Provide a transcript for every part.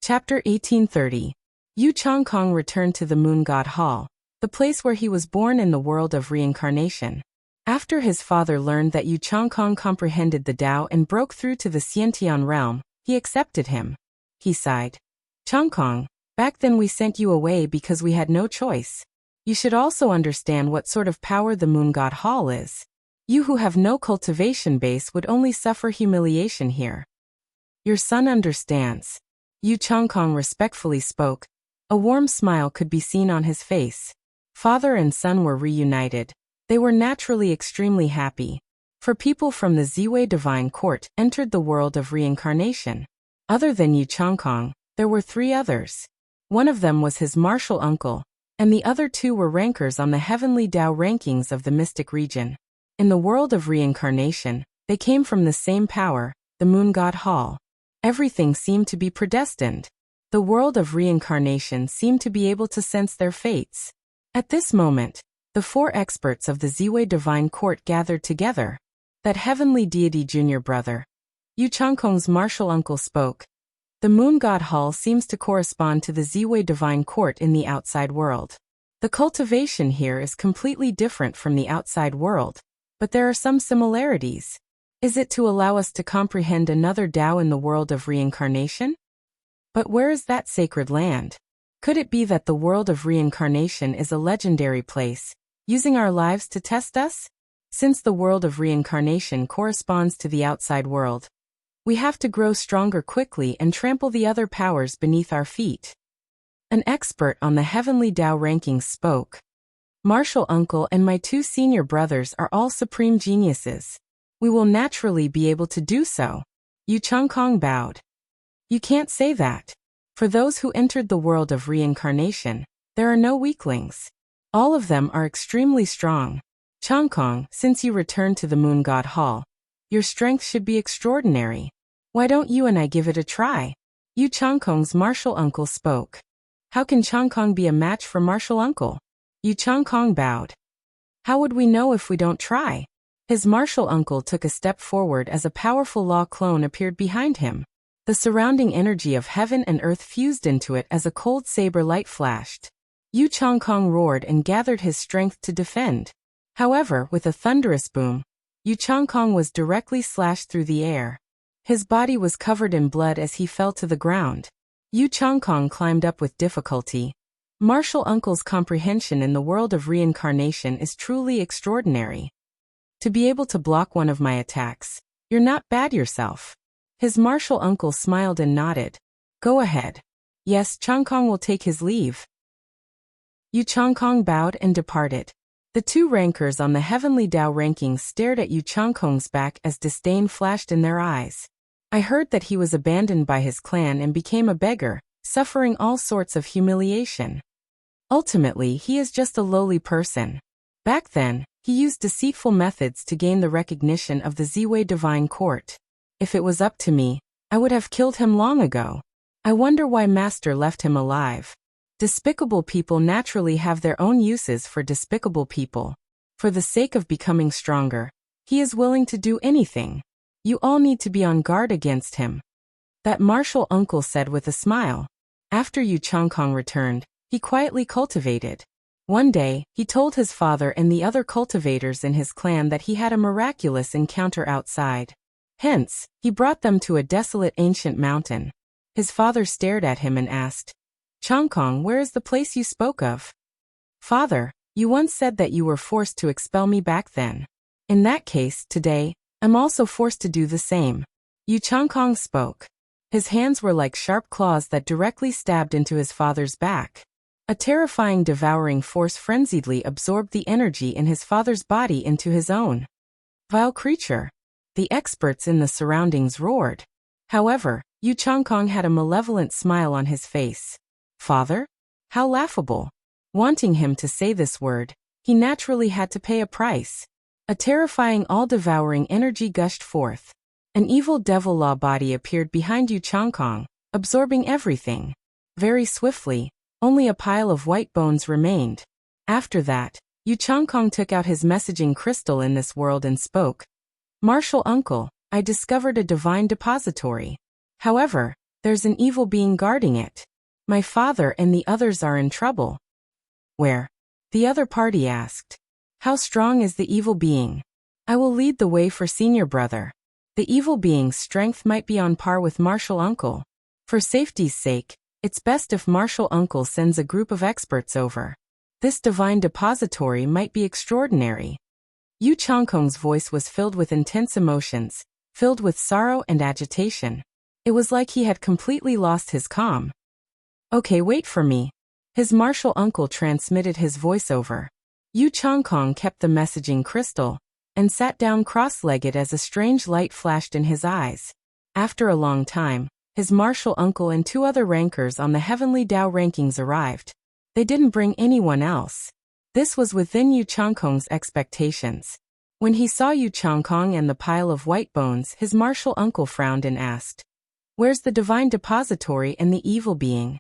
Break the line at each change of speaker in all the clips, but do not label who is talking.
Chapter 1830. Yu Changkong returned to the Moon God Hall, the place where he was born in the world of reincarnation. After his father learned that Yu Changkong comprehended the Tao and broke through to the Xiantian realm, he accepted him. He sighed. Changkong, back then we sent you away because we had no choice. You should also understand what sort of power the Moon God Hall is. You who have no cultivation base would only suffer humiliation here. Your son understands. Yu Changkong respectfully spoke. A warm smile could be seen on his face. Father and son were reunited. They were naturally extremely happy. For people from the Ziwei Divine Court entered the world of reincarnation. Other than Yu Changkong, there were 3 others. One of them was his martial uncle, and the other 2 were rankers on the heavenly Tao rankings of the mystic region. In the world of reincarnation, they came from the same power, the Moon God Hall. Everything seemed to be predestined. The world of reincarnation seemed to be able to sense their fates. At this moment, the 4 experts of the Ziwei Divine Court gathered together. That heavenly deity junior brother, Yu Changkong's martial uncle, spoke. The Moon God Hall seems to correspond to the Ziwei Divine Court in the outside world. The cultivation here is completely different from the outside world, but there are some similarities. Is it to allow us to comprehend another Tao in the world of reincarnation? But where is that sacred land? Could it be that the world of reincarnation is a legendary place, using our lives to test us? Since the world of reincarnation corresponds to the outside world, we have to grow stronger quickly and trample the other powers beneath our feet. An expert on the heavenly Tao rankings spoke. Martial uncle and my 2 senior brothers are all supreme geniuses. We will naturally be able to do so. Yu Changkong bowed. You can't say that. For those who entered the world of reincarnation, there are no weaklings. All of them are extremely strong. Changkong, since you returned to the Moon God Hall, your strength should be extraordinary. Why don't you and I give it a try? Yu Changkong's martial uncle spoke. How can Changkong be a match for martial uncle? Yu Changkong bowed. How would we know if we don't try? His martial uncle took a step forward as a powerful law clone appeared behind him. The surrounding energy of heaven and earth fused into it as a cold saber light flashed. Yu Changkong roared and gathered his strength to defend. However, with a thunderous boom, Yu Changkong was directly slashed through the air. His body was covered in blood as he fell to the ground. Yu Changkong climbed up with difficulty. Martial uncle's comprehension in the world of reincarnation is truly extraordinary. To be able to block one of my attacks, you're not bad yourself. His martial uncle smiled and nodded. Go ahead. Yes, Changkong will take his leave. Yu Changkong bowed and departed. The 2 rankers on the heavenly Tao rankings stared at Yu Changkong's back as disdain flashed in their eyes. I heard that he was abandoned by his clan and became a beggar, suffering all sorts of humiliation. Ultimately, he is just a lowly person. Back then, he used deceitful methods to gain the recognition of the Ziwei Divine Court. If it was up to me, I would have killed him long ago. I wonder why Master left him alive. Despicable people naturally have their own uses for despicable people. For the sake of becoming stronger, he is willing to do anything. You all need to be on guard against him. That martial uncle said with a smile. After Yu Changkong returned, he quietly cultivated. One day, he told his father and the other cultivators in his clan that he had a miraculous encounter outside. Hence, he brought them to a desolate ancient mountain. His father stared at him and asked, Changkong, where is the place you spoke of? Father, you once said that you were forced to expel me back then. In that case, today, I'm also forced to do the same. Yu Changkong spoke. His hands were like sharp claws that directly stabbed into his father's back. A terrifying devouring force frenziedly absorbed the energy in his father's body into his own. Vile creature. The experts in the surroundings roared. However, Yu Changkong had a malevolent smile on his face. Father? How laughable. Wanting him to say this word, he naturally had to pay a price. A terrifying all-devouring energy gushed forth. An evil devil law body appeared behind Yu Changkong, absorbing everything. Very swiftly, only a pile of white bones remained. After that, Yu Changkong took out his messaging crystal in this world and spoke. Martial uncle, I discovered a divine depository. However, There's an evil being guarding it. My father and the others are in trouble. Where? The other party asked. How strong is the evil being? I will lead the way for senior brother. The evil being's strength might be on par with martial uncle. For safety's sake, it's best if martial uncle sends a group of experts over. This divine depository might be extraordinary. Yu Changkong's voice was filled with intense emotions, filled with sorrow and agitation. It was like he had completely lost his calm. Okay, wait for me. His martial uncle transmitted his voiceover. Yu Changkong kept the messaging crystal, and sat down cross-legged as a strange light flashed in his eyes. After a long time, his martial uncle and 2 other rankers on the Heavenly Dao rankings arrived. They didn't bring anyone else. This was within Yu Changkong's expectations. When he saw Yu Changkong and the pile of white bones, his martial uncle frowned and asked, "Where's the divine depository and the evil being?"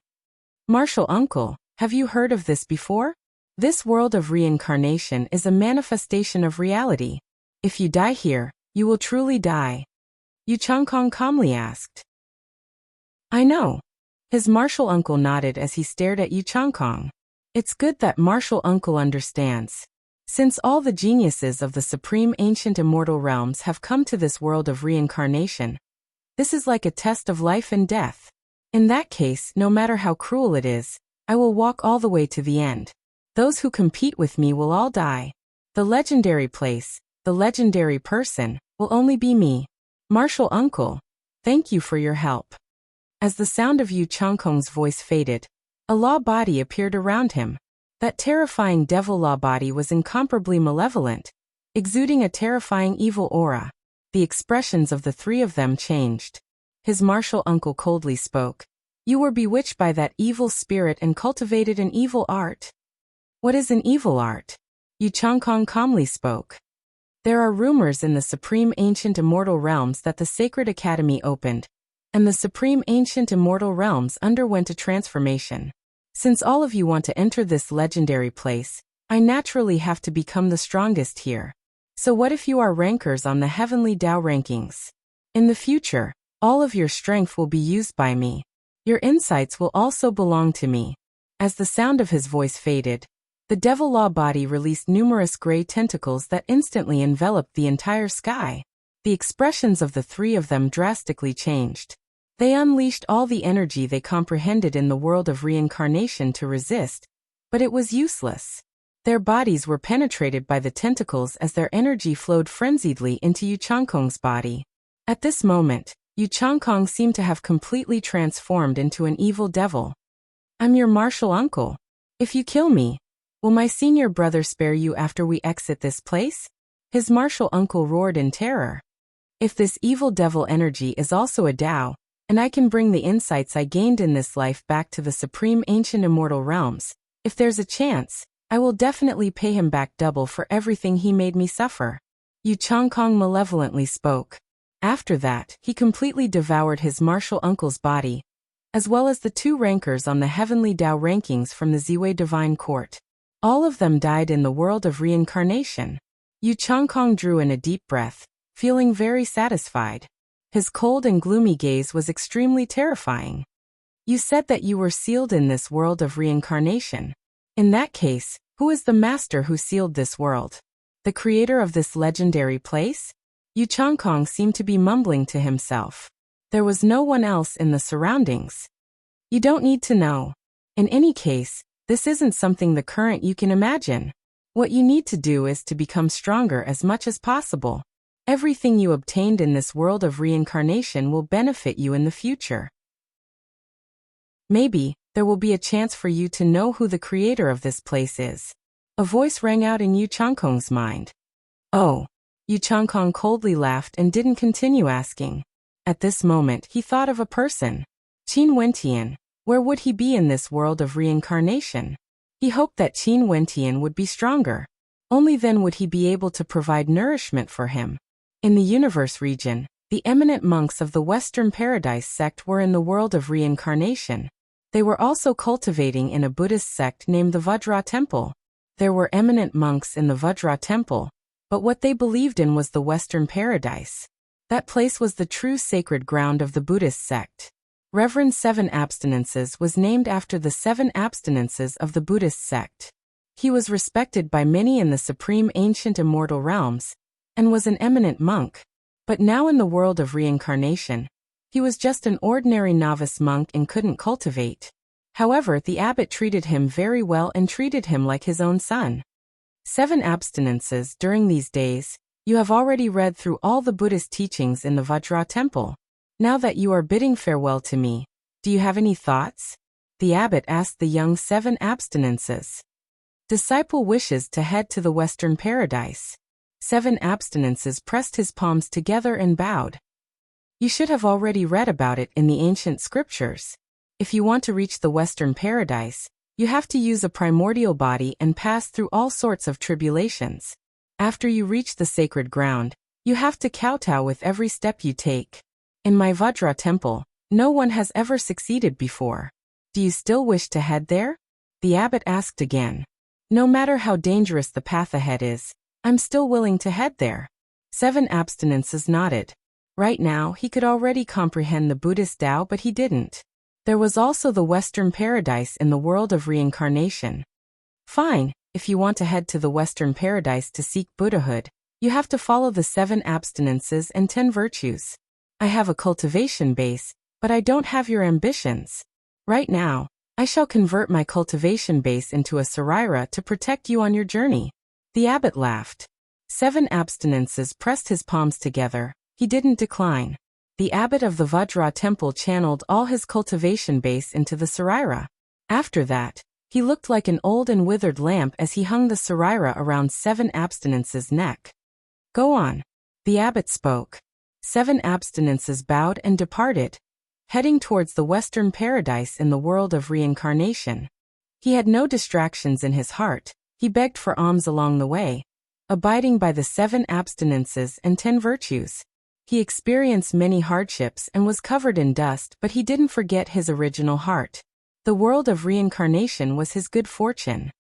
Martial uncle, have you heard of this before? This world of reincarnation is a manifestation of reality. If you die here, you will truly die. Yu Changkong calmly asked. I know. His martial uncle nodded as he stared at Yu Changkong. It's good that martial uncle understands. Since all the geniuses of the supreme ancient immortal realms have come to this world of reincarnation, this is like a test of life and death. In that case, no matter how cruel it is, I will walk all the way to the end. Those who compete with me will all die. The legendary place, the legendary person, will only be me. Martial uncle, thank you for your help. As the sound of Yu Changkong's voice faded, a law body appeared around him. That terrifying devil law body was incomparably malevolent, exuding a terrifying evil aura. The expressions of the 3 of them changed. His martial uncle coldly spoke. You were bewitched by that evil spirit and cultivated an evil art. What is an evil art? Yu Changkong calmly spoke. There are rumors in the supreme ancient immortal realms that the sacred academy opened, and the supreme ancient immortal realms underwent a transformation. Since all of you want to enter this legendary place, I naturally have to become the strongest here. So what if you are rankers on the Heavenly Dao rankings? In the future, all of your strength will be used by me. Your insights will also belong to me. As the sound of his voice faded, the devil law body released numerous gray tentacles that instantly enveloped the entire sky. The expressions of the 3 of them drastically changed. They unleashed all the energy they comprehended in the world of reincarnation to resist, but it was useless. Their bodies were penetrated by the tentacles as their energy flowed frenziedly into Yu Changkong's body. At this moment, Yu Changkong seemed to have completely transformed into an evil devil. I'm your martial uncle. If you kill me, will my senior brother spare you after we exit this place? His martial uncle roared in terror. If this evil devil energy is also a Dao, and I can bring the insights I gained in this life back to the supreme ancient immortal realms, if there's a chance, I will definitely pay him back double for everything he made me suffer. Yu Changkong malevolently spoke. After that, he completely devoured his martial uncle's body, as well as the 2 rankers on the Heavenly Dao rankings from the Ziwei Divine Court. All of them died in the world of reincarnation. Yu Changkong drew in a deep breath, feeling very satisfied. His cold and gloomy gaze was extremely terrifying. You said that you were sealed in this world of reincarnation. In that case, who is the master who sealed this world? The creator of this legendary place? Yu Changkong seemed to be mumbling to himself. There was no one else in the surroundings. You don't need to know. In any case, this isn't something the current you can imagine. What you need to do is to become stronger as much as possible. Everything you obtained in this world of reincarnation will benefit you in the future. Maybe, there will be a chance for you to know who the creator of this place is. A voice rang out in Yu Changkong's mind. Oh. Yu Changkong coldly laughed and didn't continue asking. At this moment, he thought of a person. Qin Wentian. Where would he be in this world of reincarnation? He hoped that Qin Wentian would be stronger. Only then would he be able to provide nourishment for him. In the universe region, the eminent monks of the Western Paradise sect were in the world of reincarnation. They were also cultivating in a Buddhist sect named the Vajra Temple. There were eminent monks in the Vajra Temple, but what they believed in was the Western Paradise. That place was the true sacred ground of the Buddhist sect. Reverend Seven Abstinences was named after the 7 abstinences of the Buddhist sect. He was respected by many in the supreme ancient immortal realms, and was an eminent monk. But now in the world of reincarnation, he was just an ordinary novice monk and couldn't cultivate. However, the abbot treated him very well and treated him like his own son. 7 abstinences. During these days, you have already read through all the Buddhist teachings in the Vajra temple. Now that you are bidding farewell to me, do you have any thoughts? The abbot asked the young 7 abstinences. Disciple wishes to head to the Western Paradise. 7 abstinences pressed his palms together and bowed. You should have already read about it in the ancient scriptures. If you want to reach the Western Paradise, you have to use a primordial body and pass through all sorts of tribulations. After you reach the sacred ground, you have to kowtow with every step you take. In my Vajra temple, no one has ever succeeded before. Do you still wish to head there? The abbot asked again. No matter how dangerous the path ahead is, I'm still willing to head there. 7 abstinences nodded. Right now, he could already comprehend the Buddhist Tao, but he didn't. There was also the Western Paradise in the world of reincarnation. Fine, if you want to head to the Western Paradise to seek Buddhahood, you have to follow the 7 abstinences and 10 virtues. I have a cultivation base, but I don't have your ambitions. Right now, I shall convert my cultivation base into a sarira to protect you on your journey. The abbot laughed. 7 abstinences pressed his palms together. He didn't decline. The abbot of the Vajra temple channeled all his cultivation base into the sarira. After that, he looked like an old and withered lamp as he hung the sarira around 7 abstinences' neck. Go on. The abbot spoke. 7 abstinences bowed and departed, heading towards the Western Paradise in the world of reincarnation. He had no distractions in his heart. He begged for alms along the way, abiding by the 7 abstinences and 10 virtues. He experienced many hardships and was covered in dust, but he didn't forget his original heart. The world of reincarnation was his good fortune.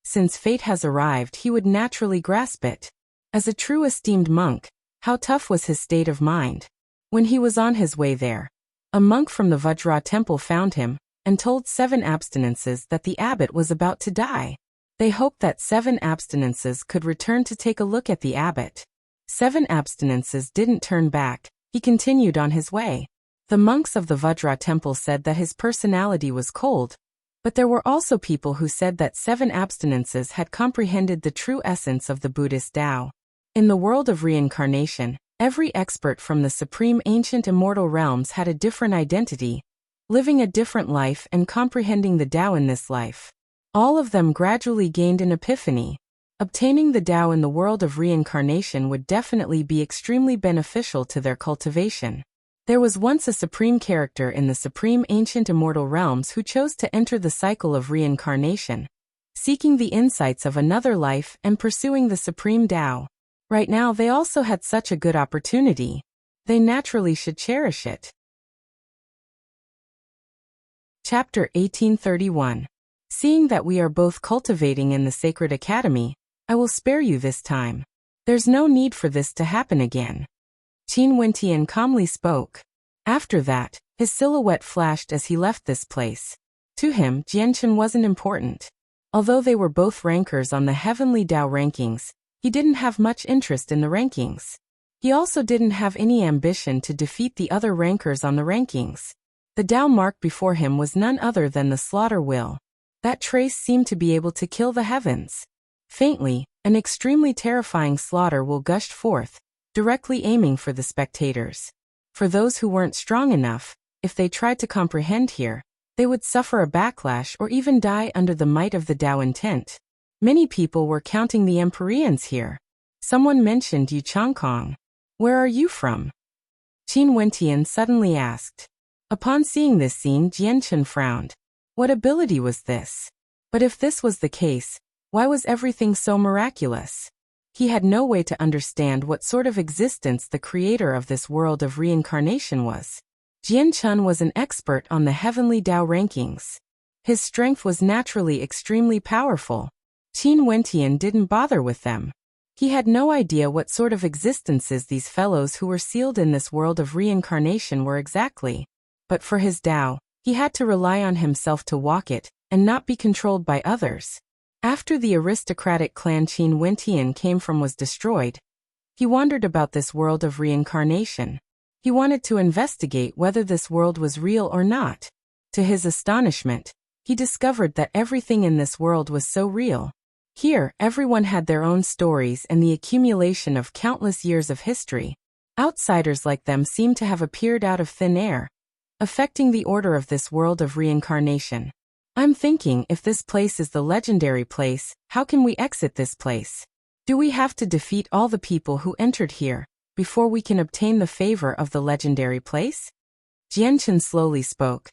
Since fate has arrived, he would naturally grasp it. As a true esteemed monk, how tough was his state of mind. When he was on his way there, a monk from the Vajra temple found him and told 7 abstinences that the abbot was about to die. They hoped that 7 abstinences could return to take a look at the abbot. 7 abstinences didn't turn back. He continued on his way. The monks of the Vajra temple said that his personality was cold, but there were also people who said that 7 abstinences had comprehended the true essence of the Buddhist Tao. In the world of reincarnation, every expert from the supreme ancient immortal realms had a different identity, living a different life and comprehending the Tao in this life. All of them gradually gained an epiphany. Obtaining the Tao in the world of reincarnation would definitely be extremely beneficial to their cultivation. There was once a supreme character in the supreme ancient immortal realms who chose to enter the cycle of reincarnation, seeking the insights of another life and pursuing the supreme Tao. Right now they also had such a good opportunity. They naturally should cherish it. Chapter 1831. Seeing that we are both cultivating in the Sacred Academy, I will spare you this time. There's no need for this to happen again. Qin Wentian calmly spoke. After that, his silhouette flashed as he left this place. To him, Jianchen wasn't important. Although they were both rankers on the Heavenly Tao rankings, he didn't have much interest in the rankings. He also didn't have any ambition to defeat the other rankers on the rankings. The Tao mark before him was none other than the slaughter will. That trace seemed to be able to kill the heavens. Faintly, an extremely terrifying slaughter will gushed forth, directly aiming for the spectators. For those who weren't strong enough, if they tried to comprehend here, they would suffer a backlash or even die under the might of the Tao intent. Many people were counting the Empyreans here. Someone mentioned Yu Changkong. Where are you from? Qin Wentian suddenly asked. Upon seeing this scene, Jianchen frowned. What ability was this? But if this was the case, why was everything so miraculous? He had no way to understand what sort of existence the creator of this world of reincarnation was. Jianchen was an expert on the Heavenly Tao rankings. His strength was naturally extremely powerful. Qin Wentian didn't bother with them. He had no idea what sort of existences these fellows who were sealed in this world of reincarnation were exactly. But for his Tao, he had to rely on himself to walk it, and not be controlled by others. After the aristocratic clan Qin Wentian came from was destroyed, he wandered about this world of reincarnation. He wanted to investigate whether this world was real or not. To his astonishment, he discovered that everything in this world was so real. Here, everyone had their own stories and the accumulation of countless years of history. Outsiders like them seemed to have appeared out of thin air, affecting the order of this world of reincarnation. I'm thinking, if this place is the legendary place, how can we exit this place? Do we have to defeat all the people who entered here before we can obtain the favor of the legendary place? Jianchen slowly spoke.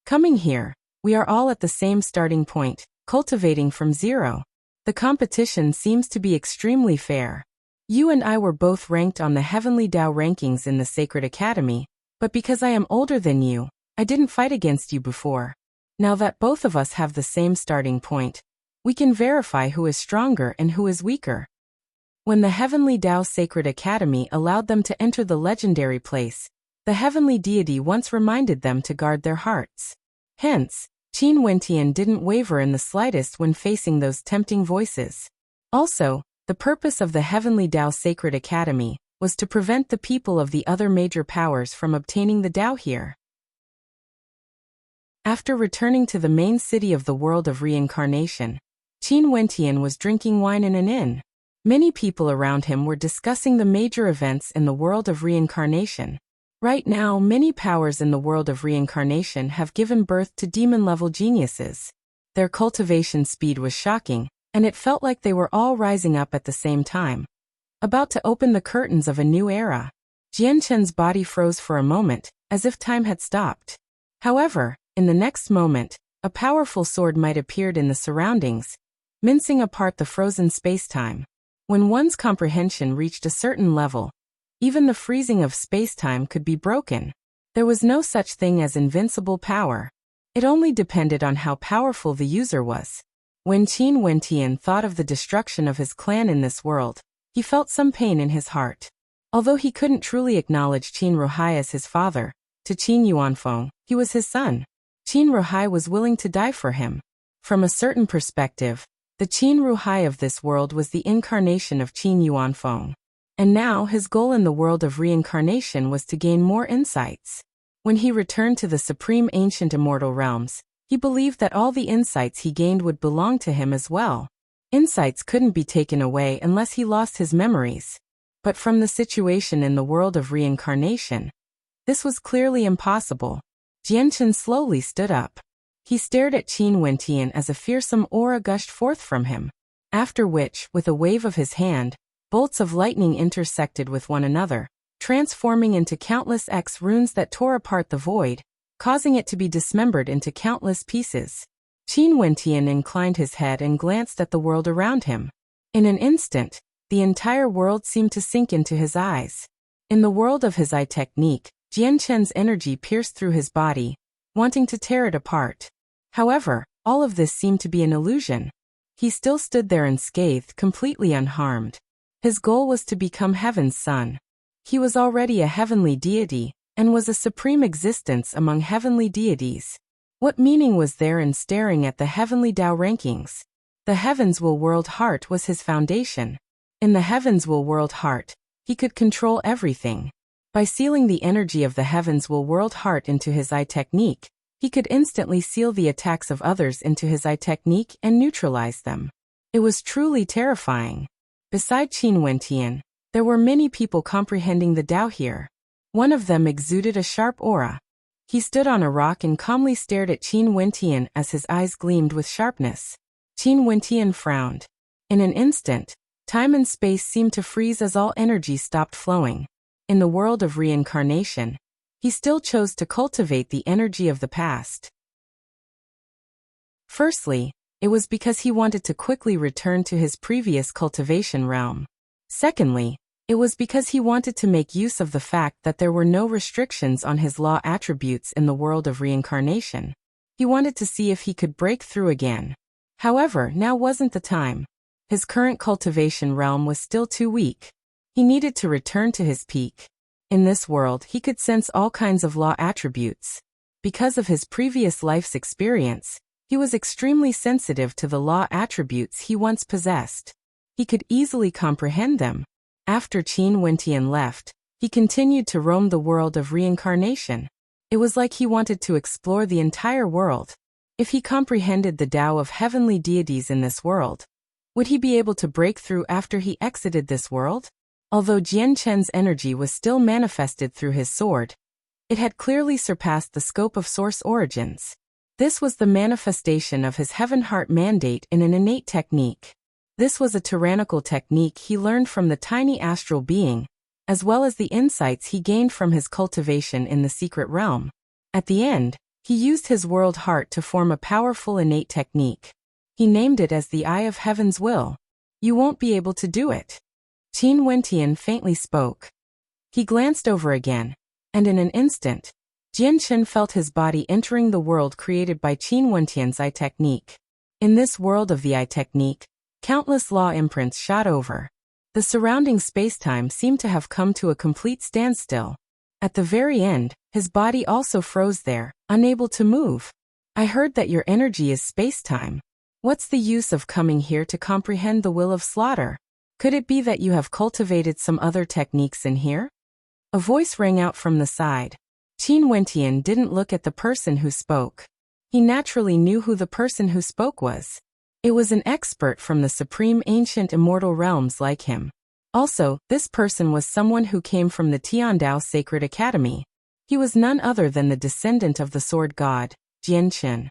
Coming here, we are all at the same starting point, cultivating from zero. The competition seems to be extremely fair. You and I were both ranked on the Heavenly Tao rankings in the Sacred Academy, but because I am older than you, I didn't fight against you before. Now that both of us have the same starting point, we can verify who is stronger and who is weaker. When the Heavenly Tao Sacred Academy allowed them to enter the legendary place, the heavenly deity once reminded them to guard their hearts. Hence, Qin Wentian didn't waver in the slightest when facing those tempting voices. Also, the purpose of the Heavenly Tao Sacred Academy was to prevent the people of the other major powers from obtaining the Tao here. After returning to the main city of the world of reincarnation, Qin Wentian was drinking wine in an inn. Many people around him were discussing the major events in the world of reincarnation. Right now, many powers in the world of reincarnation have given birth to demon-level geniuses. Their cultivation speed was shocking, and it felt like they were all rising up at the same time, about to open the curtains of a new era. Jianchen's body froze for a moment, as if time had stopped. However, in the next moment, a powerful sword might appeared in the surroundings, mincing apart the frozen space-time. When one's comprehension reached a certain level, even the freezing of space-time could be broken. There was no such thing as invincible power. It only depended on how powerful the user was. When Qin Wentian thought of the destruction of his clan in this world, he felt some pain in his heart. Although he couldn't truly acknowledge Qin Ruhai as his father, to Qin Yuanfeng, he was his son. Qin Ruhai was willing to die for him. From a certain perspective, the Qin Ruhai of this world was the incarnation of Qin Yuanfeng. And now his goal in the world of reincarnation was to gain more insights. When he returned to the supreme ancient immortal realms, he believed that all the insights he gained would belong to him as well. Insights couldn't be taken away unless he lost his memories. But from the situation in the world of reincarnation, this was clearly impossible. Jianchen slowly stood up. He stared at Qin Wentian as a fearsome aura gushed forth from him. After which, with a wave of his hand, bolts of lightning intersected with one another, transforming into countless X runes that tore apart the void, causing it to be dismembered into countless pieces. Qin Wentian inclined his head and glanced at the world around him. In an instant, the entire world seemed to sink into his eyes. In the world of his eye technique, Jianchen's energy pierced through his body, wanting to tear it apart. However, all of this seemed to be an illusion. He still stood there unscathed, completely unharmed. His goal was to become Heaven's son. He was already a heavenly deity, and was a supreme existence among heavenly deities. What meaning was there in staring at the Heavenly Tao rankings? The Heavens Will World Heart was his foundation. In the Heavens Will World Heart, he could control everything. By sealing the energy of the Heavens Will World Heart into his eye technique, he could instantly seal the attacks of others into his eye technique and neutralize them. It was truly terrifying. Beside Qin Wentian, there were many people comprehending the Tao here. One of them exuded a sharp aura. He stood on a rock and calmly stared at Qin Wentian as his eyes gleamed with sharpness. Qin Wentian frowned. In an instant, time and space seemed to freeze as all energy stopped flowing. In the world of reincarnation, he still chose to cultivate the energy of the past. Firstly, it was because he wanted to quickly return to his previous cultivation realm. Secondly, it was because he wanted to make use of the fact that there were no restrictions on his law attributes in the world of reincarnation. He wanted to see if he could break through again. However, now wasn't the time. His current cultivation realm was still too weak. He needed to return to his peak. In this world, he could sense all kinds of law attributes. Because of his previous life's experience, he was extremely sensitive to the law attributes he once possessed. He could easily comprehend them. After Qin Wentian left, he continued to roam the world of reincarnation. It was like he wanted to explore the entire world. If he comprehended the Tao of heavenly deities in this world, would he be able to break through after he exited this world? Although Jian Chen's energy was still manifested through his sword, it had clearly surpassed the scope of source origins. This was the manifestation of his Heaven Heart mandate in an innate technique. This was a tyrannical technique he learned from the tiny astral being, as well as the insights he gained from his cultivation in the secret realm. At the end, he used his world heart to form a powerful innate technique. He named it as the Eye of Heaven's Will. You won't be able to do it. Qin Wentian faintly spoke. He glanced over again, and in an instant, Jian Chen felt his body entering the world created by Qin Wentian's eye technique. In this world of the eye technique, countless law imprints shot over. The surrounding spacetime seemed to have come to a complete standstill. At the very end, his body also froze there, unable to move. I heard that your energy is spacetime. What's the use of coming here to comprehend the will of slaughter? Could it be that you have cultivated some other techniques in here? A voice rang out from the side. Qin Wentian didn't look at the person who spoke. He naturally knew who the person who spoke was. It was an expert from the supreme ancient immortal realms like him. Also, this person was someone who came from the Tiandao Sacred Academy. He was none other than the descendant of the sword god, Jian Chen.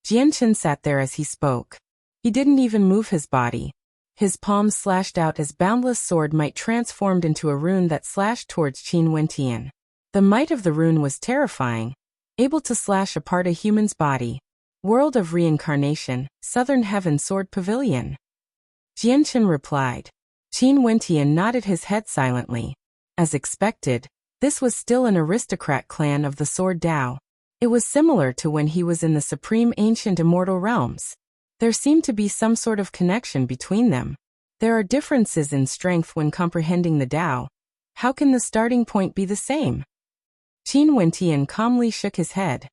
Jian Chen sat there as he spoke. He didn't even move his body. His palms slashed out as boundless sword might transformed into a rune that slashed towards Qin Wentian. The might of the rune was terrifying, able to slash apart a human's body. World of Reincarnation, Southern Heaven Sword Pavilion. Jian Chen replied. Qin Wentian nodded his head silently. As expected, this was still an aristocrat clan of the Sword Tao. It was similar to when he was in the supreme ancient immortal realms. There seemed to be some sort of connection between them. There are differences in strength when comprehending the Tao. How can the starting point be the same? Qin Wentian calmly shook his head.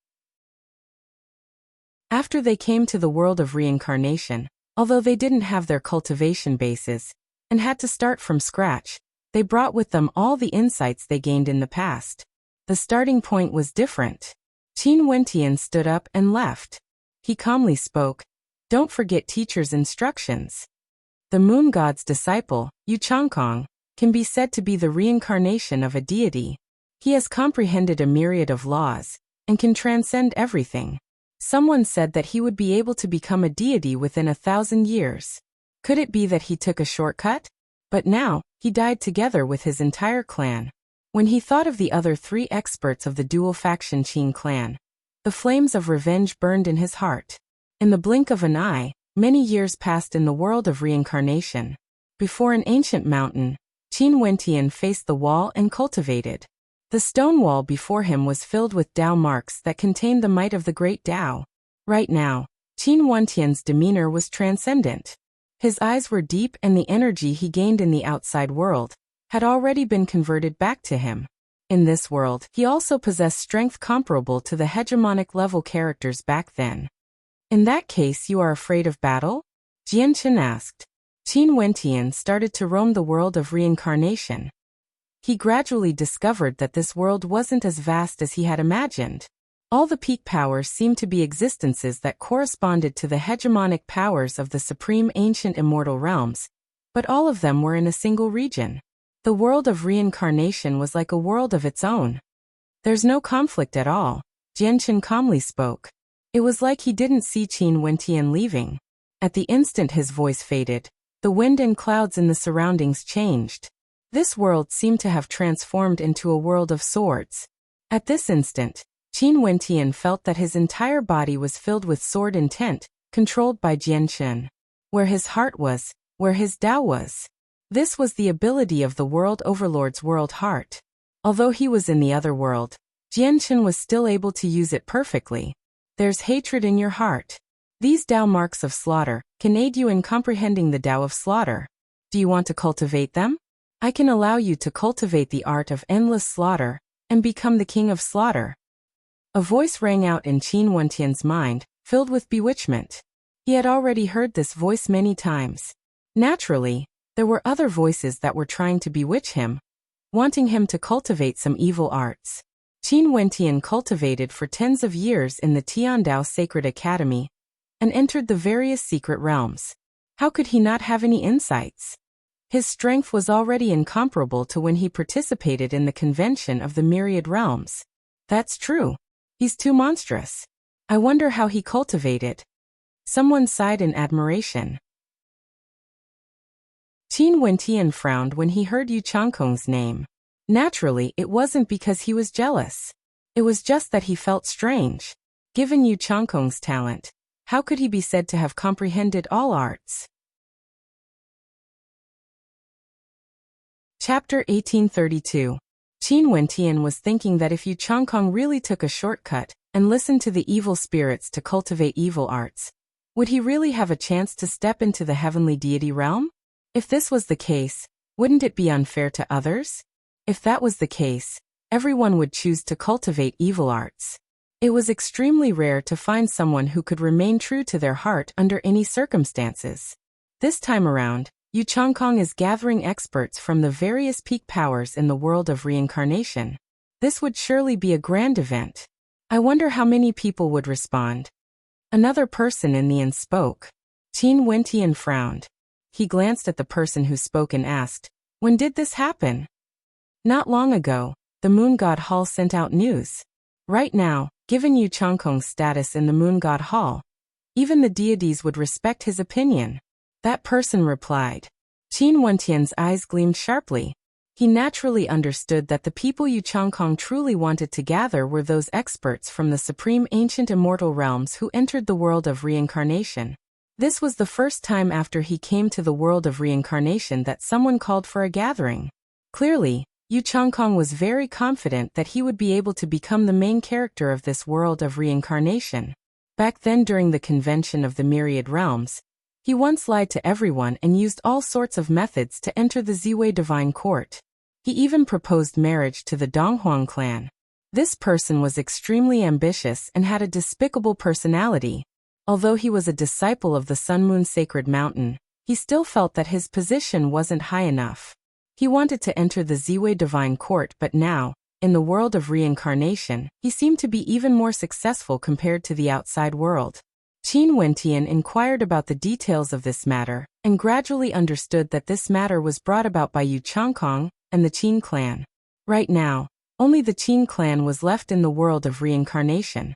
After they came to the world of reincarnation, although they didn't have their cultivation bases, and had to start from scratch, they brought with them all the insights they gained in the past. The starting point was different. Qin Wentian stood up and left. He calmly spoke. Don't forget teacher's instructions. The moon god's disciple, Yu Changkong, can be said to be the reincarnation of a deity. He has comprehended a myriad of laws, and can transcend everything. Someone said that he would be able to become a deity within 1,000 years. Could it be that he took a shortcut? But now, he died together with his entire clan. When he thought of the other 3 experts of the dual faction Qin clan, the flames of revenge burned in his heart. In the blink of an eye, many years passed in the world of reincarnation. Before an ancient mountain, Qin Wentian faced the wall and cultivated. The stone wall before him was filled with Tao marks that contained the might of the great Tao. Right now, Qin Wentian's demeanor was transcendent. His eyes were deep and the energy he gained in the outside world had already been converted back to him. In this world, he also possessed strength comparable to the hegemonic level characters back then. In that case, you are afraid of battle? Jian Chen asked. Qin Wentian started to roam the world of reincarnation. He gradually discovered that this world wasn't as vast as he had imagined. All the peak powers seemed to be existences that corresponded to the hegemonic powers of the supreme ancient immortal realms, but all of them were in a single region. The world of reincarnation was like a world of its own. There's no conflict at all, Jian Chen calmly spoke. It was like he didn't see Qin Wentian leaving. At the instant his voice faded, the wind and clouds in the surroundings changed. This world seemed to have transformed into a world of swords. At this instant, Qin Wentian felt that his entire body was filled with sword intent, controlled by Jian Chen. Where his heart was, where his Tao was. This was the ability of the World Overlord's world heart. Although he was in the other world, Jian Chen was still able to use it perfectly. There's hatred in your heart. These Tao marks of slaughter can aid you in comprehending the Tao of slaughter. Do you want to cultivate them? I can allow you to cultivate the art of endless slaughter and become the king of slaughter. A voice rang out in Qin Wentian's mind, filled with bewitchment. He had already heard this voice many times. Naturally, there were other voices that were trying to bewitch him, wanting him to cultivate some evil arts. Qin Wentian cultivated for tens of years in the Tiandao Sacred Academy and entered the various secret realms. How could he not have any insights? His strength was already incomparable to when he participated in the convention of the myriad realms. That's true. He's too monstrous. I wonder how he cultivated. Someone sighed in admiration. Qin Wentian frowned when he heard Yu Changkong's name. Naturally, it wasn't because he was jealous. It was just that he felt strange. Given Yu Changkong's talent, how could he be said to have comprehended all arts? Chapter 1832. Qin Wentian was thinking that if Yu Changkong really took a shortcut and listened to the evil spirits to cultivate evil arts, would he really have a chance to step into the heavenly deity realm? If this was the case, wouldn't it be unfair to others? If that was the case, everyone would choose to cultivate evil arts. It was extremely rare to find someone who could remain true to their heart under any circumstances. This time around, Yu Changkong is gathering experts from the various peak powers in the world of reincarnation. This would surely be a grand event. I wonder how many people would respond. Another person in the inn spoke. Qin Wentian frowned. He glanced at the person who spoke and asked, "When did this happen?" Not long ago, the Moon God Hall sent out news. Right now, given Yu Changkong's status in the Moon God Hall, even the deities would respect his opinion. That person replied. Qin Wentian's eyes gleamed sharply. He naturally understood that the people Yu Changkong truly wanted to gather were those experts from the supreme ancient immortal realms who entered the world of reincarnation. This was the first time after he came to the world of reincarnation that someone called for a gathering. Clearly, Yu Changkong was very confident that he would be able to become the main character of this world of reincarnation. Back then during the convention of the myriad realms, he once lied to everyone and used all sorts of methods to enter the Ziwei divine court. He even proposed marriage to the Donghuang clan. This person was extremely ambitious and had a despicable personality. Although he was a disciple of the Sun Moon Sacred Mountain, he still felt that his position wasn't high enough. He wanted to enter the Ziwei divine court, but now, in the world of reincarnation, he seemed to be even more successful compared to the outside world. Qin Wentian inquired about the details of this matter, and gradually understood that this matter was brought about by Yu Changkong and the Qin clan. Right now, only the Qin clan was left in the world of reincarnation.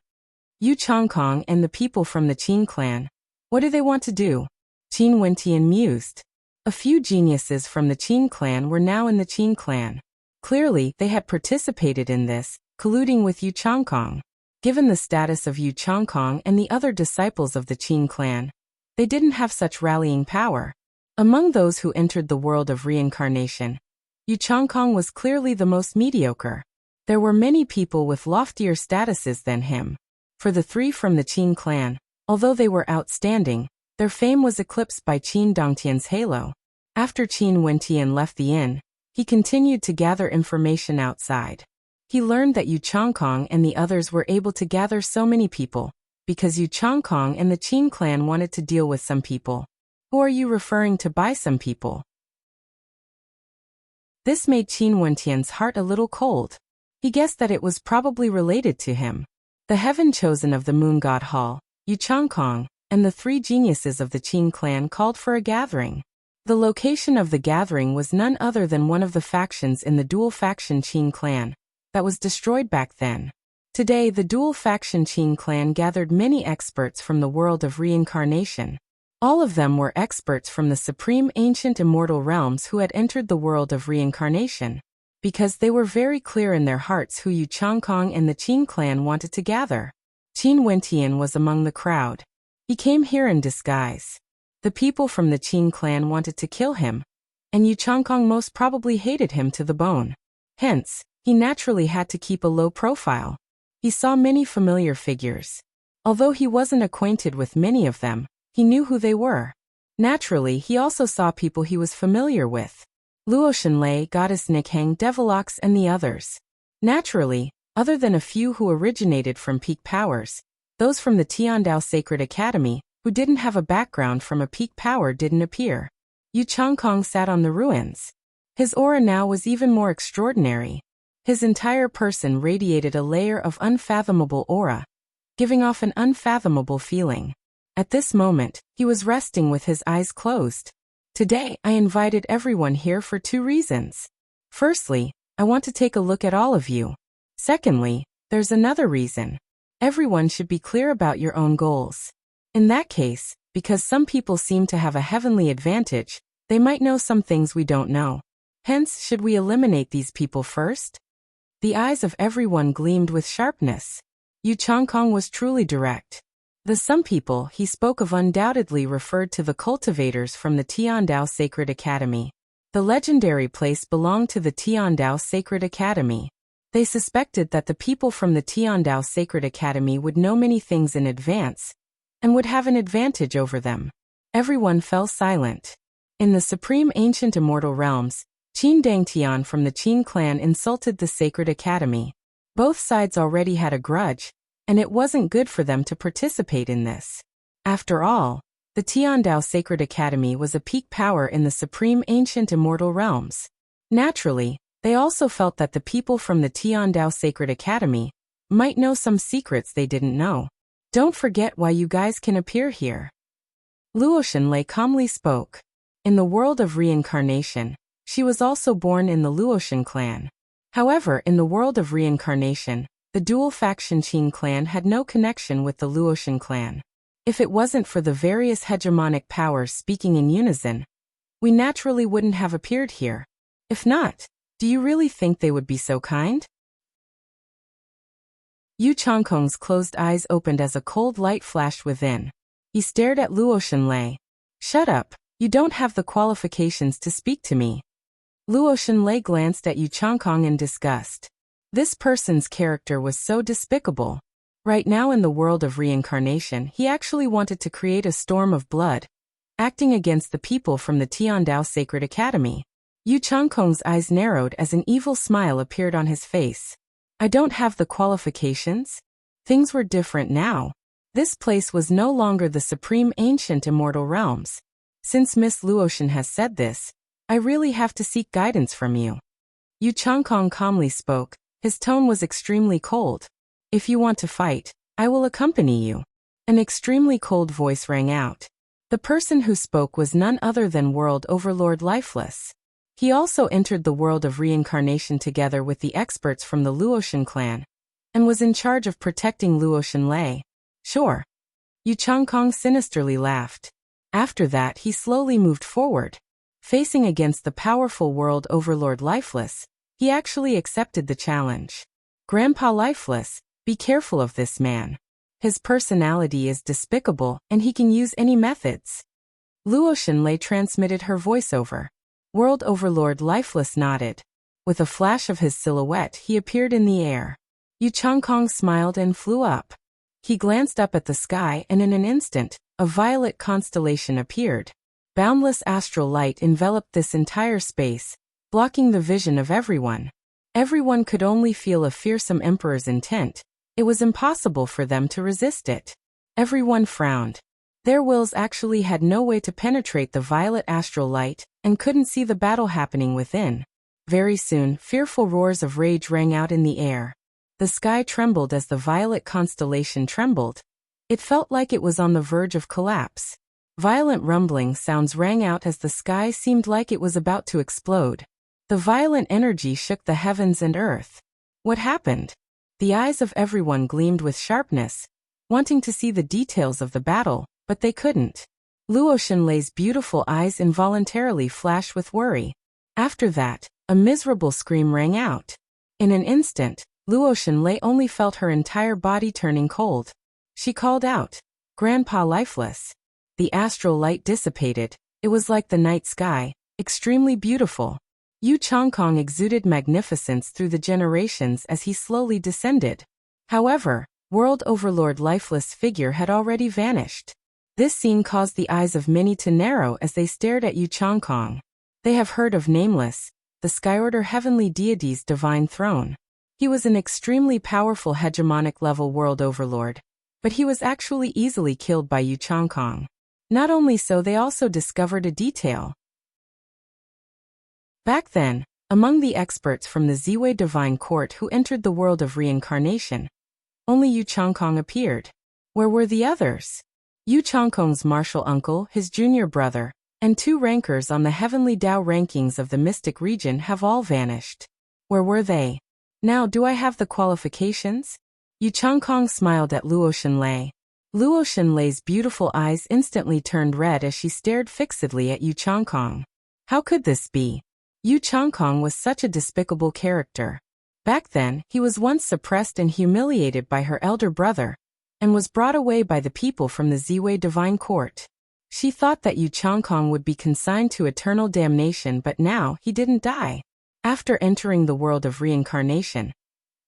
Yu Changkong and the people from the Qin clan. What do they want to do? Qin Wentian mused. A few geniuses from the Qin clan were now in the Qin clan. Clearly, they had participated in this, colluding with Yu Changkong. Given the status of Yu Changkong and the other disciples of the Qin clan, they didn't have such rallying power. Among those who entered the world of reincarnation, Yu Changkong was clearly the most mediocre. There were many people with loftier statuses than him. For the three from the Qin clan, although they were outstanding, their fame was eclipsed by Qin Dongtian's halo. After Qin Wentian left the inn, he continued to gather information outside. He learned that Yu Changkong and the others were able to gather so many people, because Yu Changkong and the Qin clan wanted to deal with some people. Who are you referring to by some people? This made Qin Wentian's heart a little cold. He guessed that it was probably related to him. The heaven chosen of the Moon God Hall, Yu Changkong, and the three geniuses of the Qin clan called for a gathering. The location of the gathering was none other than one of the factions in the dual faction Qin clan that was destroyed back then. Today, the dual faction Qin clan gathered many experts from the world of reincarnation. All of them were experts from the supreme ancient immortal realms who had entered the world of reincarnation, because they were very clear in their hearts who Yu Changkong and the Qin clan wanted to gather. Qin Wentian was among the crowd. He came here in disguise. The people from the Qin clan wanted to kill him, and Yu Changkong most probably hated him to the bone. Hence, he naturally had to keep a low profile. He saw many familiar figures. Although he wasn't acquainted with many of them, he knew who they were. Naturally, he also saw people he was familiar with. Luo Shenlei, Goddess Nikhang, Devilox, and the others. Naturally, other than a few who originated from peak powers, those from the Tiandao Sacred Academy, who didn't have a background from a peak power, didn't appear. Yu Changkong sat on the ruins. His aura now was even more extraordinary. His entire person radiated a layer of unfathomable aura, giving off an unfathomable feeling. At this moment, he was resting with his eyes closed. Today, I invited everyone here for 2 reasons. Firstly, I want to take a look at all of you. Secondly, there's another reason. Everyone should be clear about your own goals. In that case, because some people seem to have a heavenly advantage, they might know some things we don't know. Hence, should we eliminate these people first? The eyes of everyone gleamed with sharpness. Yu Changkong was truly direct. The some people he spoke of undoubtedly referred to the cultivators from the Tiandao Sacred Academy. The legendary place belonged to the Tiandao Sacred Academy. They suspected that the people from the Tiandao Sacred Academy would know many things in advance, and would have an advantage over them. Everyone fell silent. In the supreme ancient immortal realms, Qin Dangtian from the Qin clan insulted the Sacred Academy. Both sides already had a grudge, and it wasn't good for them to participate in this. After all, the Tiandao Sacred Academy was a peak power in the supreme ancient immortal realms. Naturally, they also felt that the people from the Tiandao Sacred Academy might know some secrets they didn't know. Don't forget why you guys can appear here. Luo Shenlei calmly spoke. In the world of reincarnation, she was also born in the Luoshan clan. However, in the world of reincarnation, the dual faction Qin clan had no connection with the Luoshan clan. If it wasn't for the various hegemonic powers speaking in unison, we naturally wouldn't have appeared here. If not, do you really think they would be so kind? Yu Changkong's closed eyes opened as a cold light flashed within. He stared at Luo Shenlei. Shut up, you don't have the qualifications to speak to me. Luo Shenlei glanced at Yu Changkong in disgust. This person's character was so despicable. Right now in the world of reincarnation, he actually wanted to create a storm of blood, acting against the people from the Tiandao Sacred Academy. Yu Changkong's eyes narrowed as an evil smile appeared on his face. I don't have the qualifications? Things were different now. This place was no longer the supreme ancient immortal realms. Since Miss Luoshan has said this, I really have to seek guidance from you. Yu Changkong calmly spoke. His tone was extremely cold. If you want to fight, I will accompany you. An extremely cold voice rang out. The person who spoke was none other than World Overlord Lifeless. He also entered the world of reincarnation together with the experts from the Luoshan clan, and was in charge of protecting Luo Shenlei. Sure. Yu Changkong sinisterly laughed. After that he slowly moved forward. Facing against the powerful World Overlord Lifeless, he actually accepted the challenge. Grandpa Lifeless, be careful of this man. His personality is despicable and he can use any methods. Luo Shenlei transmitted her voiceover. World Overlord Lifeless nodded. With a flash of his silhouette he appeared in the air. Yu Changkong smiled and flew up. He glanced up at the sky and in an instant, a violet constellation appeared. Boundless astral light enveloped this entire space, blocking the vision of everyone. Everyone could only feel a fearsome emperor's intent. It was impossible for them to resist it. Everyone frowned. Their wills actually had no way to penetrate the violet astral light, and couldn't see the battle happening within. Very soon, fearful roars of rage rang out in the air. The sky trembled as the violet constellation trembled. It felt like it was on the verge of collapse. Violent rumbling sounds rang out as the sky seemed like it was about to explode. The violent energy shook the heavens and earth. What happened? The eyes of everyone gleamed with sharpness, wanting to see the details of the battle, but they couldn't. Luo Shenlei's beautiful eyes involuntarily flashed with worry. After that, a miserable scream rang out. In an instant, Luo Shenlei only felt her entire body turning cold. She called out, "Grandpa Lifeless." The astral light dissipated. It was like the night sky, extremely beautiful. Yu Changkong exuded magnificence through the generations as he slowly descended. However, World Overlord lifeless figure had already vanished. This scene caused the eyes of many to narrow as they stared at Yu Changkong. They have heard of Nameless, the Skyorder heavenly deity's divine throne. He was an extremely powerful hegemonic level world overlord, but he was actually easily killed by Yu Changkong. Not only so, they also discovered a detail. Back then, among the experts from the Ziwei Divine Court who entered the world of reincarnation, only Yu Changkong appeared. Where were the others? Yu Changkong's martial uncle, his junior brother, and 2 rankers on the heavenly Dao rankings of the mystic region have all vanished. Where were they? Now do I have the qualifications? Yu Changkong smiled at Luo Shenlei. Luo Shenlei's beautiful eyes instantly turned red as she stared fixedly at Yu Changkong. How could this be? Yu Changkong was such a despicable character. Back then, he was once suppressed and humiliated by her elder brother, and was brought away by the people from the Ziwei Divine Court. She thought that Yu Changkong would be consigned to eternal damnation, but now he didn't die. After entering the world of reincarnation,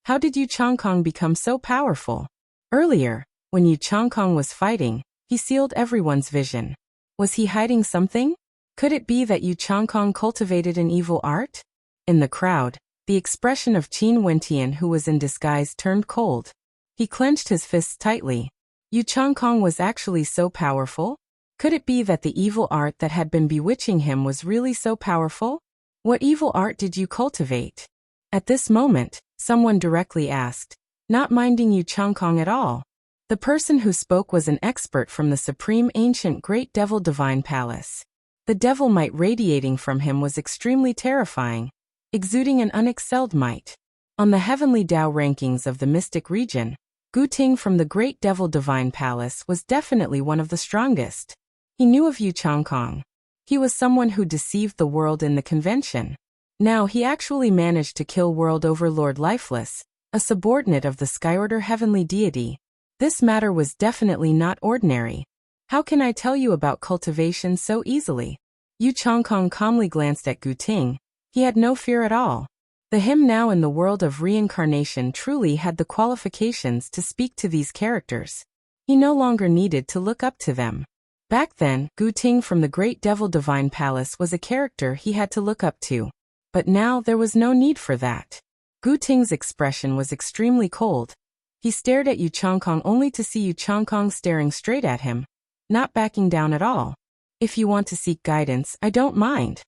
how did Yu Changkong become so powerful? Earlier, when Yu Changkong was fighting, he sealed everyone's vision. Was he hiding something? Could it be that Yu Changkong cultivated an evil art? In the crowd, the expression of Qin Wentian, who was in disguise, turned cold. He clenched his fists tightly. Yu Changkong was actually so powerful? Could it be that the evil art that had been bewitching him was really so powerful? What evil art did you cultivate? At this moment, someone directly asked, not minding Yu Changkong at all. The person who spoke was an expert from the Supreme Ancient Great Devil Divine Palace. The devil might radiating from him was extremely terrifying, exuding an unexcelled might. On the heavenly Dao rankings of the mystic region, Gu Ting from the Great Devil Divine Palace was definitely one of the strongest. He knew of Yu Changkong. He was someone who deceived the world in the convention. Now he actually managed to kill World Overlord Lifeless, a subordinate of the Skyorder heavenly deity. This matter was definitely not ordinary. How can I tell you about cultivation so easily? Yu Changkong calmly glanced at Gu Ting. He had no fear at all. The him now in the world of reincarnation truly had the qualifications to speak to these characters. He no longer needed to look up to them. Back then, Gu Ting from the Great Devil Divine Palace was a character he had to look up to. But now there was no need for that. Gu Ting's expression was extremely cold. He stared at Yu Changkong only to see Yu Changkong staring straight at him, not backing down at all. If you want to seek guidance, I don't mind.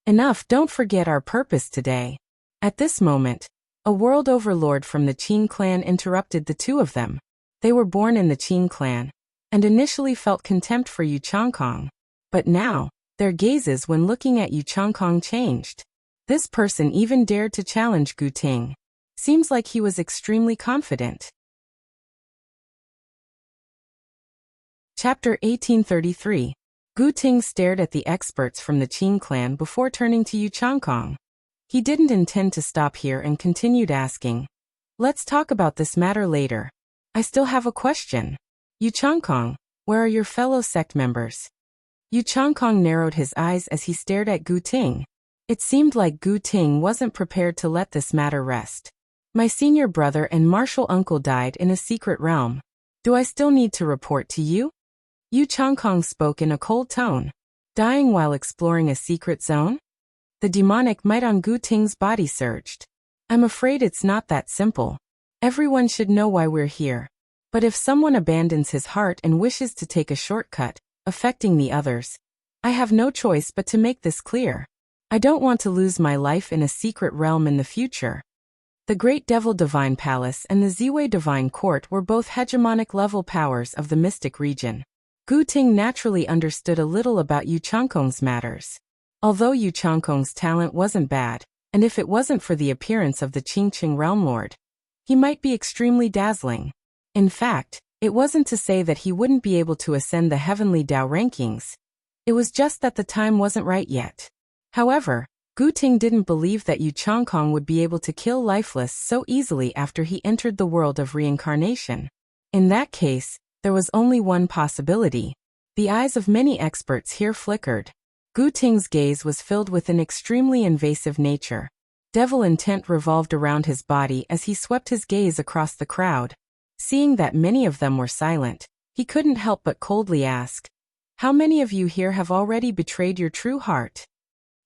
Enough, don't forget our purpose today. At this moment, a world overlord from the Qin clan interrupted the two of them. They were born in the Qin clan, and initially felt contempt for Yu Changkong. But now, their gazes when looking at Yu Changkong changed. This person even dared to challenge Gu Ting. Seems like he was extremely confident. Chapter 1833. Gu Ting stared at the experts from the Qin clan before turning to Yu Changkong. He didn't intend to stop here and continued asking, let's talk about this matter later. I still have a question. Yu Changkong, where are your fellow sect members? Yu Changkong narrowed his eyes as he stared at Gu Ting. It seemed like Gu Ting wasn't prepared to let this matter rest. My senior brother and martial uncle died in a secret realm. Do I still need to report to you? Yu Changkong spoke in a cold tone. Dying while exploring a secret zone? The demonic might on Gu Ting's body surged. I'm afraid it's not that simple. Everyone should know why we're here. But if someone abandons his heart and wishes to take a shortcut, affecting the others, I have no choice but to make this clear. I don't want to lose my life in a secret realm in the future. The Great Devil Divine Palace and the Ziwei Divine Court were both hegemonic level powers of the mystic region. Gu Ting naturally understood a little about Yu Changkong's matters. Although Yu Changkong's talent wasn't bad, and if it wasn't for the appearance of the Qingqing Realm Lord, he might be extremely dazzling. In fact, it wasn't to say that he wouldn't be able to ascend the heavenly Dao rankings. It was just that the time wasn't right yet. However, Gu Ting didn't believe that Yu Changkong would be able to kill Lifeless so easily after he entered the world of reincarnation. In that case, there was only one possibility. The eyes of many experts here flickered. Gu Ting's gaze was filled with an extremely invasive nature. Devil intent revolved around his body as he swept his gaze across the crowd. Seeing that many of them were silent, he couldn't help but coldly ask, "How many of you here have already betrayed your true heart?"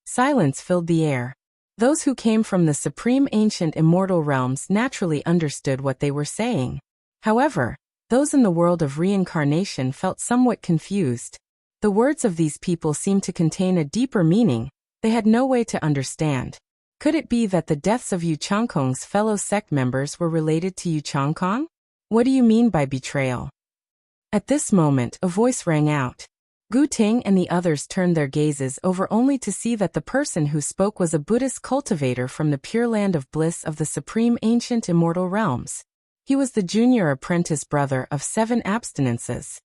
Silence filled the air. Those who came from the supreme ancient immortal realms naturally understood what they were saying. However, those in the world of reincarnation felt somewhat confused. The words of these people seemed to contain a deeper meaning they had no way to understand. Could it be that the deaths of Yu Changkong's fellow sect members were related to Yu Changkong? What do you mean by betrayal? At this moment, a voice rang out. Gu Ting and the others turned their gazes over only to see that the person who spoke was a Buddhist cultivator from the pure land of bliss of the supreme ancient immortal realms. He was the junior apprentice brother of 7 abstinences.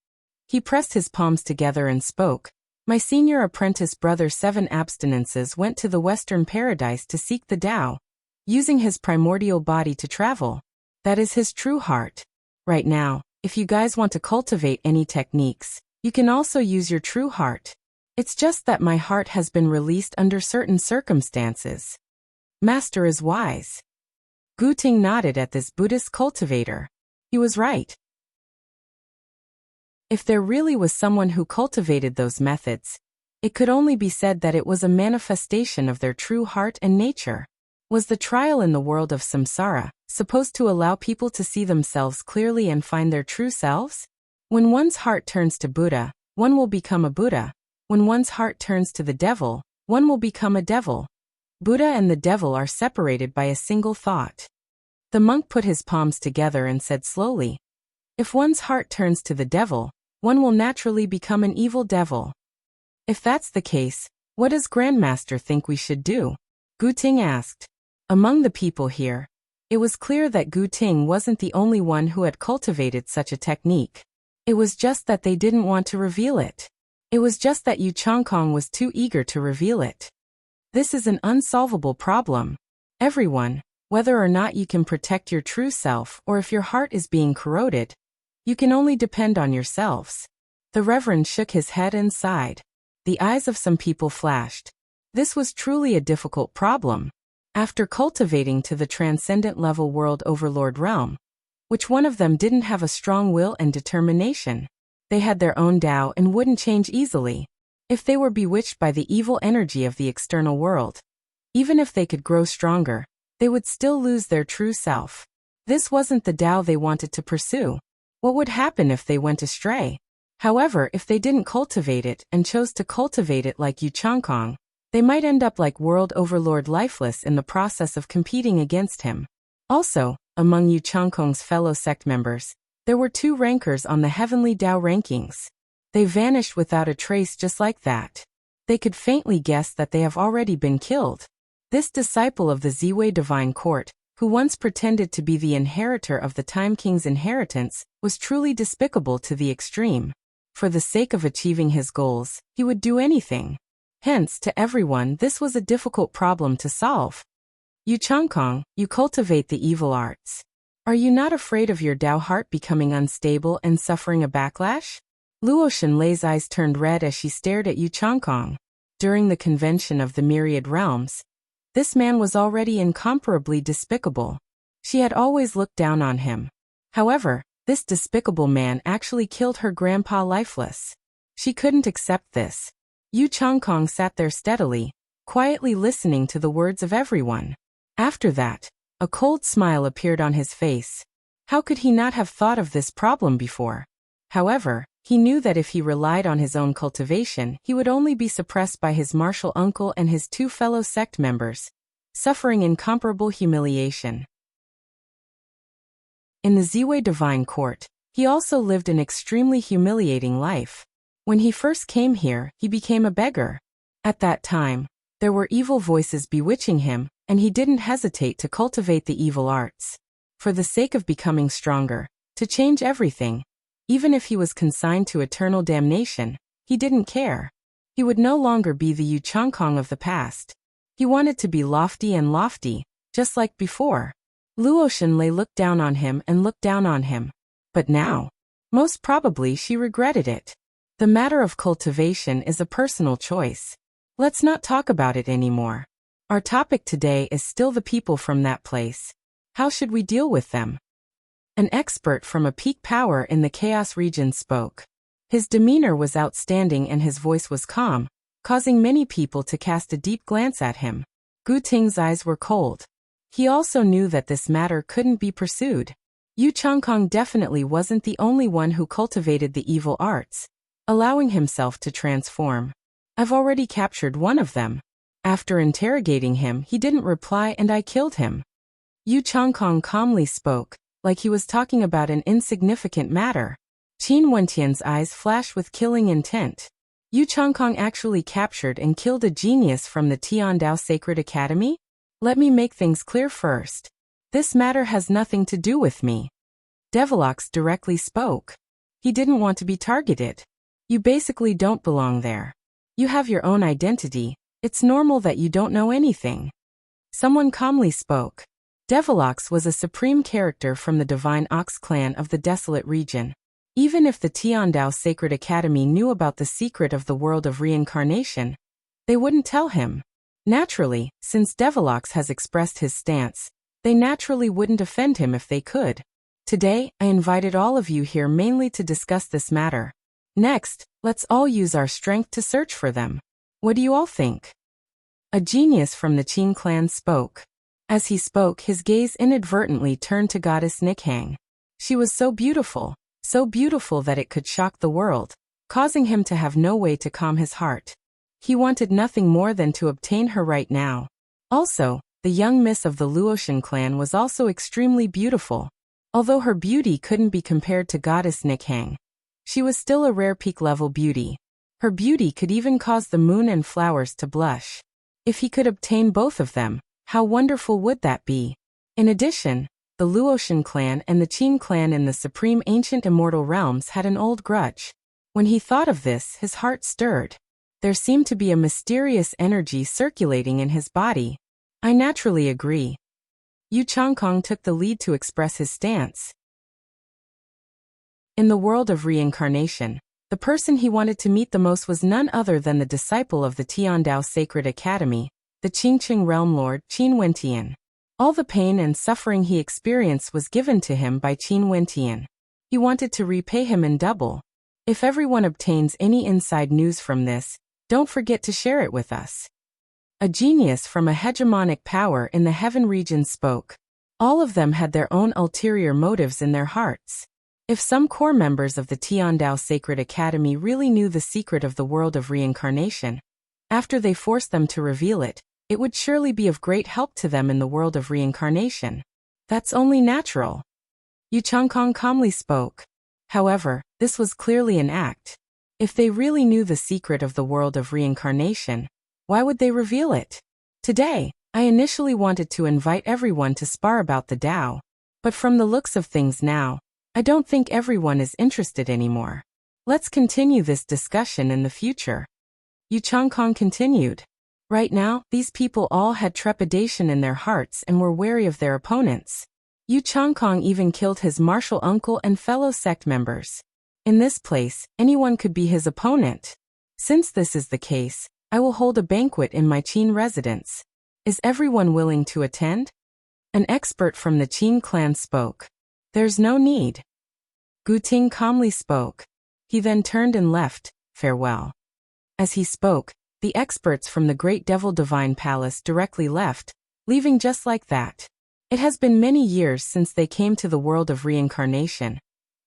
He pressed his palms together and spoke. My senior apprentice brother 7 abstinences went to the Western Paradise to seek the Tao, using his primordial body to travel. That is his true heart. Right now, if you guys want to cultivate any techniques, you can also use your true heart. It's just that my heart has been released under certain circumstances. Master is wise. Gu Ting nodded at this Buddhist cultivator. He was right. If there really was someone who cultivated those methods, it could only be said that it was a manifestation of their true heart and nature. Was the trial in the world of samsara supposed to allow people to see themselves clearly and find their true selves? When one's heart turns to Buddha, one will become a Buddha. When one's heart turns to the devil, one will become a devil. Buddha and the devil are separated by a single thought. The monk put his palms together and said slowly, if one's heart turns to the devil, one will naturally become an evil devil. If that's the case, what does Grandmaster think we should do? Gu Ting asked. Among the people here, it was clear that Gu Ting wasn't the only one who had cultivated such a technique. It was just that they didn't want to reveal it. It was just that Yu Changkong was too eager to reveal it. This is an unsolvable problem. Everyone, whether or not you can protect your true self or if your heart is being corroded, you can only depend on yourselves. The Reverend shook his head and sighed. The eyes of some people flashed. This was truly a difficult problem. After cultivating to the transcendent level world overlord realm, which one of them didn't have a strong will and determination? They had their own Tao and wouldn't change easily. If they were bewitched by the evil energy of the external world, even if they could grow stronger, they would still lose their true self. This wasn't the Tao they wanted to pursue. What would happen if they went astray? However, if they didn't cultivate it and chose to cultivate it like Yu Changkong, they might end up like World Overlord lifeless in the process of competing against him. Also, among Yu Changkong's fellow sect members, there were 2 rankers on the Heavenly Tao rankings. They vanished without a trace just like that. They could faintly guess that they have already been killed. This disciple of the Ziwei Divine Court, who once pretended to be the inheritor of the Time King's inheritance, was truly despicable to the extreme. For the sake of achieving his goals, he would do anything. Hence, to everyone, this was a difficult problem to solve. Yu Changkong, you cultivate the evil arts. Are you not afraid of your Tao heart becoming unstable and suffering a backlash? Luo Shenlei's eyes turned red as she stared at Yu Changkong. During the convention of the Myriad Realms, this man was already incomparably despicable. She had always looked down on him. However, this despicable man actually killed her grandpa lifeless. She couldn't accept this. Yu Changkong sat there steadily, quietly listening to the words of everyone. After that, a cold smile appeared on his face. How could he not have thought of this problem before? However, he knew that if he relied on his own cultivation, he would only be suppressed by his martial uncle and his 2 fellow sect members, suffering incomparable humiliation. In the Ziwei Divine Court, he also lived an extremely humiliating life. When he first came here, he became a beggar. At that time, there were evil voices bewitching him, and he didn't hesitate to cultivate the evil arts. For the sake of becoming stronger, to change everything, even if he was consigned to eternal damnation, he didn't care. He would no longer be the Yu Changkong of the past. He wanted to be lofty, just like before. Luo Shenlei looked down on him and looked down on him. But now, most probably she regretted it. The matter of cultivation is a personal choice. Let's not talk about it anymore. Our topic today is still the people from that place. How should we deal with them? An expert from a peak power in the Chaos region spoke. His demeanor was outstanding and his voice was calm, causing many people to cast a deep glance at him. Gu Ting's eyes were cold. He also knew that this matter couldn't be pursued. Yu Changkong definitely wasn't the only one who cultivated the evil arts, allowing himself to transform. I've already captured one of them. After interrogating him, he didn't reply and I killed him. Yu Changkong calmly spoke, like he was talking about an insignificant matter. Qin Wentian's eyes flashed with killing intent. Yu Changkong actually captured and killed a genius from the Tiandao Sacred Academy? Let me make things clear first. This matter has nothing to do with me. Devilox directly spoke. He didn't want to be targeted. You basically don't belong there. You have your own identity. It's normal that you don't know anything. Someone calmly spoke. Devilox was a supreme character from the Divine Ox clan of the Desolate region. Even if the Tiandao Sacred Academy knew about the secret of the world of reincarnation, they wouldn't tell him. Naturally, since Devilox has expressed his stance, they naturally wouldn't offend him if they could. Today, I invited all of you here mainly to discuss this matter. Next, let's all use our strength to search for them. What do you all think? A genius from the Qin clan spoke. As he spoke, his gaze inadvertently turned to Goddess Nikhang. She was so beautiful that it could shock the world, causing him to have no way to calm his heart. He wanted nothing more than to obtain her right now. Also, the young miss of the Luotian clan was also extremely beautiful. Although her beauty couldn't be compared to Goddess Nikhang, she was still a rare peak-level beauty. Her beauty could even cause the moon and flowers to blush. If he could obtain both of them, how wonderful would that be? In addition, the Luotian clan and the Qin clan in the supreme ancient immortal realms had an old grudge. When he thought of this, his heart stirred. There seemed to be a mysterious energy circulating in his body. I naturally agree. Yu Changkong took the lead to express his stance. In the world of reincarnation, the person he wanted to meet the most was none other than the disciple of the Tiandao Sacred Academy, the Qingqing Realm Lord, Qin Wentian. All the pain and suffering he experienced was given to him by Qin Wentian. He wanted to repay him in double. If everyone obtains any inside news from this, don't forget to share it with us. A genius from a hegemonic power in the heaven region spoke. All of them had their own ulterior motives in their hearts. If some core members of the Tiandao Sacred Academy really knew the secret of the world of reincarnation, after they forced them to reveal it, it would surely be of great help to them in the world of reincarnation. That's only natural. Yu Changkong calmly spoke. However, this was clearly an act. If they really knew the secret of the world of reincarnation, why would they reveal it? Today, I initially wanted to invite everyone to spar about the Tao, but from the looks of things now, I don't think everyone is interested anymore. Let's continue this discussion in the future. Yu Changkong continued. Right now, these people all had trepidation in their hearts and were wary of their opponents. Yu Changkong even killed his martial uncle and fellow sect members. In this place, anyone could be his opponent. Since this is the case, I will hold a banquet in my Qin residence. Is everyone willing to attend? An expert from the Qin clan spoke. There's no need. Gu Ting calmly spoke. He then turned and left. Farewell. As he spoke, the experts from the Great Devil Divine Palace directly left, leaving just like that. It has been many years since they came to the world of reincarnation,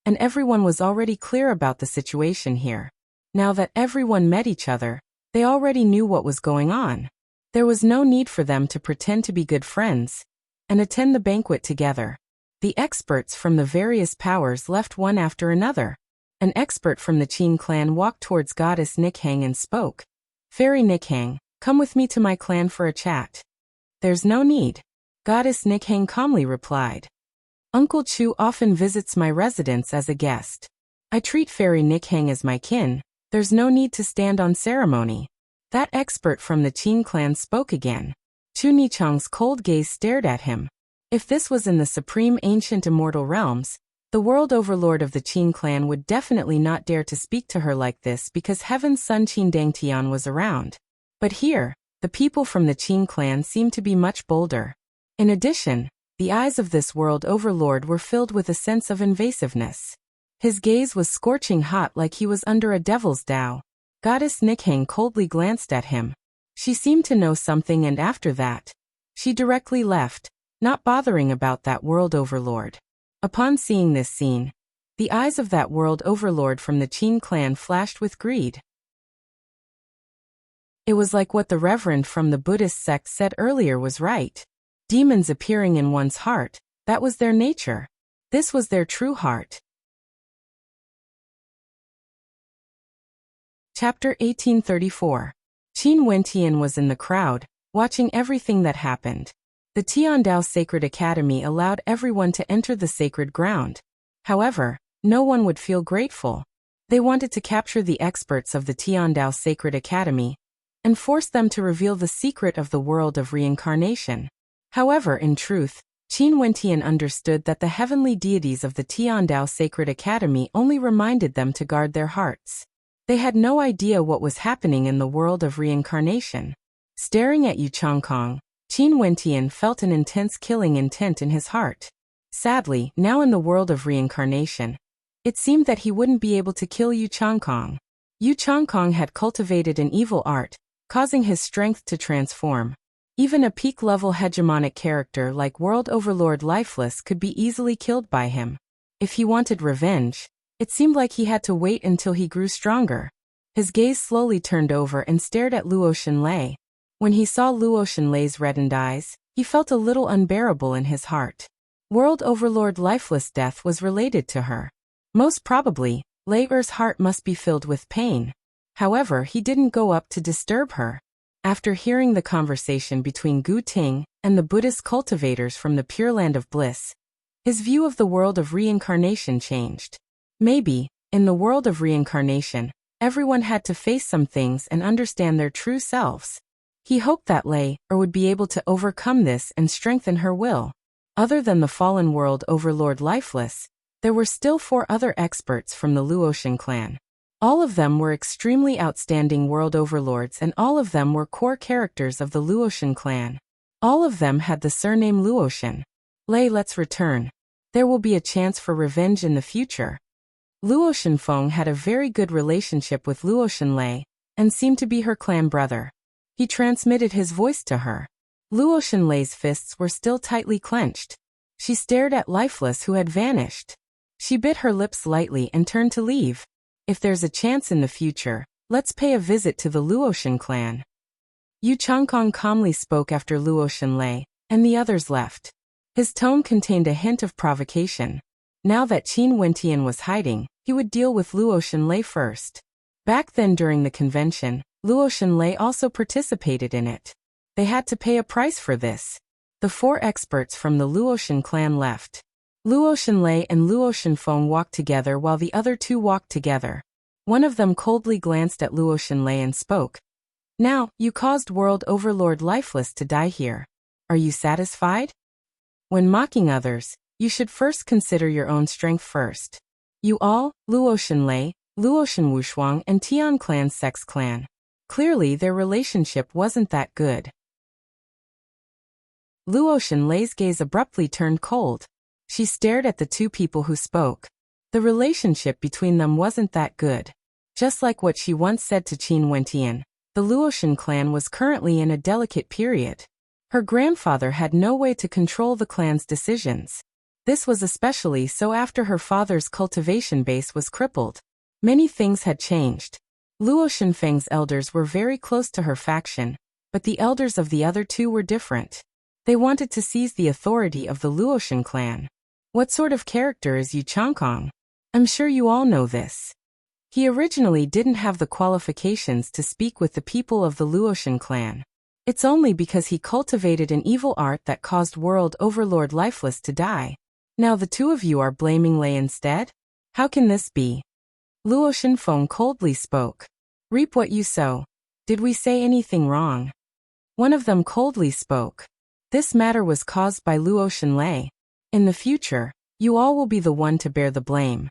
and everyone was already clear about the situation here. Now that everyone met each other, they already knew what was going on. There was no need for them to pretend to be good friends and attend the banquet together. The experts from the various powers left one after another. An expert from the Qin clan walked towards Goddess Nikhang and spoke. Fairy Nikhang, come with me to my clan for a chat. There's no need. Goddess Nikhang calmly replied. Uncle Chu often visits my residence as a guest. I treat Fairy Nikhang as my kin. There's no need to stand on ceremony. That expert from the Qin clan spoke again. Chu Nichang's cold gaze stared at him. If this was in the supreme ancient immortal realms, the world overlord of the Qin clan would definitely not dare to speak to her like this because Heaven's son Qin Dangtian was around. But here, the people from the Qin clan seemed to be much bolder. In addition, The eyes of this world overlord were filled with a sense of invasiveness. His gaze was scorching hot like he was under a devil's Tao. Goddess Nikhang coldly glanced at him. She seemed to know something, and after that, she directly left, not bothering about that world overlord. Upon seeing this scene, the eyes of that world overlord from the Qin clan flashed with greed. It was like what the reverend from the Buddhist sect said earlier was right. Demons appearing in one's heart, that was their nature. This was their true heart. Chapter 1834. Qin Wentian was in the crowd, watching everything that happened. The Tiandao Sacred Academy allowed everyone to enter the sacred ground. However, no one would feel grateful. They wanted to capture the experts of the Tiandao Sacred Academy and force them to reveal the secret of the world of reincarnation. However, in truth, Qin Wentian understood that the heavenly deities of the Tiandao Sacred Academy only reminded them to guard their hearts. They had no idea what was happening in the world of reincarnation. Staring at Yu Changkong, Qin Wentian felt an intense killing intent in his heart. Sadly, now in the world of reincarnation, it seemed that he wouldn't be able to kill Yu Changkong. Yu Changkong had cultivated an evil art, causing his strength to transform. Even a peak-level hegemonic character like World Overlord Lifeless could be easily killed by him. If he wanted revenge, it seemed like he had to wait until he grew stronger. His gaze slowly turned over and stared at Luo Shenlei. When he saw Luo Shenlei's reddened eyes, he felt a little unbearable in his heart. World Overlord Lifeless' death was related to her. Most probably, Lei Er's heart must be filled with pain. However, he didn't go up to disturb her. After hearing the conversation between Gu Ting and the Buddhist cultivators from the Pure Land of Bliss, his view of the world of reincarnation changed. Maybe, in the world of reincarnation, everyone had to face some things and understand their true selves. He hoped that Lei Er would be able to overcome this and strengthen her will. Other than the fallen world overlord Lifeless, there were still 4 other experts from the Luotian clan. All of them were extremely outstanding world overlords, and all of them were core characters of the Luotian clan. All of them had the surname Luotian. Lei, let's return. There will be a chance for revenge in the future. Luo Shenfeng had a very good relationship with Luo Shenlei and seemed to be her clan brother. He transmitted his voice to her. Luo Shenlei's fists were still tightly clenched. She stared at Lifeless, who had vanished. She bit her lips lightly and turned to leave. If there's a chance in the future, let's pay a visit to the Luotian clan. Yu Changkong calmly spoke after Luo Shenlei, and the others left. His tone contained a hint of provocation. Now that Qin Wentian was hiding, he would deal with Luo Shenlei first. Back then during the convention, Luo Shenlei also participated in it. They had to pay a price for this. The 4 experts from the Luotian clan left. Luo Shenlei and Luo Shenfeng walked together while the other 2 walked together. One of them coldly glanced at Luo Shenlei and spoke. Now, you caused World Overlord Lifeless to die here. Are you satisfied? When mocking others, you should first consider your own strength first. You all, Luo Shenlei, Luo Shenwushuang and Tian Clan's sex clan. Clearly their relationship wasn't that good. Luo Shenlei's gaze abruptly turned cold. She stared at the 2 people who spoke. The relationship between them wasn't that good. Just like what she once said to Qin Wentian, the Luotian clan was currently in a delicate period. Her grandfather had no way to control the clan's decisions. This was especially so after her father's cultivation base was crippled. Many things had changed. Luo Shenfeng's elders were very close to her faction, but the elders of the other 2 were different. They wanted to seize the authority of the Luotian clan. What sort of character is Yu Changkong? I'm sure you all know this. He originally didn't have the qualifications to speak with the people of the Luotian clan. It's only because he cultivated an evil art that caused World Overlord Lifeless to die. Now the 2 of you are blaming Lei instead? How can this be? Luo Shenfeng coldly spoke. Reap what you sow. Did we say anything wrong? One of them coldly spoke. This matter was caused by Luo Shenlei. In the future, you all will be the one to bear the blame.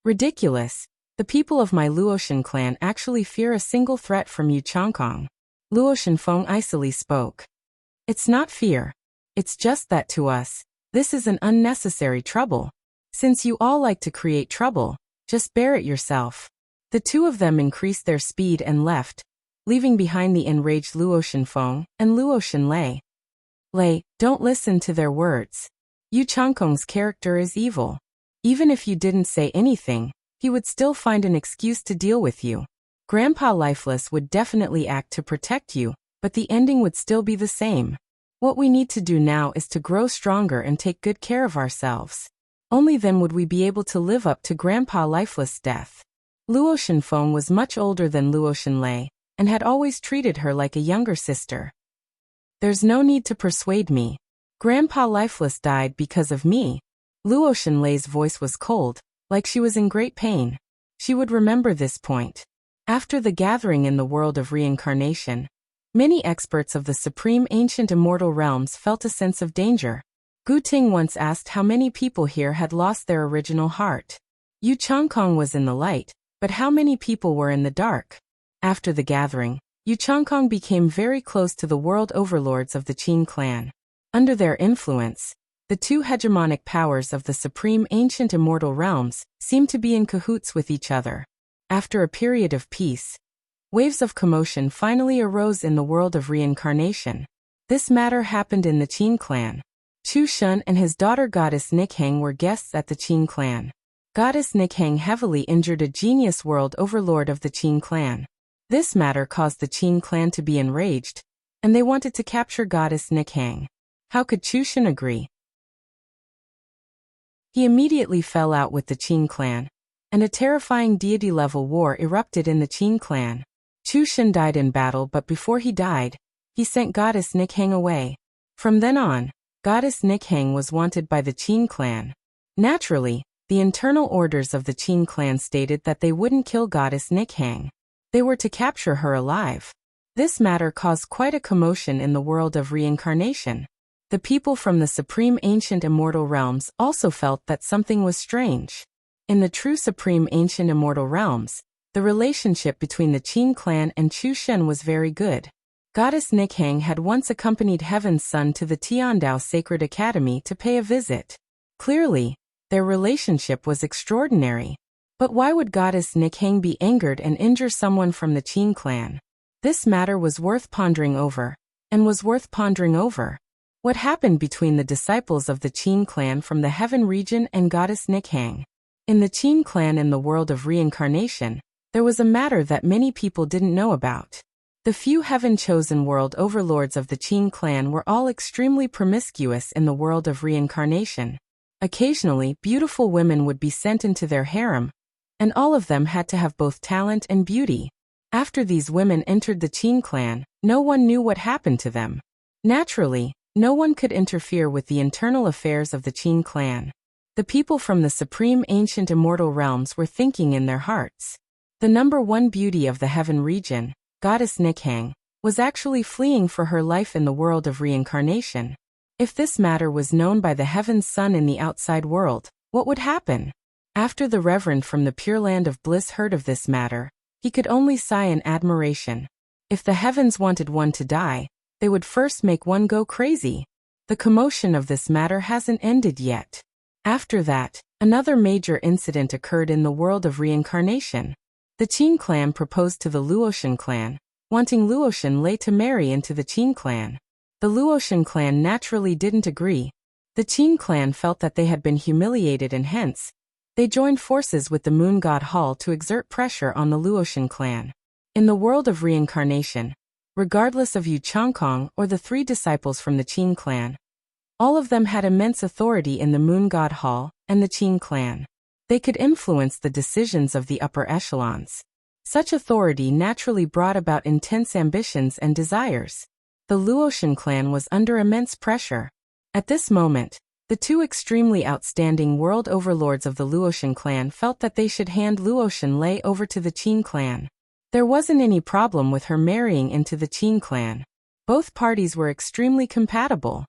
Ridiculous. The people of my Luotian clan actually fear a single threat from Yu Changkong. Luo Shenfeng icily spoke. It's not fear. It's just that to us, this is an unnecessary trouble. Since you all like to create trouble, just bear it yourself." The two of them increased their speed and left, leaving behind the enraged Luo Shenfeng and Luo Shenlei. "Lei, don't listen to their words. Yu Changkong's character is evil. Even if you didn't say anything, he would still find an excuse to deal with you. Grandpa Lifeless would definitely act to protect you, but the ending would still be the same. What we need to do now is to grow stronger and take good care of ourselves. Only then would we be able to live up to Grandpa Lifeless' death." Luo Shenfeng was much older than Luo Shenlei, and had always treated her like a younger sister. "There's no need to persuade me. Grandpa Lifeless died because of me." Luo Shenlei's voice was cold, like she was in great pain. She would remember this point. After the gathering in the world of reincarnation, many experts of the supreme ancient immortal realms felt a sense of danger. Gu Ting once asked how many people here had lost their original heart. Yu Changkong was in the light, but how many people were in the dark? After the gathering, Yu Changkong became very close to the world overlords of the Qin clan. Under their influence, the two hegemonic powers of the supreme ancient immortal realms seemed to be in cahoots with each other. After a period of peace, waves of commotion finally arose in the world of reincarnation. This matter happened in the Qin clan. Chu Shun and his daughter Goddess Nikhang were guests at the Qin clan. Goddess Nikhang heavily injured a genius world overlord of the Qin clan. This matter caused the Qin clan to be enraged, and they wanted to capture Goddess Nikhang. How could Chu Shun agree? He immediately fell out with the Qin clan, and a terrifying deity-level war erupted in the Qin clan. Chu Shun died in battle, but before he died, he sent Goddess Nikhang away. From then on, Goddess Nikhang was wanted by the Qin clan. Naturally, the internal orders of the Qin clan stated that they wouldn't kill Goddess Nikhang. They were to capture her alive. This matter caused quite a commotion in the world of reincarnation. The people from the supreme ancient immortal realms also felt that something was strange. In the true supreme ancient immortal realms, the relationship between the Qin clan and Chu Shun was very good. Goddess Nikhang had once accompanied Heaven's Son to the Tiandao Sacred Academy to pay a visit. Clearly, their relationship was extraordinary. But why would Goddess Nikhang be angered and injure someone from the Qin clan? This matter was worth pondering over, and was worth pondering over. What happened between the disciples of the Qin clan from the Heaven region and Goddess Nikhang? In the Qin clan in the world of reincarnation, there was a matter that many people didn't know about. The few heaven-chosen world overlords of the Qin clan were all extremely promiscuous in the world of reincarnation. Occasionally, beautiful women would be sent into their harem, and all of them had to have both talent and beauty. After these women entered the Qin clan, no one knew what happened to them. Naturally, no one could interfere with the internal affairs of the Qin clan. The people from the supreme ancient immortal realms were thinking in their hearts. The number one beauty of the Heaven region, Goddess Nikhang, was actually fleeing for her life in the world of reincarnation. If this matter was known by the Heaven's Son in the outside world, what would happen? After the Reverend from the Pure Land of Bliss heard of this matter, he could only sigh in admiration. If the heavens wanted one to die, they would first make one go crazy. The commotion of this matter hasn't ended yet. After that, another major incident occurred in the world of reincarnation. The Qin clan proposed to the Luoshan clan, wanting Luoshan Lei to marry into the Qin clan. The Luoshan clan naturally didn't agree. The Qin clan felt that they had been humiliated and hence, they joined forces with the Moon God Hall to exert pressure on the Luoshan clan. In the world of reincarnation, regardless of Yu Changkong or the three disciples from the Qin clan, all of them had immense authority in the Moon God Hall and the Qin clan. They could influence the decisions of the upper echelons. Such authority naturally brought about intense ambitions and desires. The Luoshan clan was under immense pressure. At this moment, the two extremely outstanding world overlords of the Luoshan clan felt that they should hand Luoshan Lei over to the Qin clan. There wasn't any problem with her marrying into the Qin clan. Both parties were extremely compatible.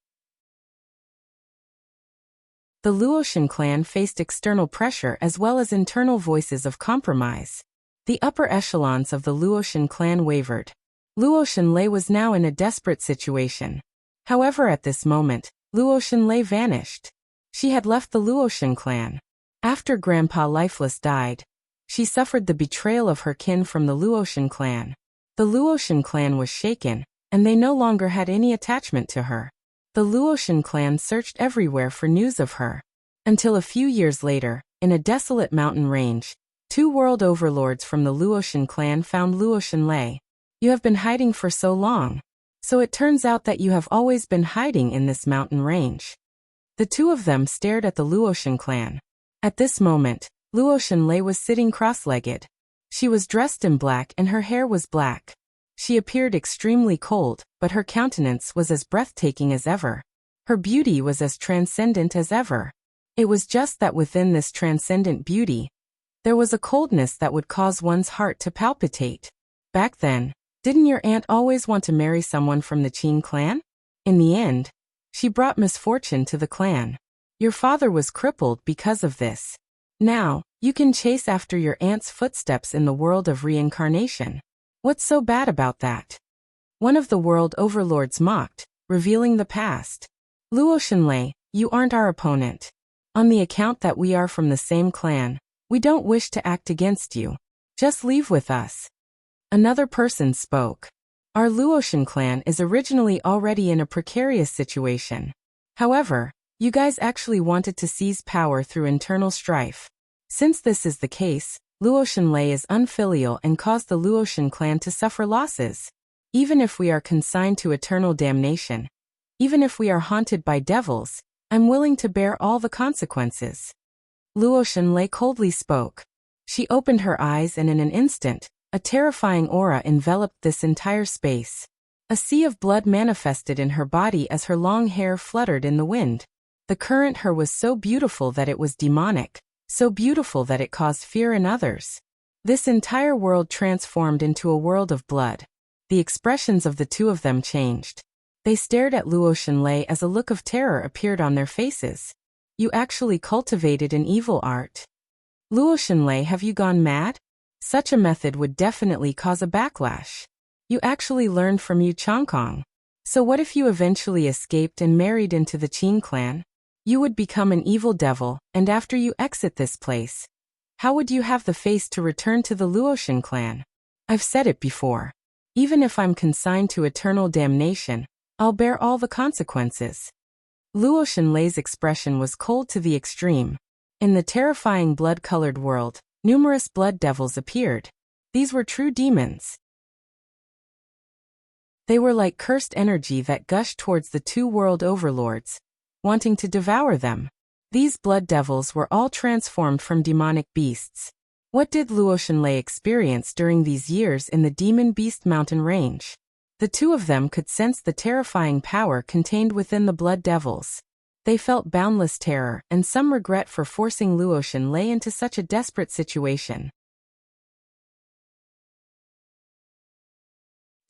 The Luoshan clan faced external pressure as well as internal voices of compromise. The upper echelons of the Luoshan clan wavered. Luoshan Lei was now in a desperate situation. However, at this moment, Luo Shenlei vanished. She had left the Luoshan clan. After Grandpa Lifeless died, she suffered the betrayal of her kin from the Luoshan clan. The Luoshan clan was shaken, and they no longer had any attachment to her. The Luoshan clan searched everywhere for news of her. Until a few years later, in a desolate mountain range, two world overlords from the Luoshan clan found Luo Shenlei. You have been hiding for so long. So it turns out that you have always been hiding in this mountain range. The two of them stared at the Luoshan clan. At this moment, Luo Shenlei was sitting cross-legged. She was dressed in black and her hair was black. She appeared extremely cold, but her countenance was as breathtaking as ever. Her beauty was as transcendent as ever. It was just that within this transcendent beauty, there was a coldness that would cause one's heart to palpitate. Back then, didn't your aunt always want to marry someone from the Qin clan? In the end, she brought misfortune to the clan. Your father was crippled because of this. Now, you can chase after your aunt's footsteps in the world of reincarnation. What's so bad about that? One of the world overlords mocked, revealing the past. Luo Shenlei, you aren't our opponent. On the account that we are from the same clan, we don't wish to act against you. Just leave with us. Another person spoke. Our Luoshan clan is originally already in a precarious situation. However, you guys actually wanted to seize power through internal strife. Since this is the case, Luo Shenlei is unfilial and caused the Luoshan clan to suffer losses. Even if we are consigned to eternal damnation, even if we are haunted by devils, I'm willing to bear all the consequences. Luo Shenlei coldly spoke. She opened her eyes and in an instant, a terrifying aura enveloped this entire space. A sea of blood manifested in her body as her long hair fluttered in the wind. The current her was so beautiful that it was demonic, so beautiful that it caused fear in others. This entire world transformed into a world of blood. The expressions of the two of them changed. They stared at Luo Shenlei as a look of terror appeared on their faces. You actually cultivated an evil art. Luo Shenlei, have you gone mad? Such a method would definitely cause a backlash. You actually learned from Yu Changkong. So what if you eventually escaped and married into the Qin clan? You would become an evil devil, and after you exit this place, how would you have the face to return to the Luoshan clan? I've said it before. Even if I'm consigned to eternal damnation, I'll bear all the consequences. Luo Shenlei's expression was cold to the extreme. In the terrifying blood-colored world, numerous blood devils appeared. These were true demons. They were like cursed energy that gushed towards the two world overlords, wanting to devour them. These blood devils were all transformed from demonic beasts. What did Luo Shenlei experience during these years in the Demon Beast Mountain range? The two of them could sense the terrifying power contained within the blood devils. They felt boundless terror and some regret for forcing Luo Shenlei into such a desperate situation.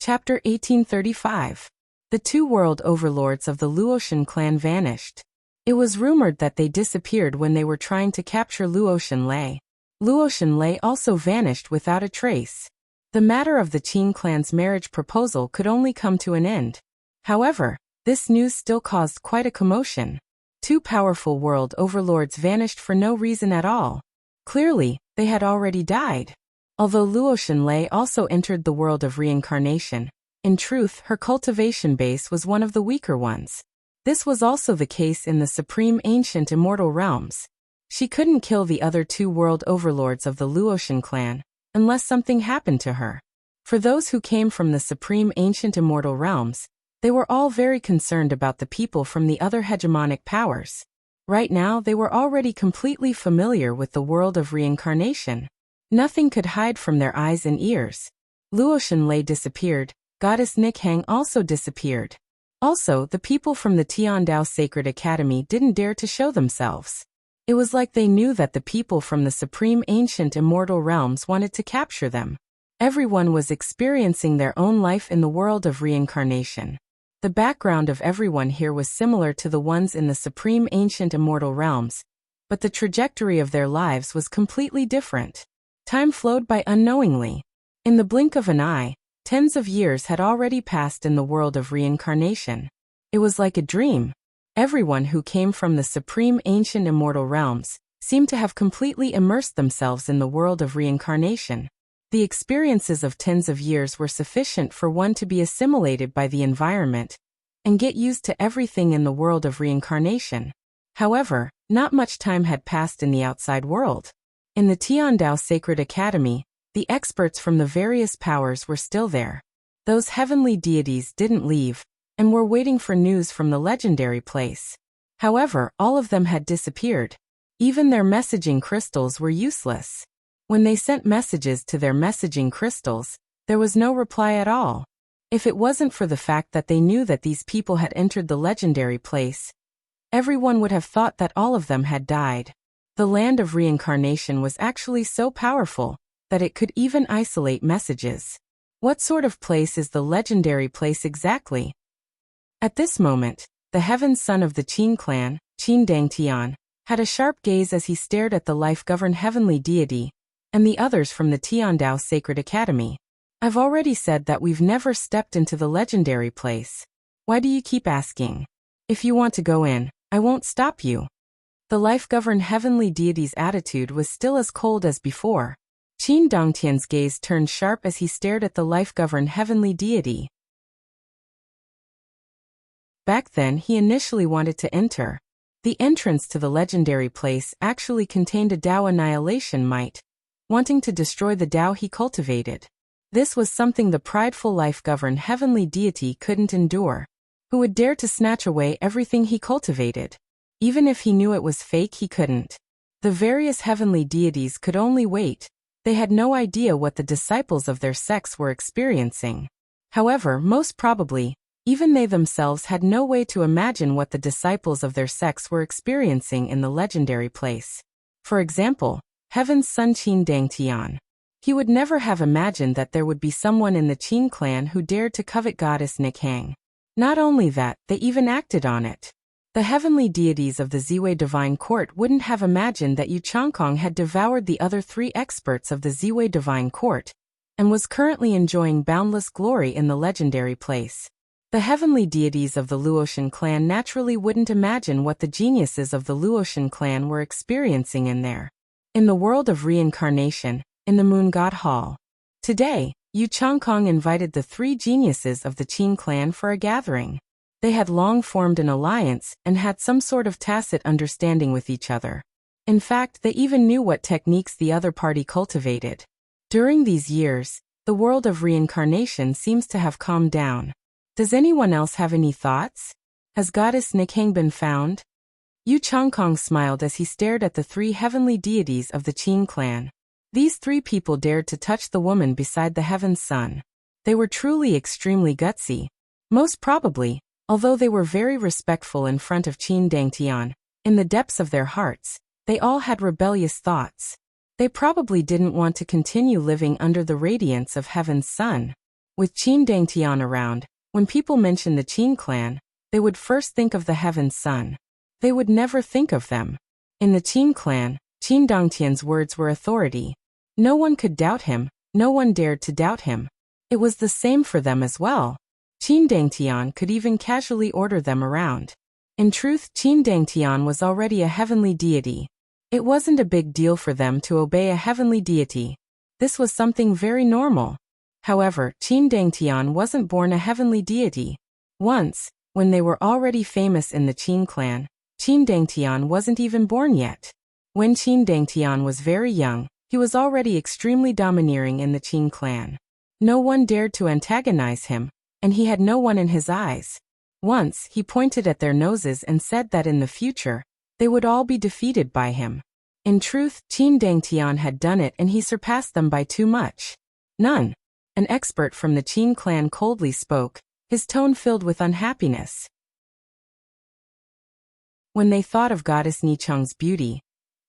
Chapter 1835. The two world overlords of the Luoshan clan vanished. It was rumored that they disappeared when they were trying to capture Luo Shenlei. Luo Shenlei also vanished without a trace. The matter of the Qin clan's marriage proposal could only come to an end. However, this news still caused quite a commotion. Two powerful world overlords vanished for no reason at all. Clearly, they had already died. Although Luo Shenlei also entered the world of reincarnation, in truth, her cultivation base was one of the weaker ones. This was also the case in the supreme ancient immortal realms. She couldn't kill the other two world overlords of the Luoshan clan, unless something happened to her. For those who came from the supreme ancient immortal realms, they were all very concerned about the people from the other hegemonic powers. Right now they were already completely familiar with the world of reincarnation. Nothing could hide from their eyes and ears. Luo Shenlei disappeared, Goddess Nikhang also disappeared. Also, the people from the Tiandao Sacred Academy didn't dare to show themselves. It was like they knew that the people from the supreme ancient immortal realms wanted to capture them. Everyone was experiencing their own life in the world of reincarnation. The background of everyone here was similar to the ones in the supreme ancient immortal realms, but the trajectory of their lives was completely different. Time flowed by unknowingly. In the blink of an eye, tens of years had already passed in the world of reincarnation. It was like a dream. Everyone who came from the supreme ancient immortal realms seemed to have completely immersed themselves in the world of reincarnation. The experiences of tens of years were sufficient for one to be assimilated by the environment and get used to everything in the world of reincarnation. However, not much time had passed in the outside world. In the Tiandao Sacred Academy, the experts from the various powers were still there. Those heavenly deities didn't leave and were waiting for news from the legendary place. However, all of them had disappeared. Even their messaging crystals were useless. When they sent messages to their messaging crystals, there was no reply at all. If it wasn't for the fact that they knew that these people had entered the legendary place, everyone would have thought that all of them had died. The land of reincarnation was actually so powerful that it could even isolate messages. What sort of place is the legendary place exactly? At this moment, the heaven son of the Qin clan, Qin Dangtian, had a sharp gaze as he stared at the life-governed heavenly deity and the others from the Tiandao Sacred Academy. I've already said that we've never stepped into the legendary place. Why do you keep asking? If you want to go in, I won't stop you. The life-governed heavenly deity's attitude was still as cold as before. Qin Dangtian's gaze turned sharp as he stared at the life-governed heavenly deity. Back then he initially wanted to enter. The entrance to the legendary place actually contained a Dao annihilation might, wanting to destroy the Dao he cultivated. This was something the prideful life-governed heavenly deity couldn't endure. Who would dare to snatch away everything he cultivated? Even if he knew it was fake, he couldn't. The various heavenly deities could only wait. They had no idea what the disciples of their sects were experiencing. However, most probably, even they themselves had no way to imagine what the disciples of their sects were experiencing in the legendary place. For example, Heaven's son Qin Dangtian. He would never have imagined that there would be someone in the Qin clan who dared to covet goddess Nikhang. Not only that, they even acted on it. The heavenly deities of the Ziwei Divine Court wouldn't have imagined that Yu Changkong had devoured the other three experts of the Ziwei Divine Court and was currently enjoying boundless glory in the legendary place. The heavenly deities of the Luotian clan naturally wouldn't imagine what the geniuses of the Luotian clan were experiencing in there. In the world of reincarnation, in the Moon God Hall. Today, Yu Changkong invited the three geniuses of the Qin clan for a gathering. They had long formed an alliance and had some sort of tacit understanding with each other. In fact, they even knew what techniques the other party cultivated. During these years, the world of reincarnation seems to have calmed down. Does anyone else have any thoughts? Has goddess Nikhang been found? Yu Changkong smiled as he stared at the three heavenly deities of the Qin clan. These three people dared to touch the woman beside the heaven's son. They were truly extremely gutsy. Most probably, although they were very respectful in front of Qin Dangtian, in the depths of their hearts, they all had rebellious thoughts. They probably didn't want to continue living under the radiance of heaven's sun. With Qin Dangtian around, when people mentioned the Qin clan, they would first think of the heaven's sun. They would never think of them. In the Qin clan, Qin Dangtian's words were authority. No one could doubt him, no one dared to doubt him. It was the same for them as well. Qin Dangtian could even casually order them around. In truth, Qin Dangtian was already a heavenly deity. It wasn't a big deal for them to obey a heavenly deity. This was something very normal. However, Qin Dangtian wasn't born a heavenly deity. Once, when they were already famous in the Qin clan, Qin Dangtian wasn't even born yet. When Qin Dangtian was very young, he was already extremely domineering in the Qin clan. No one dared to antagonize him, and he had no one in his eyes. Once, he pointed at their noses and said that in the future, they would all be defeated by him. In truth, Qin Dangtian had done it and he surpassed them by too much. None. An expert from the Qin clan coldly spoke, his tone filled with unhappiness. When they thought of goddess Nichang's beauty,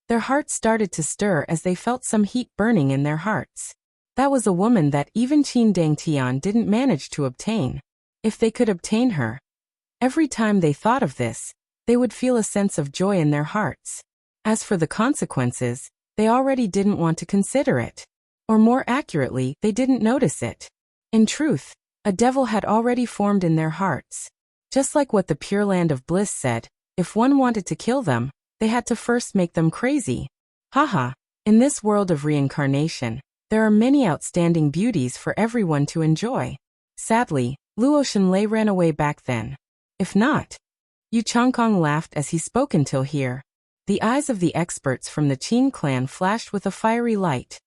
their hearts started to stir as they felt some heat burning in their hearts. That was a woman that even Qin Dangtian didn't manage to obtain. If they could obtain her, every time they thought of this, they would feel a sense of joy in their hearts. As for the consequences, they already didn't want to consider it. Or more accurately, they didn't notice it. In truth, a devil had already formed in their hearts. Just like what the Pure Land of Bliss said, if one wanted to kill them, they had to first make them crazy. Haha, in this world of reincarnation, there are many outstanding beauties for everyone to enjoy. Sadly, Luo Shenlei ran away back then. If not. Yu Changkong laughed as he spoke until here. The eyes of the experts from the Qin clan flashed with a fiery light.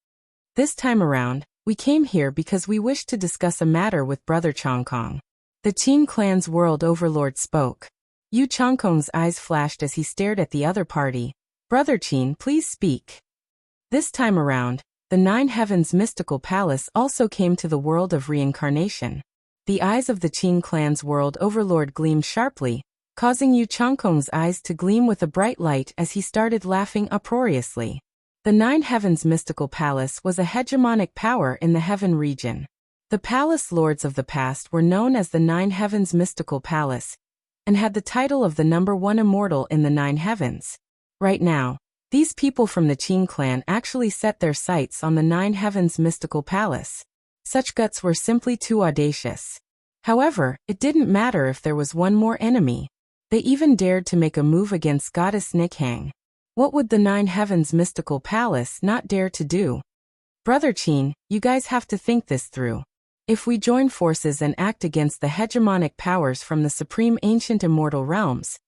This time around, we came here because we wished to discuss a matter with Brother Changkong. The Qin clan's world overlord spoke. Yu Changkong's eyes flashed as he stared at the other party. Brother Qin, please speak. This time around, the Nine Heavens mystical palace also came to the world of reincarnation. The eyes of the Qin clan's world overlord gleamed sharply, causing Yu Changkong's eyes to gleam with a bright light as he started laughing uproariously. The Nine Heavens mystical palace was a hegemonic power in the heaven region. The palace lords of the past were known as the Nine Heavens mystical palace, and had the title of the number one immortal in the Nine Heavens. Right now, these people from the Qin clan actually set their sights on the Nine Heavens mystical palace. Such guts were simply too audacious. However, it didn't matter if there was one more enemy. They even dared to make a move against Goddess Nikhang. What would the Nine Heavens mystical palace not dare to do? Brother Qin, you guys have to think this through. If we join forces and act against the hegemonic powers from the supreme ancient immortal realms,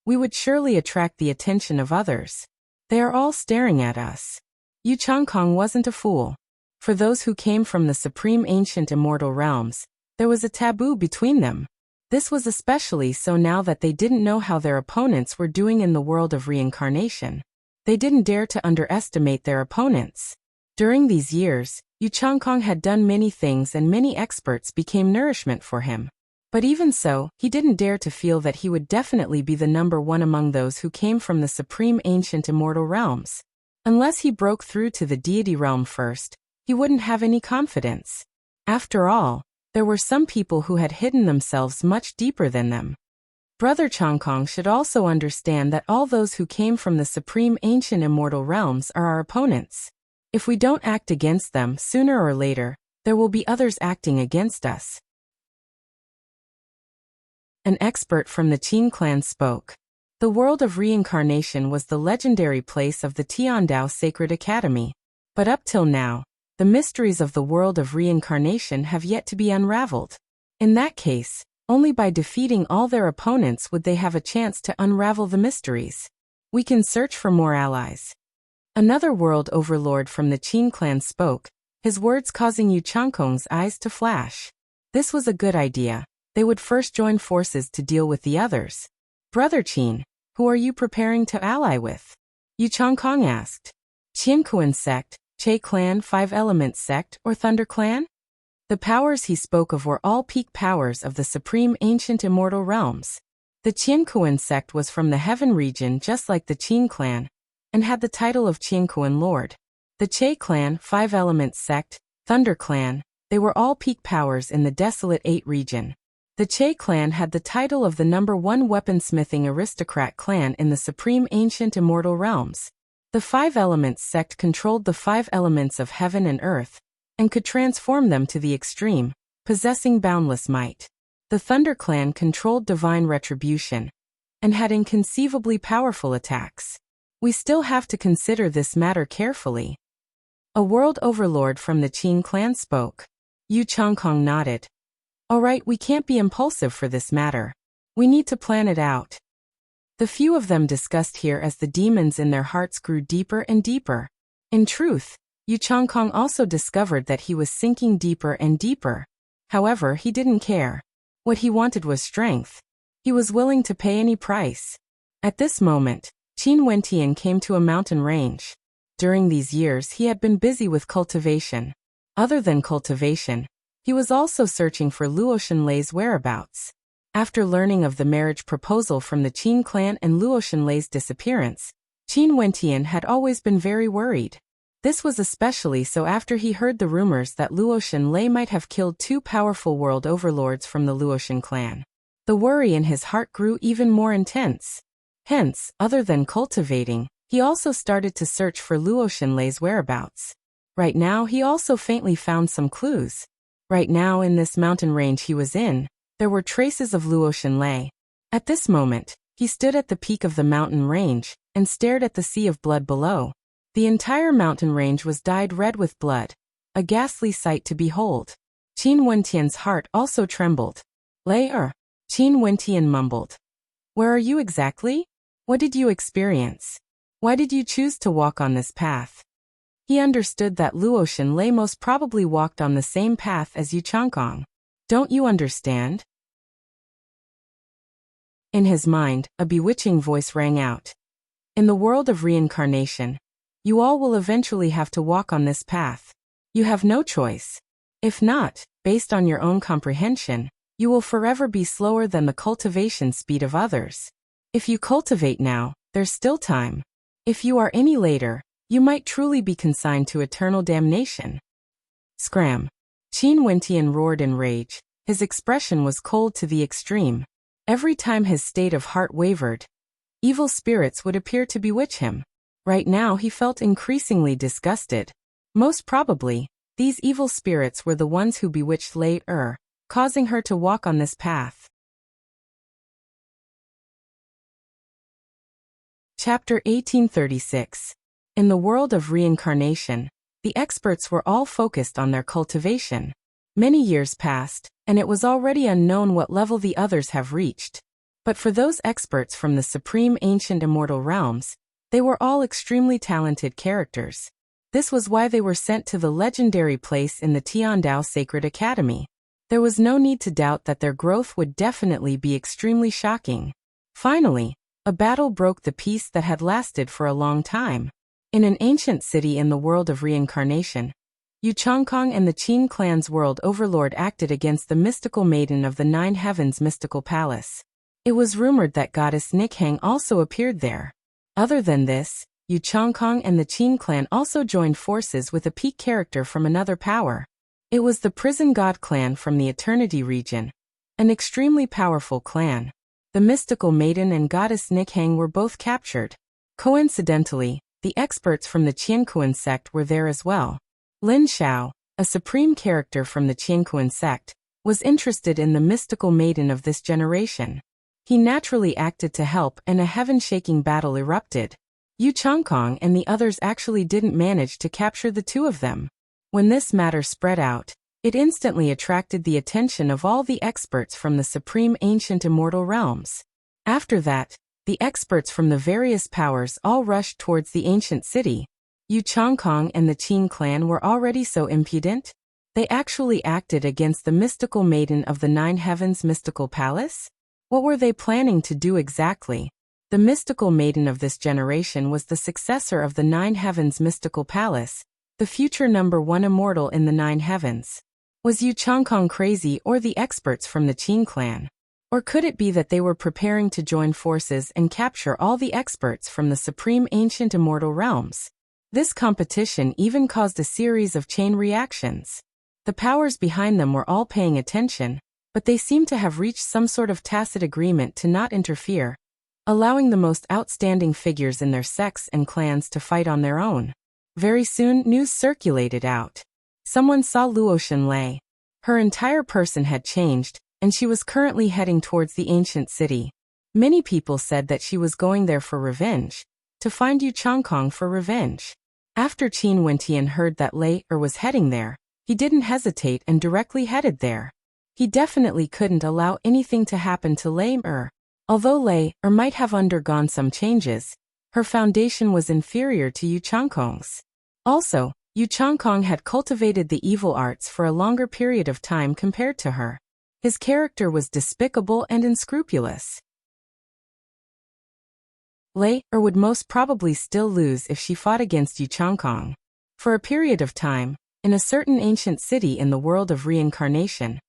we would surely attract the attention of others. They are all staring at us. Yu Changkong wasn't a fool. For those who came from the supreme ancient immortal realms, there was a taboo between them. This was especially so now that they didn't know how their opponents were doing in the world of reincarnation. They didn't dare to underestimate their opponents. During these years, Yu Changkong had done many things and many experts became nourishment for him. But even so, he didn't dare to feel that he would definitely be the number one among those who came from the supreme ancient immortal realms. Unless he broke through to the deity realm first, he wouldn't have any confidence. After all, there were some people who had hidden themselves much deeper than them. Brother Changkong should also understand that all those who came from the supreme ancient immortal realms are our opponents. If we don't act against them sooner or later, there will be others acting against us. An expert from the Qin clan spoke. The world of reincarnation was the legendary place of the Tiandao Sacred Academy. But up till now, the mysteries of the world of reincarnation have yet to be unraveled. In that case, only by defeating all their opponents would they have a chance to unravel the mysteries. We can search for more allies. Another world overlord from the Qin clan spoke, his words causing Yu Changkong's eyes to flash. This was a good idea. They would first join forces to deal with the others. Brother Qin, who are you preparing to ally with? Yu Changkong asked. Qiankuan sect, Che clan, Five Elements sect, or Thunder clan? The powers he spoke of were all peak powers of the supreme ancient immortal realms. The Qiankuan sect was from the heaven region just like the Qin clan, and had the title of Qiankuan lord. The Che clan, Five Elements sect, Thunder clan, they were all peak powers in the Desolate 8 region. The Che clan had the title of the number one weaponsmithing aristocrat clan in the supreme ancient immortal realms. The Five Elements sect controlled the 5 elements of heaven and earth, and could transform them to the extreme, possessing boundless might. The Thunder clan controlled divine retribution, and had inconceivably powerful attacks. We still have to consider this matter carefully. A world overlord from the Qin clan spoke. Yu Changkong nodded. Alright, we can't be impulsive for this matter. We need to plan it out. The few of them discussed here as the demons in their hearts grew deeper and deeper. In truth, Yu Changkong also discovered that he was sinking deeper and deeper. However, he didn't care. What he wanted was strength. He was willing to pay any price. At this moment, Qin Wentian came to a mountain range. During these years he had been busy with cultivation. Other than cultivation, he was also searching for Luo Shenlei's whereabouts. After learning of the marriage proposal from the Qin clan and Luo Shenlei's disappearance, Qin Wentian had always been very worried. This was especially so after he heard the rumors that Luo Shenlei might have killed 2 powerful world overlords from the Luoshan clan. The worry in his heart grew even more intense. Hence, other than cultivating, he also started to search for Luo Shenlei's whereabouts. Right now he also faintly found some clues. Right now in this mountain range he was in, there were traces of Luo Shenlei. At this moment, he stood at the peak of the mountain range and stared at the sea of blood below. The entire mountain range was dyed red with blood, a ghastly sight to behold. Qin Wentian's heart also trembled. Lei Qin Wentian mumbled. Where are you exactly? What did you experience? Why did you choose to walk on this path? He understood that Luo Shenlei most probably walked on the same path as Yu Changkong. Don't you understand? In his mind, a bewitching voice rang out. In the world of reincarnation, you all will eventually have to walk on this path. You have no choice. If not, based on your own comprehension, you will forever be slower than the cultivation speed of others. If you cultivate now, there's still time. If you are any later, you might truly be consigned to eternal damnation. Scram! Qin Wentian roared in rage. His expression was cold to the extreme. Every time his state of heart wavered, evil spirits would appear to bewitch him. Right now he felt increasingly disgusted. Most probably, these evil spirits were the ones who bewitched Lei, causing her to walk on this path. Chapter 1836. In the world of reincarnation, the experts were all focused on their cultivation. Many years passed, and it was already unknown what level the others have reached. But for those experts from the supreme ancient immortal realms, they were all extremely talented characters. This was why they were sent to the legendary place in the Tiandao Sacred Academy. There was no need to doubt that their growth would definitely be extremely shocking. Finally, a battle broke the peace that had lasted for a long time. In an ancient city in the world of reincarnation, Yu Changkong and the Qin clan's world overlord acted against the mystical maiden of the Nine Heavens mystical palace. It was rumored that goddess Nikhang also appeared there. Other than this, Yu Changkong and the Qin clan also joined forces with a peak character from another power. It was the Prison God clan from the Eternity region, an extremely powerful clan. The mystical maiden and goddess Nikhang were both captured. Coincidentally, the experts from the Qiankuan sect were there as well. Lin Xiao, a supreme character from the Qiankuan sect, was interested in the mystical maiden of this generation. He naturally acted to help and a heaven-shaking battle erupted. Yu Changkong and the others actually didn't manage to capture the two of them. When this matter spread out, it instantly attracted the attention of all the experts from the supreme ancient immortal realms. After that, the experts from the various powers all rushed towards the ancient city. Yu Changkong and the Qin clan were already so impudent. They actually acted against the mystical maiden of the Nine Heavens mystical palace? What were they planning to do exactly? The mystical maiden of this generation was the successor of the Nine Heavens mystical palace, the future #1 immortal in the Nine Heavens. Was Yu Changkong crazy or the experts from the Qin clan? Or could it be that they were preparing to join forces and capture all the experts from the supreme ancient immortal realms? This competition even caused a series of chain reactions. The powers behind them were all paying attention, but they seemed to have reached some sort of tacit agreement to not interfere, allowing the most outstanding figures in their sects and clans to fight on their own. Very soon, news circulated out. Someone saw Luo Shenlei. Her entire person had changed, and she was currently heading towards the ancient city. Many people said that she was going there for revenge, to find Yu Changkong for revenge. After Qin Wentian heard that Lei was heading there, he didn't hesitate and directly headed there. He definitely couldn't allow anything to happen to Lei. Although Lei might have undergone some changes, her foundation was inferior to Yu Changkong's. Also, Yu Changkong had cultivated the evil arts for a longer period of time compared to her. His character was despicable and unscrupulous. Lei would most probably still lose if she fought against Yu Changkong. For a period of time, in a certain ancient city in the world of reincarnation,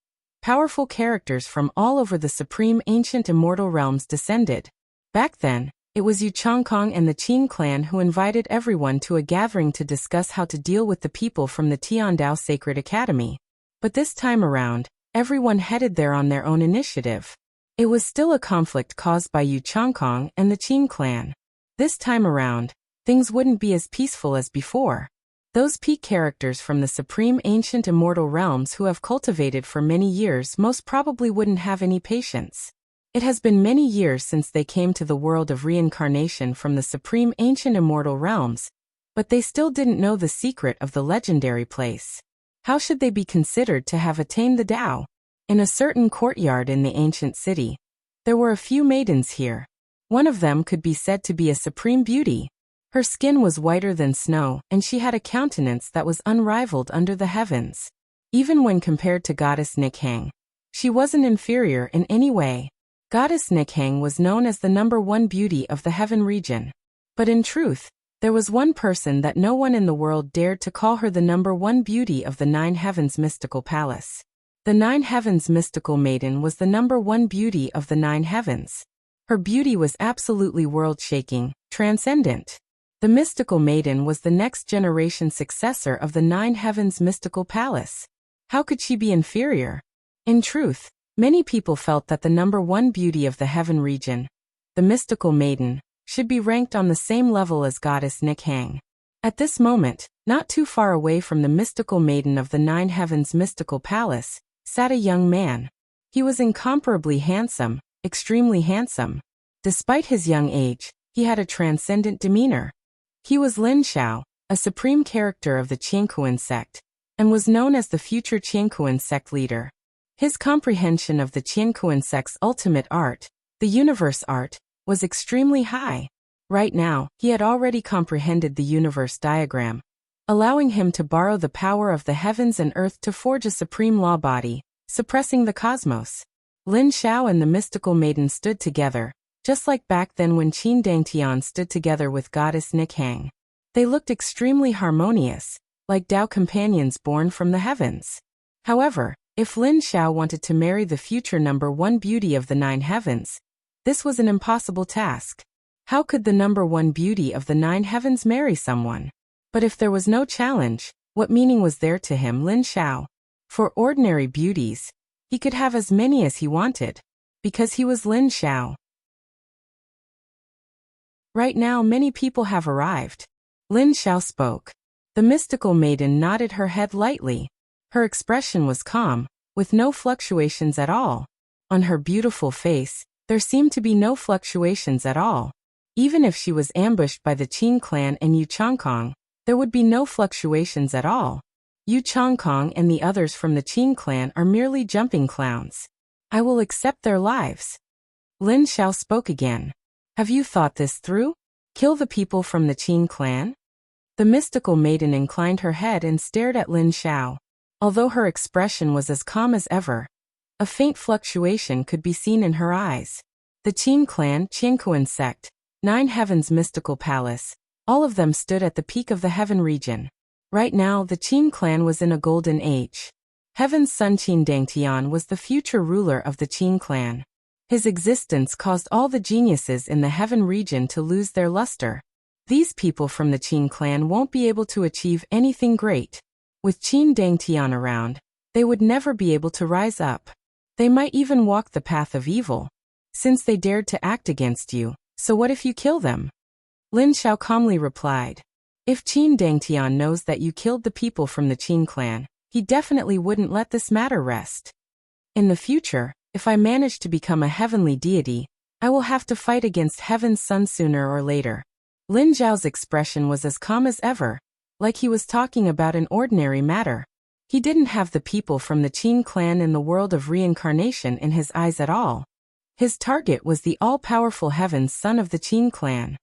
powerful characters from all over the supreme ancient immortal realms descended. Back then, it was Yu Changkong and the Qin clan who invited everyone to a gathering to discuss how to deal with the people from the Tiandao Sacred Academy. But this time around, everyone headed there on their own initiative. It was still a conflict caused by Yu Changkong and the Qin clan. This time around, things wouldn't be as peaceful as before. Those peak characters from the supreme ancient immortal realms who have cultivated for many years most probably wouldn't have any patience. It has been many years since they came to the world of reincarnation from the supreme ancient immortal realms, but they still didn't know the secret of the legendary place. How should they be considered to have attained the Tao? In a certain courtyard in the ancient city, there were a few maidens here. One of them could be said to be a supreme beauty. Her skin was whiter than snow, and she had a countenance that was unrivaled under the heavens. Even when compared to Goddess Nikhang, she wasn't inferior in any way. Goddess Nikhang was known as the #1 beauty of the heaven region. But in truth, there was one person that no one in the world dared to call her the #1 beauty of the 9 heavens mystical palace. The 9 heavens mystical maiden was the #1 beauty of the 9 heavens. Her beauty was absolutely world-shaking, transcendent. The mystical maiden was the next generation successor of the 9 heavens mystical palace. How could she be inferior? In truth, many people felt that the #1 beauty of the heaven region, the mystical maiden, should be ranked on the same level as Goddess Nikhang. At this moment, not too far away from the mystical maiden of the 9 heavens mystical palace, sat a young man. He was incomparably handsome, extremely handsome. Despite his young age, he had a transcendent demeanor. He was Lin Xiao, a supreme character of the Qiankuan sect, and was known as the future Qiankuan sect leader. His comprehension of the Qiankuan sect's ultimate art, the universe art, was extremely high. Right now, he had already comprehended the universe diagram, allowing him to borrow the power of the heavens and earth to forge a supreme law body, suppressing the cosmos. Lin Xiao and the mystical maiden stood together, just like back then when Qin Dangtian stood together with Goddess Nikhang. They looked extremely harmonious, like Tao companions born from the heavens. However, if Lin Xiao wanted to marry the future #1 beauty of the 9 heavens, this was an impossible task. How could the #1 beauty of the 9 heavens marry someone? But if there was no challenge, what meaning was there to him, Lin Xiao? For ordinary beauties, he could have as many as he wanted, because he was Lin Xiao. Right now many people have arrived. Lin Xiao spoke. The mystical maiden nodded her head lightly. Her expression was calm, with no fluctuations at all. On her beautiful face, there seemed to be no fluctuations at all. Even if she was ambushed by the Qin clan and Yu Changkong, there would be no fluctuations at all. Yu Changkong and the others from the Qin clan are merely jumping clowns. I will accept their lives. Lin Xiao spoke again. Have you thought this through? Kill the people from the Qin clan? The mystical maiden inclined her head and stared at Lin Xiao. Although her expression was as calm as ever, a faint fluctuation could be seen in her eyes. The Qin clan, Qiankuan sect, 9 heavens mystical palace, all of them stood at the peak of the heaven region. Right now the Qin clan was in a golden age. Heaven's son Qin Dangtian was the future ruler of the Qin clan. His existence caused all the geniuses in the heaven region to lose their luster. These people from the Qin clan won't be able to achieve anything great. With Qin Dangtian around, they would never be able to rise up. They might even walk the path of evil, since they dared to act against you. So what if you kill them? Lin Xiao calmly replied. If Qin Dangtian knows that you killed the people from the Qin clan, he definitely wouldn't let this matter rest. In the future, if I manage to become a heavenly deity, I will have to fight against Heaven's son sooner or later. Lin Zhao's expression was as calm as ever, like he was talking about an ordinary matter. He didn't have the people from the Qin clan in the world of reincarnation in his eyes at all. His target was the all-powerful Heaven's son of the Qin clan.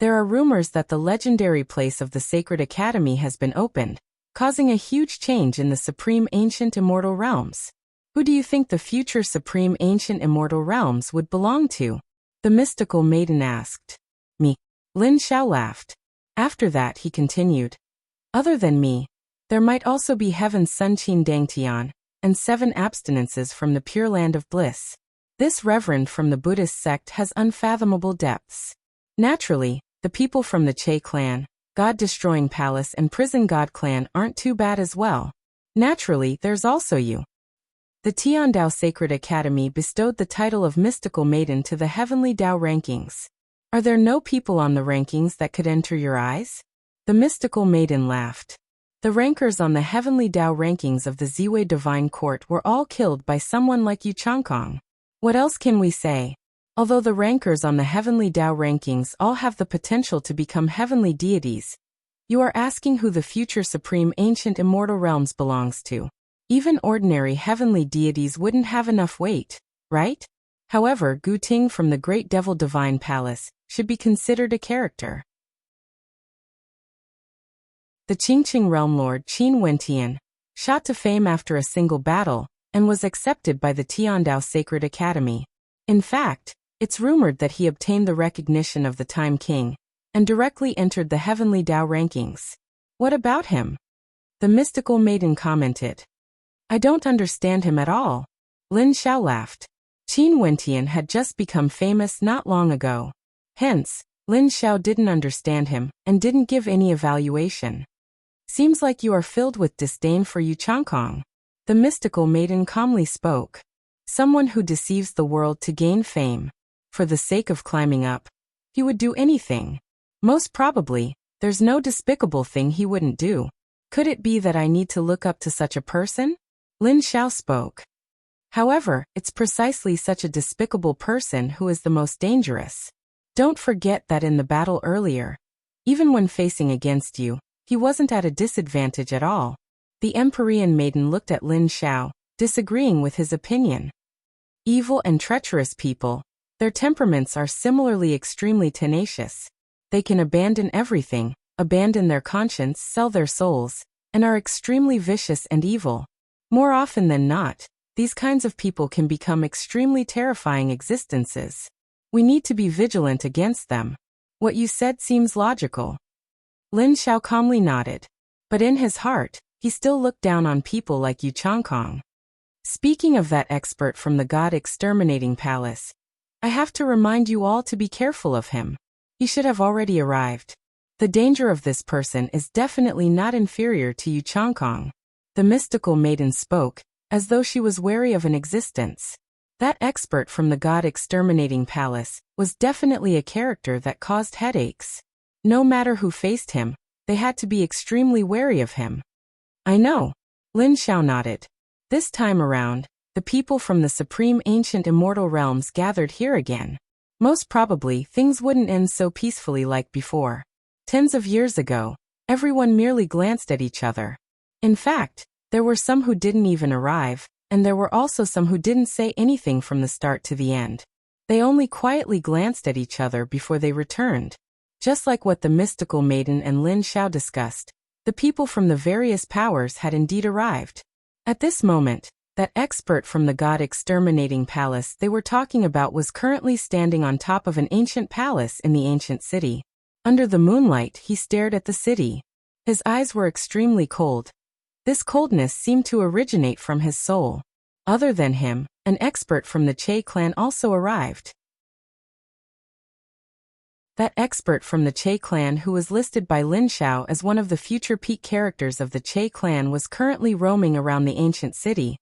There are rumors that the legendary place of the Sacred Academy has been opened, causing a huge change in the supreme ancient immortal realms. Who do you think the future supreme ancient immortal realms would belong to? The mystical maiden asked. Me. Lin Xiao laughed. After that he continued. Other than me, there might also be Heaven's son Qin Dangtian, and 7 abstinences from the Pure Land of Bliss. This reverend from the Buddhist sect has unfathomable depths. Naturally, the people from the Che clan, God-destroying palace and prison god clan aren't too bad as well. Naturally, there's also you. The Tiandao Sacred Academy bestowed the title of Mystical Maiden to the Heavenly Tao rankings. Are there no people on the rankings that could enter your eyes? The Mystical Maiden laughed. The rankers on the heavenly Dao rankings of the Ziwei Divine Court were all killed by someone like Yu Changkong. What else can we say? Although the rankers on the heavenly Dao rankings all have the potential to become heavenly deities, you are asking who the future supreme ancient immortal realms belongs to. Even ordinary heavenly deities wouldn't have enough weight, right? However, Gu Ting from the Great Devil Divine Palace should be considered a character. The Qingqing Realm Lord Qin Wentian shot to fame after a single battle and was accepted by the Tiandao Sacred Academy. In fact, it's rumored that he obtained the recognition of the Time King and directly entered the heavenly Dao rankings. What about him? The mystical maiden commented. I don't understand him at all. Lin Xiao laughed. Qin Wentian had just become famous not long ago. Hence, Lin Xiao didn't understand him and didn't give any evaluation. Seems like you are filled with disdain for Yu Changkong. The mystical maiden calmly spoke. Someone who deceives the world to gain fame. For the sake of climbing up, he would do anything. Most probably, there's no despicable thing he wouldn't do. Could it be that I need to look up to such a person? Lin Xiao spoke. However, it's precisely such a despicable person who is the most dangerous. Don't forget that in the battle earlier, even when facing against you, he wasn't at a disadvantage at all. The Empyrean maiden looked at Lin Xiao, disagreeing with his opinion. Evil and treacherous people, their temperaments are similarly extremely tenacious. They can abandon everything, abandon their conscience, sell their souls, and are extremely vicious and evil. More often than not, these kinds of people can become extremely terrifying existences. We need to be vigilant against them. What you said seems logical. Lin Xiao calmly nodded. But in his heart, he still looked down on people like Yu Changkong. Speaking of that expert from the God Exterminating Palace, I have to remind you all to be careful of him. He should have already arrived. The danger of this person is definitely not inferior to Yu Changkong. The mystical maiden spoke, as though she was wary of an existence. That expert from the God Exterminating Palace was definitely a character that caused headaches. No matter who faced him, they had to be extremely wary of him. I know. Lin Xiao nodded. This time around, the people from the supreme ancient immortal realms gathered here again. Most probably, things wouldn't end so peacefully like before. Tens of years ago, everyone merely glanced at each other. In fact, there were some who didn't even arrive, and there were also some who didn't say anything from the start to the end. They only quietly glanced at each other before they returned. Just like what the mystical maiden and Lin Xiao discussed, the people from the various powers had indeed arrived. At this moment, that expert from the God Exterminating Palace they were talking about was currently standing on top of an ancient palace in the ancient city. Under the moonlight, he stared at the city. His eyes were extremely cold. This coldness seemed to originate from his soul. Other than him, an expert from the Che clan also arrived. That expert from the Che clan who was listed by Lin Xiao as one of the future peak characters of the Che clan was currently roaming around the ancient city,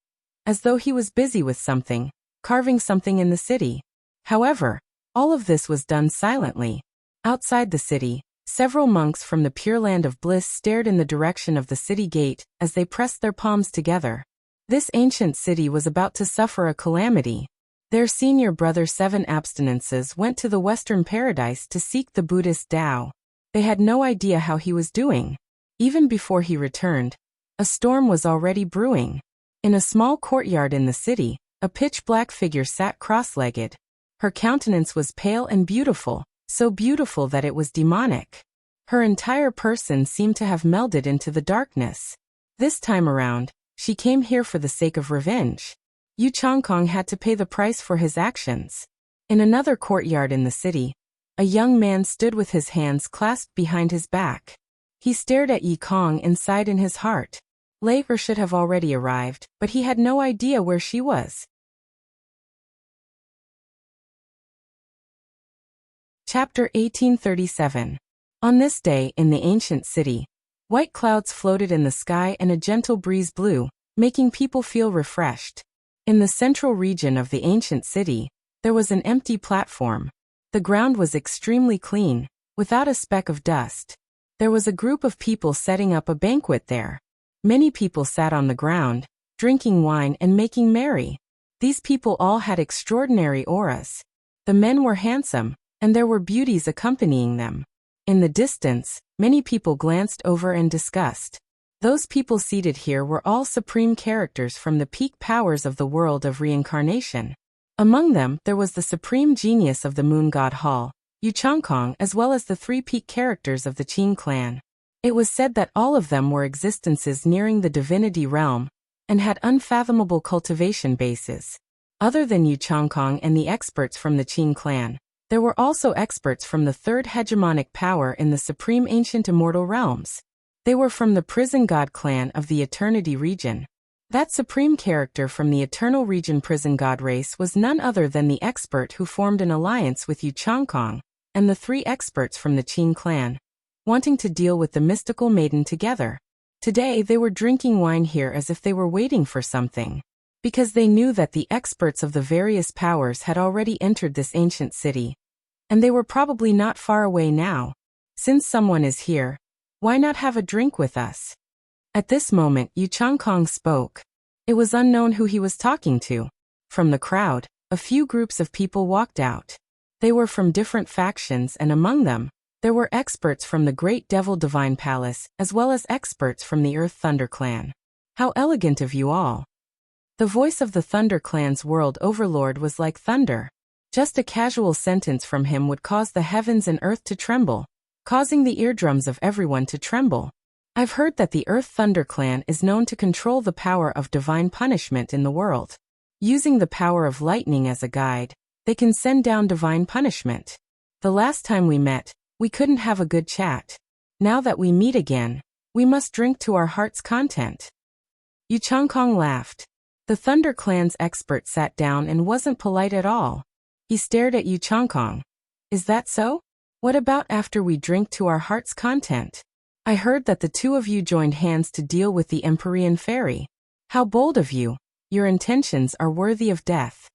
as though he was busy with something, carving something in the city. However, all of this was done silently. Outside the city, several monks from the Pure Land of Bliss stared in the direction of the city gate as they pressed their palms together. This ancient city was about to suffer a calamity. Their senior brother Seven Abstinences went to the Western Paradise to seek the Buddhist Tao. They had no idea how he was doing. Even before he returned, a storm was already brewing. In a small courtyard in the city, a pitch-black figure sat cross-legged. Her countenance was pale and beautiful, so beautiful that it was demonic. Her entire person seemed to have melded into the darkness. This time around, she came here for the sake of revenge. Yu Changkong had to pay the price for his actions. In another courtyard in the city, a young man stood with his hands clasped behind his back. He stared at Yi Kong and sighed in his heart. Lei Er should have already arrived, but he had no idea where she was. Chapter 1837. On this day in the ancient city, white clouds floated in the sky and a gentle breeze blew, making people feel refreshed. In the central region of the ancient city, there was an empty platform. The ground was extremely clean, without a speck of dust. There was a group of people setting up a banquet there. Many people sat on the ground, drinking wine and making merry. These people all had extraordinary auras. The men were handsome, and there were beauties accompanying them. In the distance, many people glanced over and discussed. Those people seated here were all supreme characters from the peak powers of the world of reincarnation. Among them, there was the supreme genius of the Moon God Hall, Yu Changkong, as well as the 3 peak characters of the Qin clan. It was said that all of them were existences nearing the divinity realm and had unfathomable cultivation bases. Other than Yu Changkong and the experts from the Qin clan, there were also experts from the 3rd hegemonic power in the supreme ancient immortal realms. They were from the prison god clan of the Eternity region. That supreme character from the Eternal region prison god race was none other than the expert who formed an alliance with Yu Changkong and the 3 experts from the Qin clan, wanting to deal with the mystical maiden together. Today they were drinking wine here as if they were waiting for something, because they knew that the experts of the various powers had already entered this ancient city, and they were probably not far away now. Since someone is here, why not have a drink with us? At this moment, Yu Changkong spoke. It was unknown who he was talking to. From the crowd, a few groups of people walked out. They were from different factions, and among them, there were experts from the Great Devil Divine Palace, as well as experts from the Earth Thunder Clan. How elegant of you all! The voice of the Thunder Clan's world overlord was like thunder. Just a casual sentence from him would cause the heavens and earth to tremble, causing the eardrums of everyone to tremble. I've heard that the Earth Thunder Clan is known to control the power of divine punishment in the world. Using the power of lightning as a guide, they can send down divine punishment. The last time we met, we couldn't have a good chat. Now that we meet again, we must drink to our heart's content. Yu Changkong laughed. The Thunder Clan's expert sat down and wasn't polite at all. He stared at Yu Changkong. Is that so? What about after we drink to our heart's content? I heard that the 2 of you joined hands to deal with the Empyrean Fairy. How bold of you! Your intentions are worthy of death.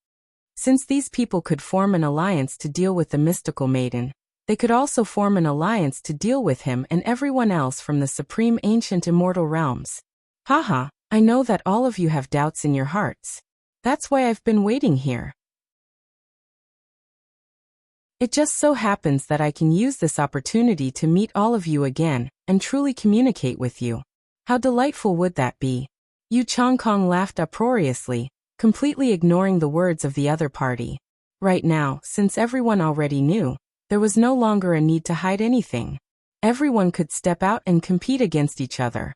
Since these people could form an alliance to deal with the mystical maiden, they could also form an alliance to deal with him and everyone else from the supreme ancient immortal realms. Haha, I know that all of you have doubts in your hearts. That's why I've been waiting here. It just so happens that I can use this opportunity to meet all of you again and truly communicate with you. How delightful would that be? Yu Changkong laughed uproariously, completely ignoring the words of the other party. Right now, since everyone already knew, there was no longer a need to hide anything. Everyone could step out and compete against each other.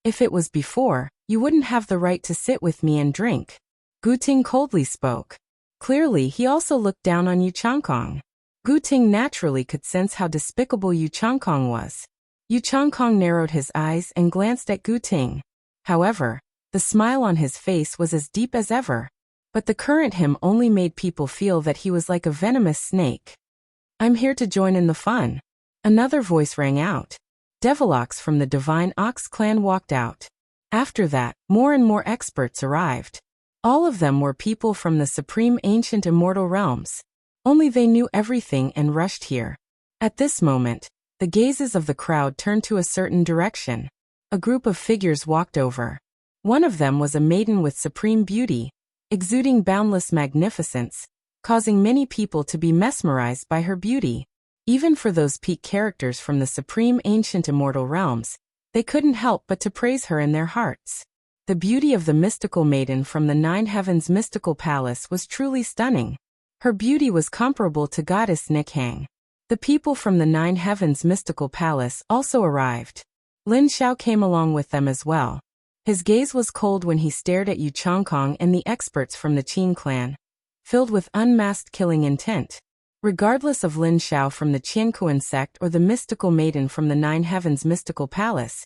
If it was before, you wouldn't have the right to sit with me and drink. Gu Ting coldly spoke. Clearly, he also looked down on Yu Changkong. Gu Ting naturally could sense how despicable Yu Changkong was. Yu Changkong narrowed his eyes and glanced at Gu Ting. However, the smile on his face was as deep as ever. But the current him only made people feel that he was like a venomous snake. I'm here to join in the fun. Another voice rang out. Devilox from the Divine Ox clan walked out. After that, more and more experts arrived. All of them were people from the supreme ancient immortal realms. Only they knew everything and rushed here. At this moment, the gazes of the crowd turned to a certain direction. A group of figures walked over. One of them was a maiden with supreme beauty, exuding boundless magnificence, causing many people to be mesmerized by her beauty. Even for those peak characters from the supreme ancient immortal realms, they couldn't help but to praise her in their hearts. The beauty of the mystical maiden from the 9 Heavens mystical palace was truly stunning. Her beauty was comparable to goddess Nikhang. The people from the 9 Heavens mystical palace also arrived. Lin Xiao came along with them as well. His gaze was cold when he stared at Yu Changkong and the experts from the Qin clan, filled with unmasked killing intent. Regardless of Lin Xiao from the Qiankuan sect or the mystical maiden from the 9 Heavens mystical palace,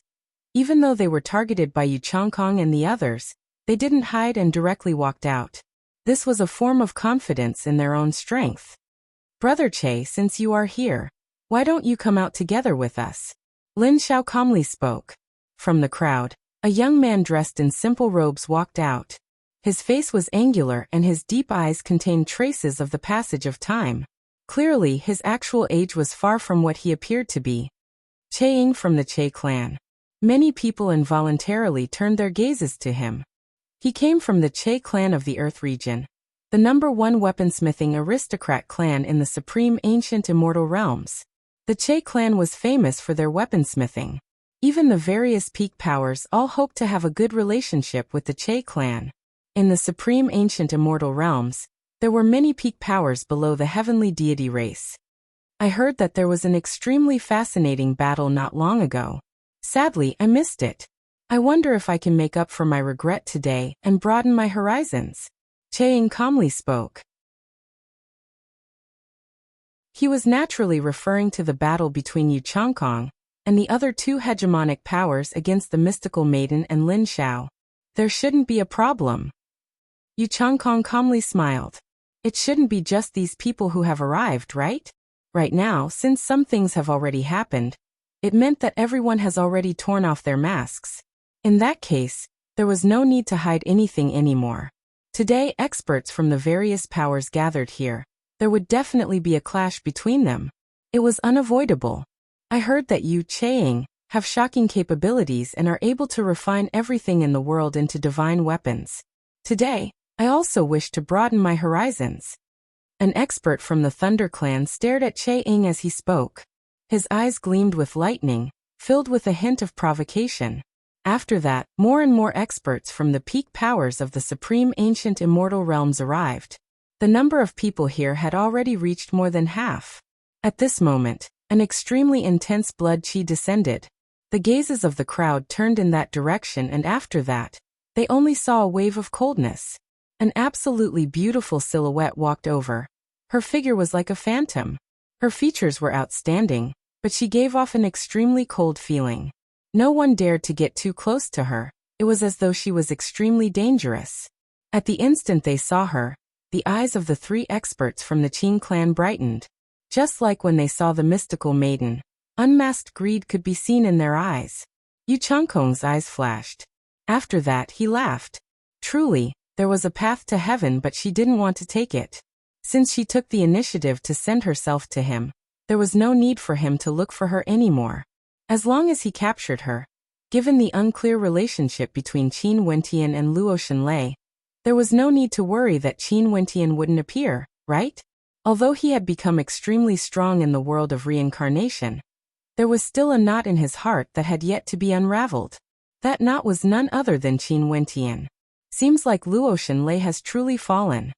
even though they were targeted by Yu Changkong and the others, they didn't hide and directly walked out. This was a form of confidence in their own strength. Brother Che, since you are here, why don't you come out together with us? Lin Xiao calmly spoke. From the crowd, a young man dressed in simple robes walked out. His face was angular and his deep eyes contained traces of the passage of time. Clearly, his actual age was far from what he appeared to be. Che from the Che clan. Many people involuntarily turned their gazes to him. He came from the Che clan of the Earth region, the #1 weaponsmithing aristocrat clan in the supreme ancient immortal realms. The Che clan was famous for their weaponsmithing. Even the various peak powers all hoped to have a good relationship with the Che clan. In the supreme ancient immortal realms, there were many peak powers below the heavenly deity race. I heard that there was an extremely fascinating battle not long ago. Sadly, I missed it. I wonder if I can make up for my regret today and broaden my horizons. Che calmly spoke. He was naturally referring to the battle between Yu Changkong and the other two hegemonic powers against the mystical maiden and Lin Xiao. There shouldn't be a problem. Yu Changkong calmly smiled. It shouldn't be just these people who have arrived, right? Right now, since some things have already happened, it meant that everyone has already torn off their masks. In that case, there was no need to hide anything anymore. Today, experts from the various powers gathered here. There would definitely be a clash between them. It was unavoidable. I heard that you, Che, have shocking capabilities and are able to refine everything in the world into divine weapons. Today, I also wish to broaden my horizons. An expert from the Thunder Clan stared at Che as he spoke. His eyes gleamed with lightning, filled with a hint of provocation. After that, more and more experts from the peak powers of the supreme ancient immortal realms arrived. The number of people here had already reached more than half. At this moment, an extremely intense blood chi descended. The gazes of the crowd turned in that direction, and after that, they only saw a wave of coldness. An absolutely beautiful silhouette walked over. Her figure was like a phantom. Her features were outstanding, but she gave off an extremely cold feeling. No one dared to get too close to her. It was as though she was extremely dangerous. At the instant they saw her, the eyes of the three experts from the Qin clan brightened. Just like when they saw the mystical maiden, unmasked greed could be seen in their eyes. Yu Changkong's eyes flashed. After that, he laughed. Truly, there was a path to heaven, but she didn't want to take it. Since she took the initiative to send herself to him, there was no need for him to look for her anymore. As long as he captured her, given the unclear relationship between Qin Wentian and Luo Shenlei, there was no need to worry that Qin Wentian wouldn't appear, right? Although he had become extremely strong in the world of reincarnation, there was still a knot in his heart that had yet to be unraveled. That knot was none other than Qin Wentian. Seems like Luo Shenlei has truly fallen.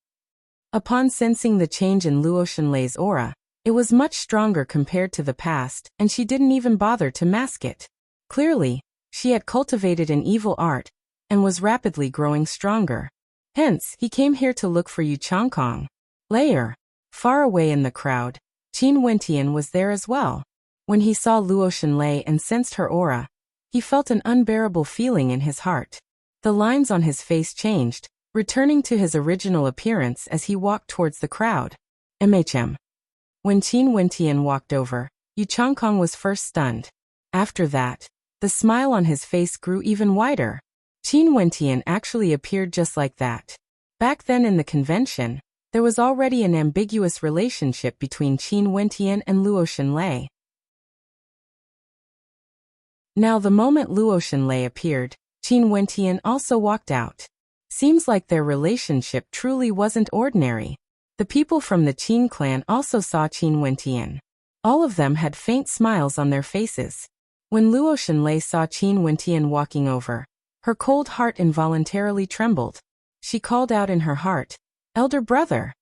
Upon sensing the change in Luo Shenlei's aura, it was much stronger compared to the past, and she didn't even bother to mask it. Clearly, she had cultivated an evil art, and was rapidly growing stronger. Hence, he came here to look for Yu Changkong. Later, far away in the crowd, Qin Wentian was there as well. When he saw Luo Shenlei and sensed her aura, he felt an unbearable feeling in his heart. The lines on his face changed, returning to his original appearance as he walked towards the crowd. When Qin Wentian walked over, Yu Changkong was first stunned. After that, the smile on his face grew even wider. Qin Wentian actually appeared just like that. Back then in the convention, there was already an ambiguous relationship between Qin Wentian and Luo Shenlei. Now the moment Luo Shenlei appeared, Qin Wentian also walked out. Seems like their relationship truly wasn't ordinary. The people from the Qin clan also saw Qin Wentian. All of them had faint smiles on their faces. When Luo Shenlei saw Qin Wentian walking over, her cold heart involuntarily trembled. She called out in her heart, "Elder brother!"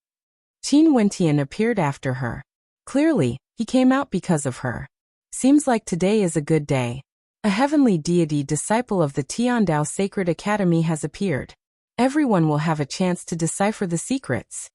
Qin Wentian appeared after her. Clearly, he came out because of her. Seems like today is a good day. A heavenly deity disciple of the Tiandao Sacred Academy has appeared. Everyone will have a chance to decipher the secrets.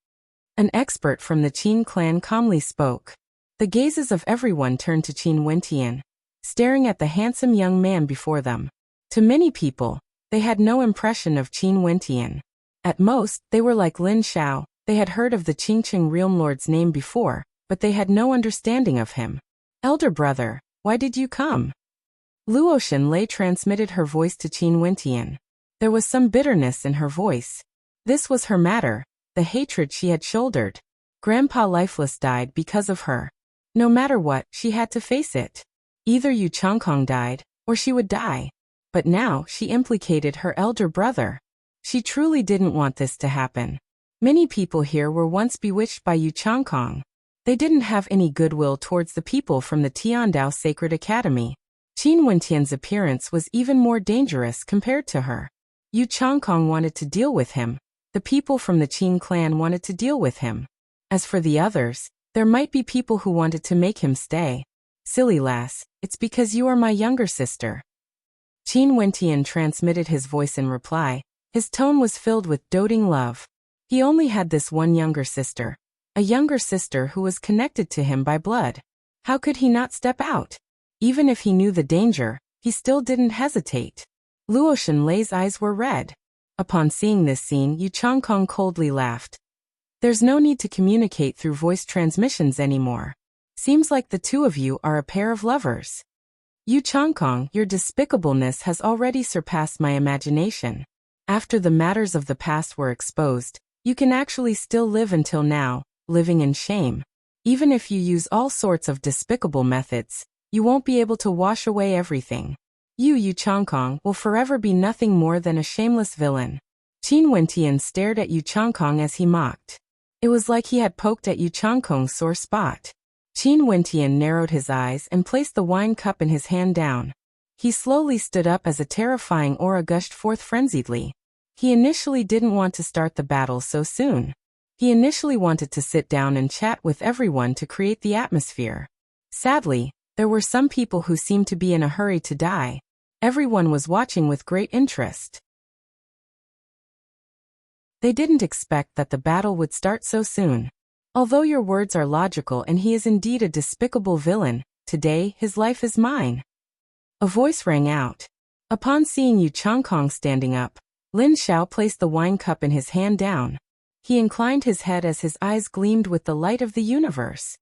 An expert from the Qin clan calmly spoke. The gazes of everyone turned to Qin Wentian, staring at the handsome young man before them. To many people, they had no impression of Qin Wentian. At most, they were like Lin Xiao. They had heard of the Qingqing Realm Lord's name before, but they had no understanding of him. "Elder brother, why did you come?" Luo Shenlei transmitted her voice to Qin Wentian. There was some bitterness in her voice. This was her matter, the hatred she had shouldered. Grandpa Lifeless died because of her. No matter what, she had to face it. Either Yu Changkong died, or she would die. But now she implicated her elder brother. She truly didn't want this to happen. Many people here were once bewitched by Yu Changkong. They didn't have any goodwill towards the people from the Tiandao Sacred Academy. Qin Wentian's appearance was even more dangerous compared to her. Yu Changkong wanted to deal with him. The people from the Qin clan wanted to deal with him. As for the others, there might be people who wanted to make him stay. Silly lass, it's because you are my younger sister. Qin Wentian transmitted his voice in reply. His tone was filled with doting love. He only had this one younger sister. A younger sister who was connected to him by blood. How could he not step out? Even if he knew the danger, he still didn't hesitate. Luo Shenlei's eyes were red. Upon seeing this scene, Yu Changkong coldly laughed. There's no need to communicate through voice transmissions anymore. Seems like the two of you are a pair of lovers. Yu Changkong, your despicableness has already surpassed my imagination. After the matters of the past were exposed, you can actually still live until now, living in shame. Even if you use all sorts of despicable methods, you won't be able to wash away everything. You, Yu Changkong, will forever be nothing more than a shameless villain. Qin Wentian stared at Yu Changkong as he mocked. It was like he had poked at Yu Changkong's sore spot. Qin Wentian narrowed his eyes and placed the wine cup in his hand down. He slowly stood up as a terrifying aura gushed forth frenziedly. He initially didn't want to start the battle so soon. He initially wanted to sit down and chat with everyone to create the atmosphere. Sadly, there were some people who seemed to be in a hurry to die. Everyone was watching with great interest. They didn't expect that the battle would start so soon. Although your words are logical and he is indeed a despicable villain, today his life is mine. A voice rang out. Upon seeing Yu Changkong standing up, Lin Xiao placed the wine cup in his hand down. He inclined his head as his eyes gleamed with the light of the universe.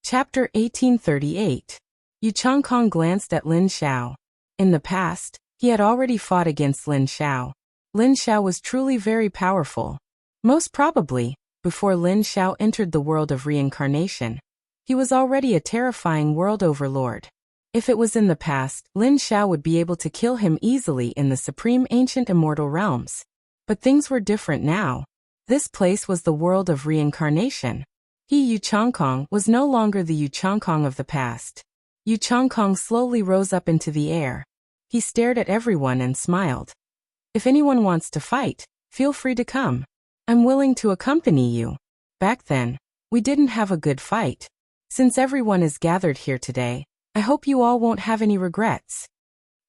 Chapter 1838. Yu Changkong glanced at Lin Xiao. In the past, he had already fought against Lin Xiao. Lin Xiao was truly very powerful. Most probably, before Lin Xiao entered the world of reincarnation, he was already a terrifying world overlord. If it was in the past, Lin Xiao would be able to kill him easily in the supreme ancient immortal realms. But things were different now. This place was the world of reincarnation. He, Yu Changkong, was no longer the Yu Changkong of the past. Yu Changkong slowly rose up into the air. He stared at everyone and smiled. If anyone wants to fight, feel free to come. I'm willing to accompany you. Back then, we didn't have a good fight. Since everyone is gathered here today, I hope you all won't have any regrets.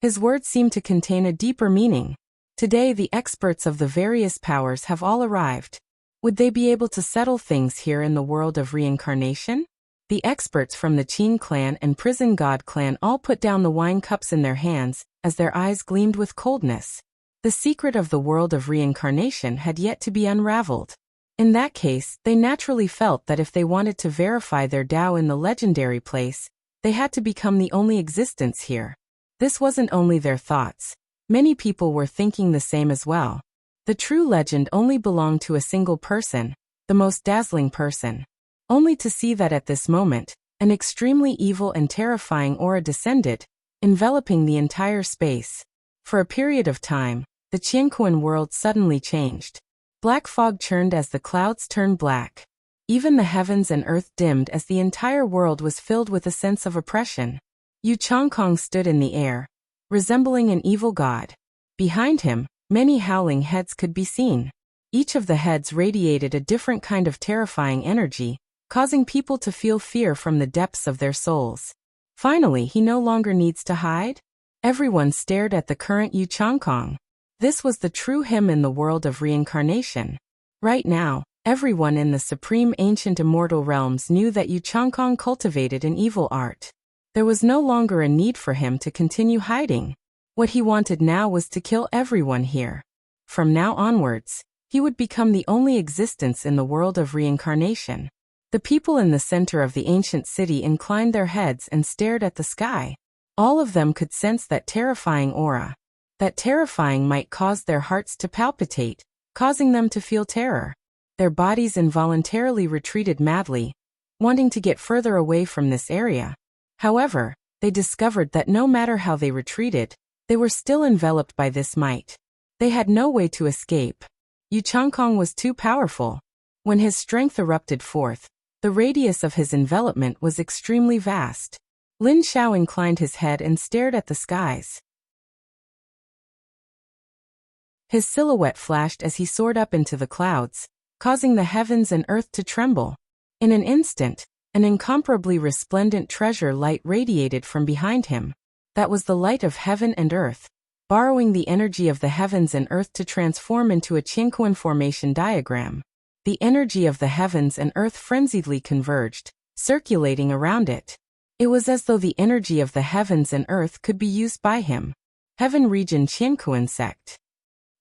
His words seemed to contain a deeper meaning. Today the experts of the various powers have all arrived. Would they be able to settle things here in the world of reincarnation? The experts from the Qin clan and Prison God clan all put down the wine cups in their hands, as their eyes gleamed with coldness. The secret of the world of reincarnation had yet to be unraveled. In that case, they naturally felt that if they wanted to verify their Tao in the legendary place, they had to become the only existence here. This wasn't only their thoughts. Many people were thinking the same as well. The true legend only belonged to a single person, the most dazzling person. Only to see that at this moment, an extremely evil and terrifying aura descended, enveloping the entire space. For a period of time, the Qianquan world suddenly changed. Black fog churned as the clouds turned black. Even the heavens and earth dimmed as the entire world was filled with a sense of oppression. Yu Changkong stood in the air, resembling an evil god. Behind him, many howling heads could be seen. Each of the heads radiated a different kind of terrifying energy, causing people to feel fear from the depths of their souls. Finally, he no longer needs to hide. Everyone stared at the current Yu Changkong. This was the true him in the world of reincarnation. Right now, everyone in the supreme ancient immortal realms knew that Yu Changkong cultivated an evil art. There was no longer a need for him to continue hiding. What he wanted now was to kill everyone here. From now onwards, he would become the only existence in the world of reincarnation. The people in the center of the ancient city inclined their heads and stared at the sky. All of them could sense that terrifying aura. That terrifying might cause their hearts to palpitate, causing them to feel terror. Their bodies involuntarily retreated madly, wanting to get further away from this area. However, they discovered that no matter how they retreated, they were still enveloped by this might. They had no way to escape. Yu Changkong was too powerful. When his strength erupted forth, the radius of his envelopment was extremely vast. Lin Xiao inclined his head and stared at the skies. His silhouette flashed as he soared up into the clouds, causing the heavens and earth to tremble. In an instant, an incomparably resplendent treasure light radiated from behind him. That was the light of heaven and earth, borrowing the energy of the heavens and earth to transform into a Qianquan formation diagram. The energy of the heavens and earth frenziedly converged, circulating around it. It was as though the energy of the heavens and earth could be used by him. Heaven Region Qianquan Sect.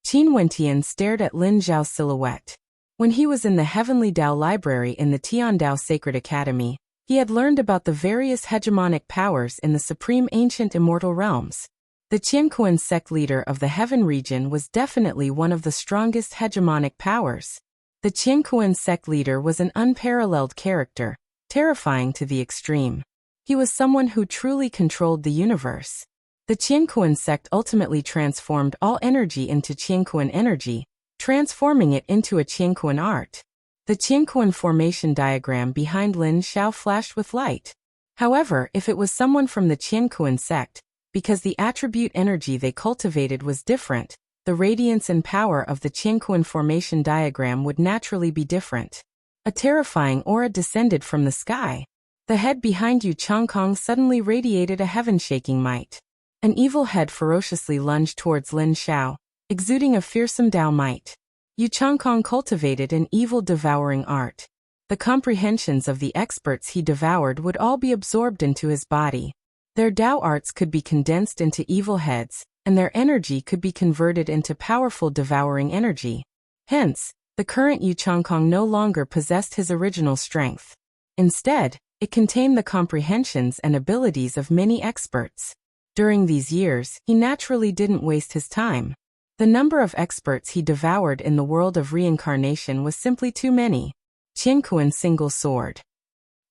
Qin Wentian stared at Lin Zhao's silhouette. When he was in the Heavenly Dao Library in the Tiandao Sacred Academy, he had learned about the various hegemonic powers in the supreme ancient immortal realms. The Qianquan sect leader of the Heaven region was definitely one of the strongest hegemonic powers. The Qianquan sect leader was an unparalleled character, terrifying to the extreme. He was someone who truly controlled the universe. The Qianquan sect ultimately transformed all energy into Qianquan energy, transforming it into a Qianquan art. The Qianquan formation diagram behind Lin Xiao flashed with light. However, if it was someone from the Qianquan sect, because the attribute energy they cultivated was different, the radiance and power of the Qianquan formation diagram would naturally be different. A terrifying aura descended from the sky. The head behind Yu Changkong suddenly radiated a heaven-shaking might. An evil head ferociously lunged towards Lin Xiao, exuding a fearsome Dao might. Yu Changkong cultivated an evil devouring art. The comprehensions of the experts he devoured would all be absorbed into his body. Their Dao arts could be condensed into evil heads, and their energy could be converted into powerful devouring energy. Hence, the current Yu Changkong no longer possessed his original strength. Instead, it contained the comprehensions and abilities of many experts. During these years, he naturally didn't waste his time. The number of experts he devoured in the world of reincarnation was simply too many. Qianquan single sword.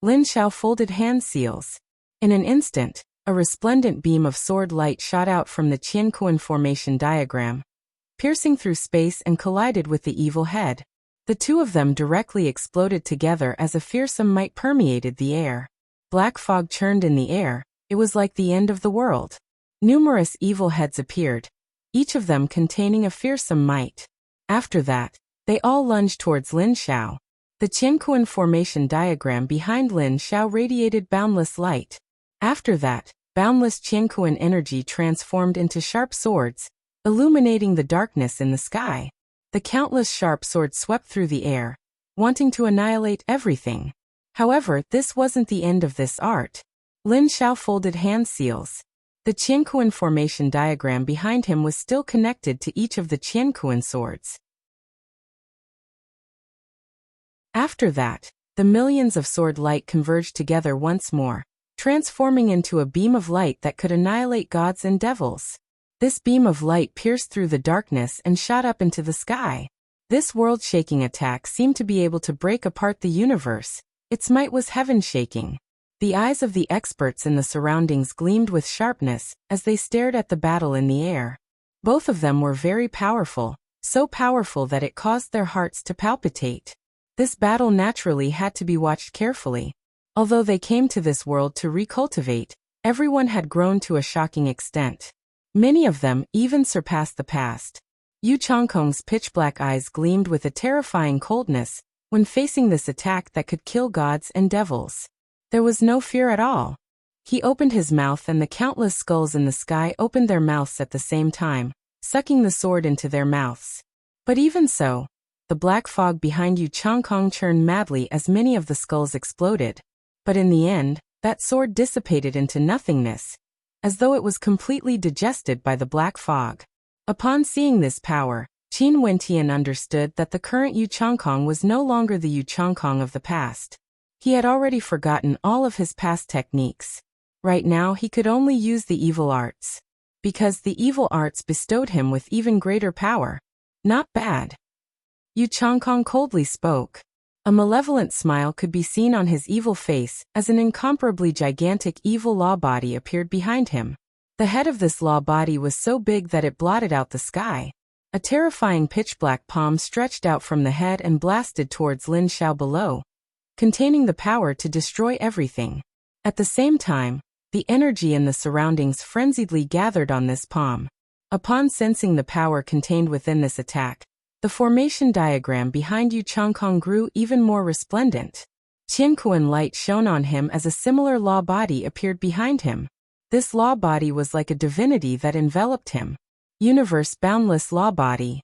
Lin Xiao folded hand seals. In an instant, a resplendent beam of sword light shot out from the Qianquan formation diagram, piercing through space and collided with the evil head. The two of them directly exploded together as a fearsome might permeated the air. Black fog churned in the air. It was like the end of the world. Numerous evil heads appeared, each of them containing a fearsome might. After that, they all lunged towards Lin Xiao. The Qianquan formation diagram behind Lin Xiao radiated boundless light. After that, boundless Qianquan energy transformed into sharp swords, illuminating the darkness in the sky. The countless sharp swords swept through the air, wanting to annihilate everything. However, this wasn't the end of this art. Lin Xiao folded hand seals. The Qianquan formation diagram behind him was still connected to each of the Qianquan swords. After that, the millions of sword light converged together once more, transforming into a beam of light that could annihilate gods and devils. This beam of light pierced through the darkness and shot up into the sky. This world-shaking attack seemed to be able to break apart the universe. Its might was heaven-shaking. The eyes of the experts in the surroundings gleamed with sharpness as they stared at the battle in the air. Both of them were very powerful, so powerful that it caused their hearts to palpitate. This battle naturally had to be watched carefully. Although they came to this world to recultivate, everyone had grown to a shocking extent. Many of them even surpassed the past. Yu Changkong's pitch-black eyes gleamed with a terrifying coldness when facing this attack that could kill gods and devils. There was no fear at all. He opened his mouth and the countless skulls in the sky opened their mouths at the same time, sucking the sword into their mouths. But even so, the black fog behind Yu Changkong churned madly as many of the skulls exploded. But in the end, that sword dissipated into nothingness, as though it was completely digested by the black fog. Upon seeing this power, Qin Wentian understood that the current Yu Changkong was no longer the Yu Changkong of the past. He had already forgotten all of his past techniques. Right now he could only use the evil arts. Because the evil arts bestowed him with even greater power. Not bad. Yu Changkong coldly spoke. A malevolent smile could be seen on his evil face as an incomparably gigantic evil law body appeared behind him. The head of this law body was so big that it blotted out the sky. A terrifying pitch-black palm stretched out from the head and blasted towards Lin Xiao below, containing the power to destroy everything. At the same time, the energy in the surroundings frenziedly gathered on this palm. Upon sensing the power contained within this attack, the formation diagram behind Yu Changkong grew even more resplendent. Qianquan light shone on him as a similar law body appeared behind him. This law body was like a divinity that enveloped him. Universe-boundless law body.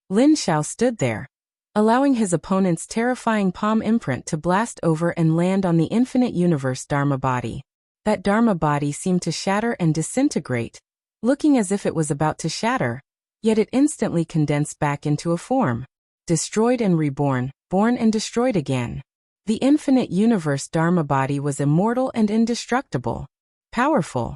Lin Xiao stood there, allowing his opponent's terrifying palm imprint to blast over and land on the infinite universe Dharma body. That Dharma body seemed to shatter and disintegrate, looking as if it was about to shatter, yet it instantly condensed back into a form. Destroyed and reborn, born and destroyed again. The infinite universe Dharma body was immortal and indestructible. Powerful.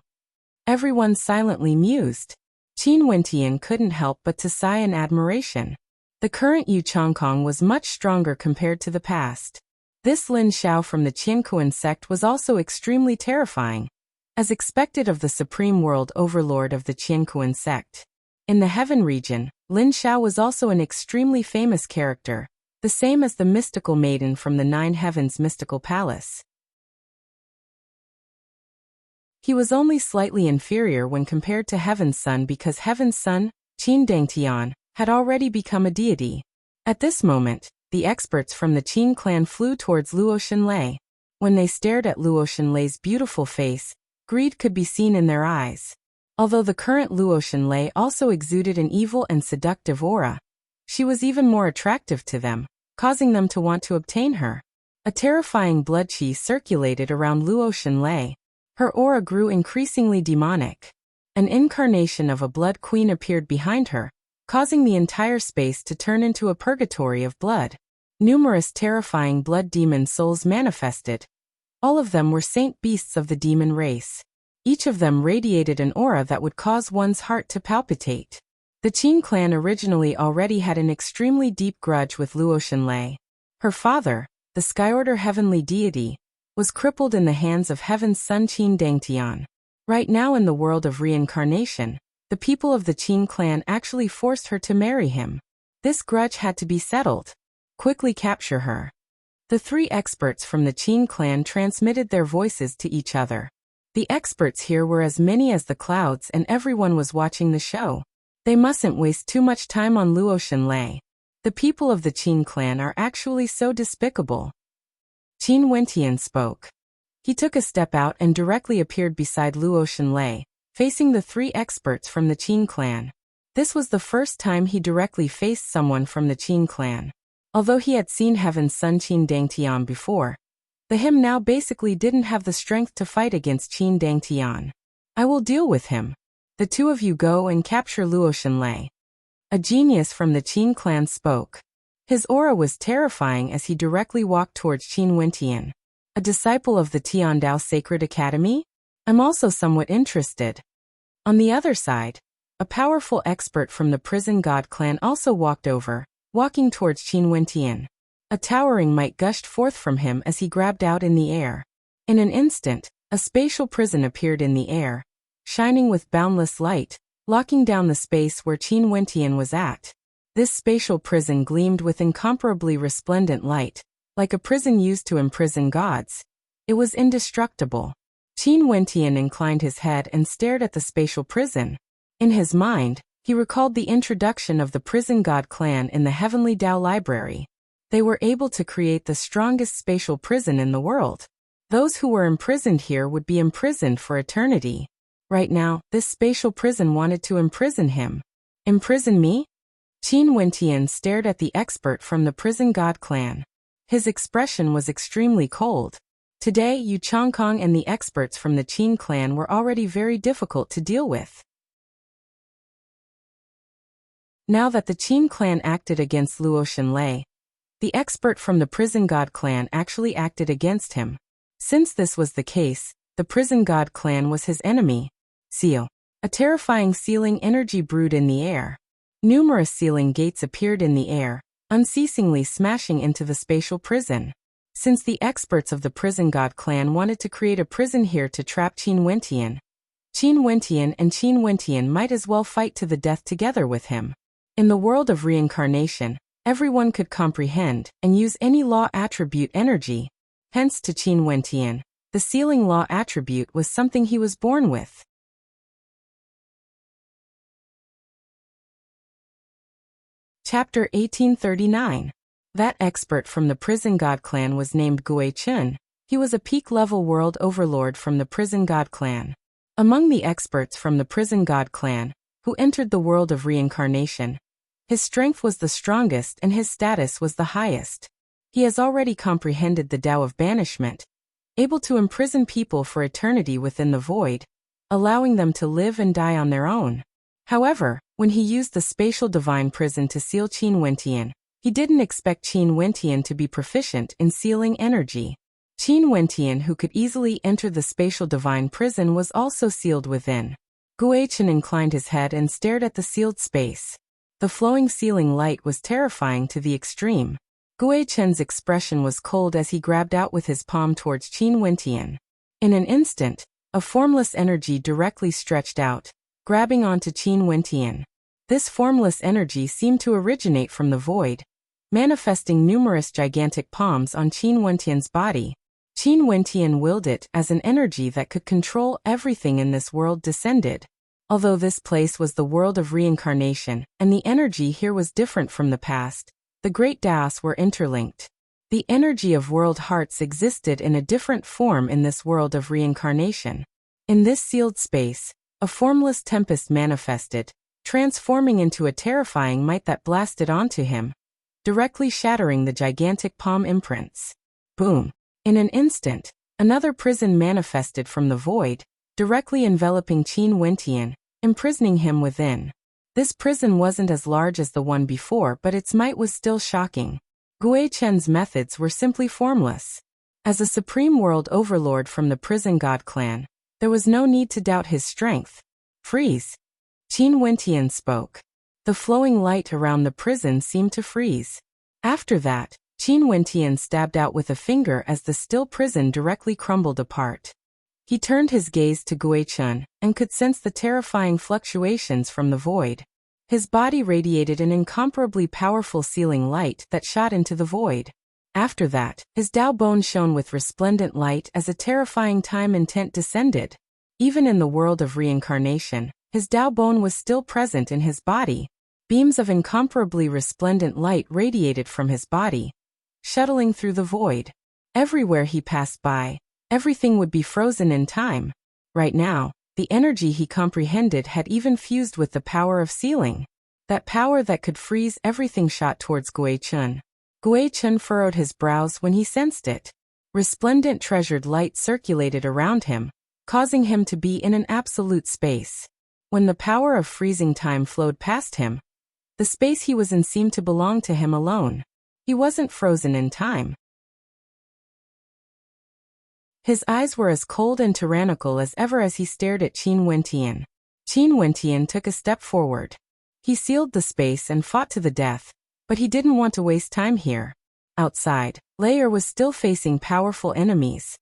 Everyone silently mused. Qin Wentian couldn't help but to sigh in admiration. The current Yu Changkong was much stronger compared to the past. This Lin Xiao from the Qianquan sect was also extremely terrifying, as expected of the supreme world overlord of the Qianquan sect. In the heaven region, Lin Xiao was also an extremely famous character, the same as the mystical maiden from the Nine Heavens mystical palace. He was only slightly inferior when compared to Heaven's Son because Heaven's Son, Qin Dangtian, had already become a deity. At this moment, the experts from the Qin clan flew towards Luo Xinlei. When they stared at Luo Xinlei's beautiful face, greed could be seen in their eyes. Although the current Luo Xinlei also exuded an evil and seductive aura, she was even more attractive to them, causing them to want to obtain her. A terrifying blood qi circulated around Luo Xinlei. Her aura grew increasingly demonic. An incarnation of a blood queen appeared behind her, causing the entire space to turn into a purgatory of blood. Numerous terrifying blood demon souls manifested. All of them were saint beasts of the demon race. Each of them radiated an aura that would cause one's heart to palpitate. The Qin clan originally already had an extremely deep grudge with Luo Xinlei. Her father, the Skyorder heavenly deity, was crippled in the hands of Heaven's Son Qin Dangtian. Right now in the world of reincarnation, the people of the Qin clan actually forced her to marry him. This grudge had to be settled. Quickly capture her. The three experts from the Qin clan transmitted their voices to each other. The experts here were as many as the clouds and everyone was watching the show. They mustn't waste too much time on Luo Xinlei. The people of the Qin clan are actually so despicable. Qin Wentian spoke. He took a step out and directly appeared beside Luo Xinlei, facing the three experts from the Qin clan. This was the first time he directly faced someone from the Qin clan. Although he had seen Heaven's Son Qin Dangtian before, the him now basically didn't have the strength to fight against Qin Dangtian. I will deal with him. The two of you go and capture Luo Xinlei. A genius from the Qin clan spoke. His aura was terrifying as he directly walked towards Qin Wentian. A disciple of the Tiandao Sacred Academy? I'm also somewhat interested. On the other side, a powerful expert from the Prison God clan also walked over, walking towards Qin Wentian. A towering might gushed forth from him as he grabbed out in the air. In an instant, a spatial prison appeared in the air, shining with boundless light, locking down the space where Qin Wentian was at. This spatial prison gleamed with incomparably resplendent light, like a prison used to imprison gods. It was indestructible. Qin Wentian inclined his head and stared at the spatial prison. In his mind, he recalled the introduction of the Prison God clan in the Heavenly Dao Library. They were able to create the strongest spatial prison in the world. Those who were imprisoned here would be imprisoned for eternity. Right now, this spatial prison wanted to imprison him. Imprison me? Qin Wentian stared at the expert from the Prison God clan. His expression was extremely cold. Today, Yu Changkong and the experts from the Qin clan were already very difficult to deal with. Now that the Qin clan acted against Luo Xinlei, the expert from the Prison God clan actually acted against him. Since this was the case, the Prison God clan was his enemy. Seal. A terrifying sealing energy brewed in the air. Numerous sealing gates appeared in the air, unceasingly smashing into the spatial prison. Since the experts of the Prison God clan wanted to create a prison here to trap Qin Wentian and Qin Wentian might as well fight to the death together with him. In the world of reincarnation, everyone could comprehend and use any law attribute energy. Hence to Qin Wentian, the sealing law attribute was something he was born with. Chapter 1839. That expert from the Prison God clan was named Gui Chun. He was a peak-level world overlord from the Prison God clan. Among the experts from the Prison God clan, who entered the world of reincarnation, his strength was the strongest and his status was the highest. He has already comprehended the Tao of banishment, able to imprison people for eternity within the void, allowing them to live and die on their own. However, when he used the spatial divine prison to seal Qin Wentian, he didn't expect Qin Wentian to be proficient in sealing energy. Qin Wentian, who could easily enter the spatial divine prison, was also sealed within. Gui Chun inclined his head and stared at the sealed space. The flowing sealing light was terrifying to the extreme. Gui Chun's expression was cold as he grabbed out with his palm towards Qin Wentian. In an instant, a formless energy directly stretched out, grabbing onto Qin Wentian. This formless energy seemed to originate from the void, manifesting numerous gigantic palms on Qin Wentian's body. Qin Wentian willed it as an energy that could control everything in this world descended. Although this place was the world of reincarnation, and the energy here was different from the past, the great Taos were interlinked. The energy of world hearts existed in a different form in this world of reincarnation. In this sealed space, a formless tempest manifested, transforming into a terrifying might that blasted onto him, directly shattering the gigantic palm imprints. Boom! In an instant, another prison manifested from the void, directly enveloping Qin Wentian, imprisoning him within. This prison wasn't as large as the one before, but its might was still shocking. Gui Chun's methods were simply formless. As a supreme world overlord from the Prison God clan, there was no need to doubt his strength. Freeze! Qin Wentian spoke. The flowing light around the prison seemed to freeze. After that, Qin Wentian stabbed out with a finger as the still prison directly crumbled apart. He turned his gaze to Gui Chun and could sense the terrifying fluctuations from the void. His body radiated an incomparably powerful sealing light that shot into the void. After that, his Tao bone shone with resplendent light as a terrifying time intent descended. Even in the world of reincarnation, his Tao bone was still present in his body. Beams of incomparably resplendent light radiated from his body, shuttling through the void. Everywhere he passed by, everything would be frozen in time. Right now, the energy he comprehended had even fused with the power of sealing. That power that could freeze everything shot towards Gui Chun. Gui Chun furrowed his brows when he sensed it. Resplendent treasured light circulated around him, causing him to be in an absolute space. When the power of freezing time flowed past him, the space he was in seemed to belong to him alone. He wasn't frozen in time. His eyes were as cold and tyrannical as ever as he stared at Qin Wentian. Qin Wentian took a step forward. He sealed the space and fought to the death, but he didn't want to waste time here. Outside, Layer was still facing powerful enemies.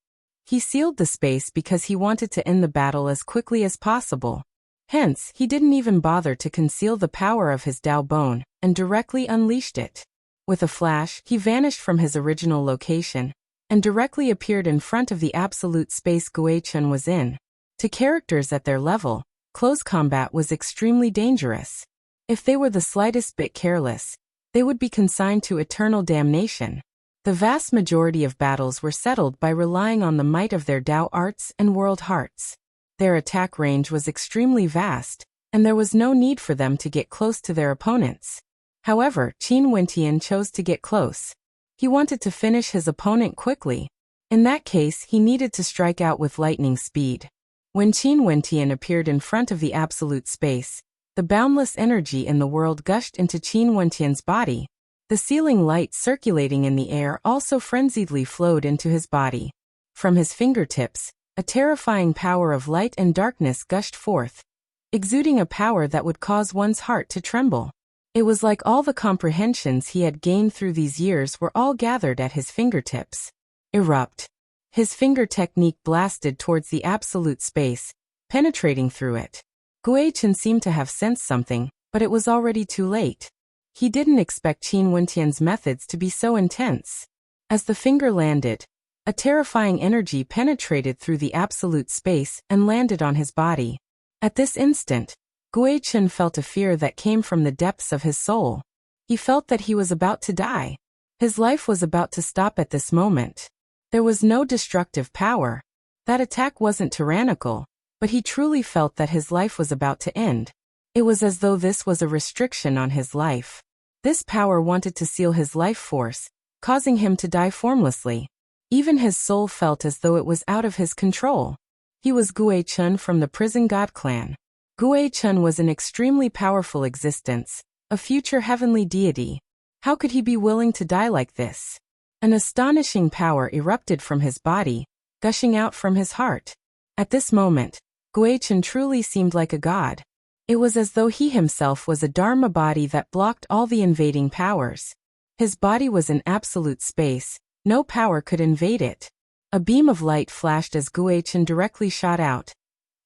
He sealed the space because he wanted to end the battle as quickly as possible. Hence, he didn't even bother to conceal the power of his Tao bone, and directly unleashed it. With a flash, he vanished from his original location, and directly appeared in front of the absolute space Gui Chun was in. To characters at their level, close combat was extremely dangerous. If they were the slightest bit careless, they would be consigned to eternal damnation. The vast majority of battles were settled by relying on the might of their Tao arts and world hearts. Their attack range was extremely vast, and there was no need for them to get close to their opponents. However, Qin Wentian chose to get close. He wanted to finish his opponent quickly. In that case, he needed to strike out with lightning speed. When Qin Wentian appeared in front of the absolute space, the boundless energy in the world gushed into Qin Wentian's body. The sealing light circulating in the air also frenziedly flowed into his body. From his fingertips, a terrifying power of light and darkness gushed forth, exuding a power that would cause one's heart to tremble. It was like all the comprehensions he had gained through these years were all gathered at his fingertips. Erupt. His finger technique blasted towards the absolute space, penetrating through it. Guichen seemed to have sensed something, but it was already too late. He didn't expect Qin Wentian's methods to be so intense. As the finger landed, a terrifying energy penetrated through the absolute space and landed on his body. At this instant, Guichen felt a fear that came from the depths of his soul. He felt that he was about to die. His life was about to stop at this moment. There was no destructive power. That attack wasn't tyrannical, but he truly felt that his life was about to end. It was as though this was a restriction on his life. This power wanted to seal his life force, causing him to die formlessly. Even his soul felt as though it was out of his control. He was Guichen from the Prison God clan. Guichen was an extremely powerful existence, a future heavenly deity. How could he be willing to die like this? An astonishing power erupted from his body, gushing out from his heart. At this moment, Guichen truly seemed like a god. It was as though he himself was a Dharma body that blocked all the invading powers. His body was in absolute space, no power could invade it. A beam of light flashed as Guichen directly shot out,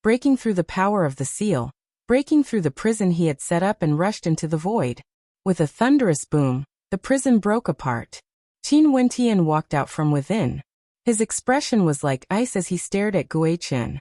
breaking through the power of the seal, breaking through the prison he had set up and rushed into the void. With a thunderous boom, the prison broke apart. Qin Wentian walked out from within. His expression was like ice as he stared at Guichen.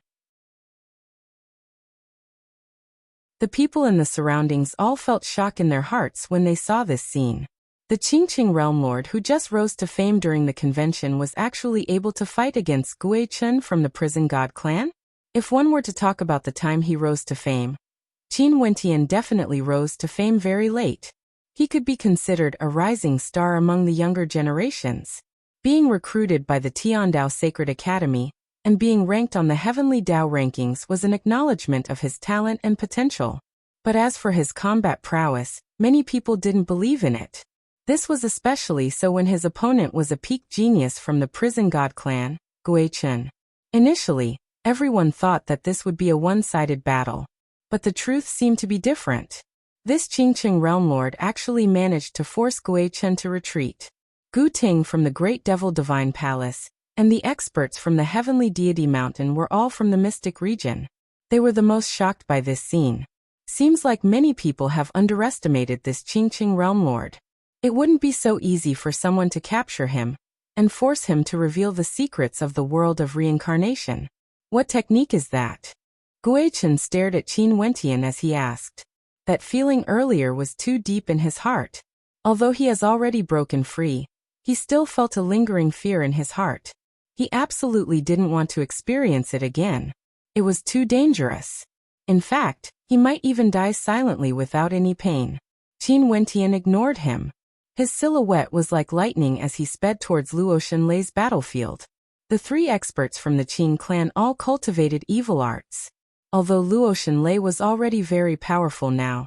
The people in the surroundings all felt shock in their hearts when they saw this scene. The Qingqing realm lord who just rose to fame during the convention was actually able to fight against Guichen from the Prison God clan? If one were to talk about the time he rose to fame, Qin Wentian definitely rose to fame very late. He could be considered a rising star among the younger generations. Being recruited by the Tiandao Sacred Academy and being ranked on the Heavenly Dao rankings was an acknowledgement of his talent and potential. But as for his combat prowess, many people didn't believe in it. This was especially so when his opponent was a peak genius from the Prison God clan, Guichen. Initially, everyone thought that this would be a one-sided battle. But the truth seemed to be different. This Qingqing realm lord actually managed to force Guichen to retreat. Gu Ting from the Great Devil Divine Palace and the experts from the Heavenly Deity Mountain were all from the Mystic region. They were the most shocked by this scene. Seems like many people have underestimated this Qingqing realm lord. It wouldn't be so easy for someone to capture him and force him to reveal the secrets of the world of reincarnation. What technique is that? Guichen stared at Qin Wentian as he asked. That feeling earlier was too deep in his heart. Although he has already broken free, he still felt a lingering fear in his heart. He absolutely didn't want to experience it again. It was too dangerous. In fact, he might even die silently without any pain. Qin Wentian ignored him. His silhouette was like lightning as he sped towards Luotian Lei's battlefield. The three experts from the Qin clan all cultivated evil arts. Although Luotian Lei was already very powerful now,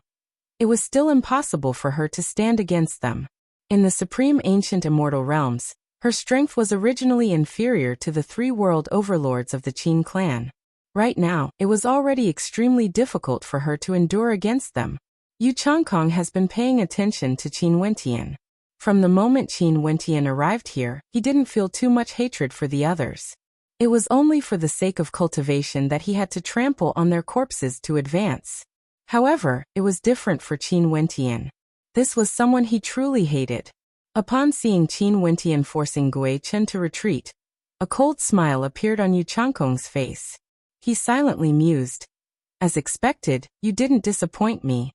it was still impossible for her to stand against them. In the supreme ancient immortal realms, her strength was originally inferior to the three world overlords of the Qin clan. Right now, it was already extremely difficult for her to endure against them. Yu Changkong has been paying attention to Qin Wentian. From the moment Qin Wentian arrived here, he didn't feel too much hatred for the others. It was only for the sake of cultivation that he had to trample on their corpses to advance. However, it was different for Qin Wentian. This was someone he truly hated. Upon seeing Qin Wentian forcing Guichen to retreat, a cold smile appeared on Yu Changkong's face. He silently mused. As expected, you didn't disappoint me.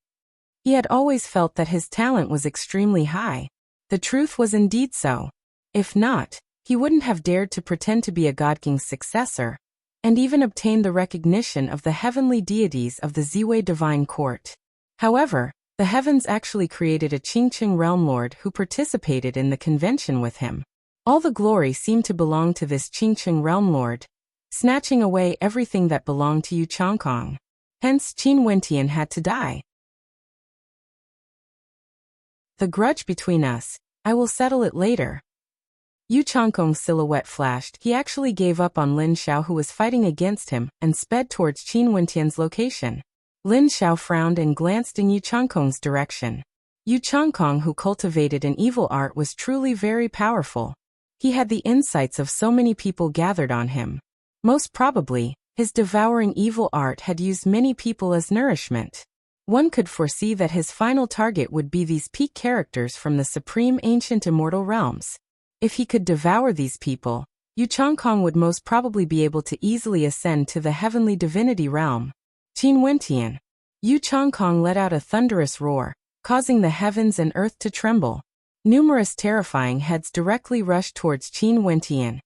He had always felt that his talent was extremely high. The truth was indeed so. If not, he wouldn't have dared to pretend to be a God King's successor, and even obtain the recognition of the heavenly deities of the Ziwei Divine Court. However, the heavens actually created a Qingqing realm lord who participated in the convention with him. All the glory seemed to belong to this Qingqing realm lord, snatching away everything that belonged to Yu Changkong. Hence Qin Wentian had to die. The grudge between us, I will settle it later. Yu Changkong's silhouette flashed. He actually gave up on Lin Xiao who was fighting against him and sped towards Qin Wentian's location. Lin Xiao frowned and glanced in Yu Changkong's direction. Yu Changkong, who cultivated an evil art, was truly very powerful. He had the insights of so many people gathered on him. Most probably, his devouring evil art had used many people as nourishment. One could foresee that his final target would be these peak characters from the supreme ancient immortal realms. If he could devour these people, Yu Changkong would most probably be able to easily ascend to the heavenly divinity realm. Qin Wentian. Yu Changkong let out a thunderous roar, causing the heavens and earth to tremble. Numerous terrifying heads directly rushed towards Qin Wentian,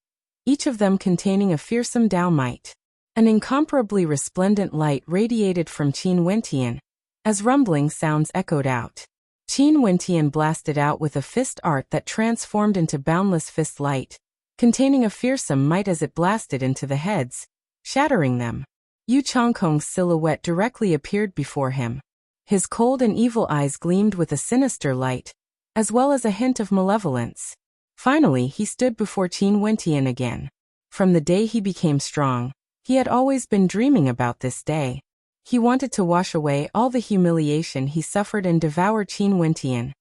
each of them containing a fearsome Dao might. An incomparably resplendent light radiated from Qin Wentian, as rumbling sounds echoed out. Qin Wentian blasted out with a fist art that transformed into boundless fist light, containing a fearsome might as it blasted into the heads, shattering them. Yu Changkong's silhouette directly appeared before him. His cold and evil eyes gleamed with a sinister light, as well as a hint of malevolence. Finally, he stood before Qin Wentian again. From the day he became strong, he had always been dreaming about this day. He wanted to wash away all the humiliation he suffered and devour Qin Wentian,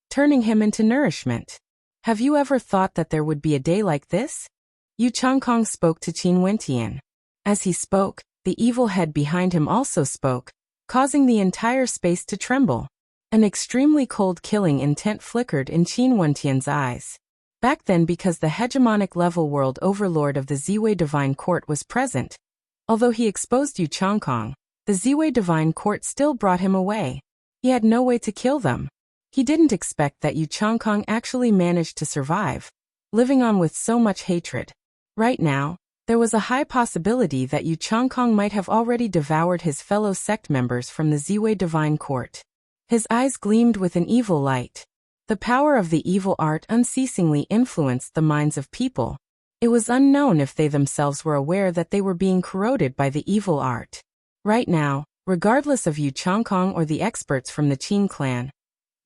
turning him into nourishment. Have you ever thought that there would be a day like this? Yu Changkong spoke to Qin Wentian. As he spoke, the evil head behind him also spoke, causing the entire space to tremble. An extremely cold killing intent flickered in Qin Wentian's eyes. Back then, because the hegemonic level world overlord of the Ziwei Divine Court was present, although he exposed Yu Changkong, the Ziwei Divine Court still brought him away. He had no way to kill them. He didn't expect that Yu Changkong actually managed to survive, living on with so much hatred. Right now, there was a high possibility that Yu Changkong might have already devoured his fellow sect members from the Ziwei Divine Court. His eyes gleamed with an evil light. The power of the evil art unceasingly influenced the minds of people. It was unknown if they themselves were aware that they were being corroded by the evil art. Right now, regardless of Yu Changkong or the experts from the Qin clan,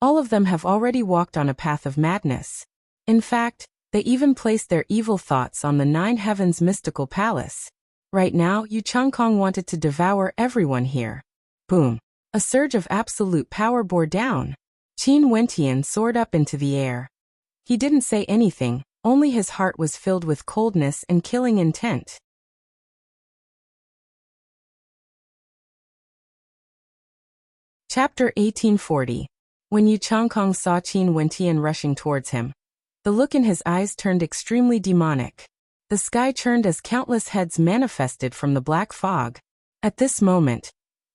all of them have already walked on a path of madness. In fact, they even placed their evil thoughts on the Nine Heavens mystical palace. Right now, Yu Changkong wanted to devour everyone here. Boom. A surge of absolute power bore down. Qin Wentian soared up into the air. He didn't say anything, only his heart was filled with coldness and killing intent. Chapter 1840. When Yu Changkong saw Qin Wentian rushing towards him, the look in his eyes turned extremely demonic. The sky churned as countless heads manifested from the black fog. At this moment,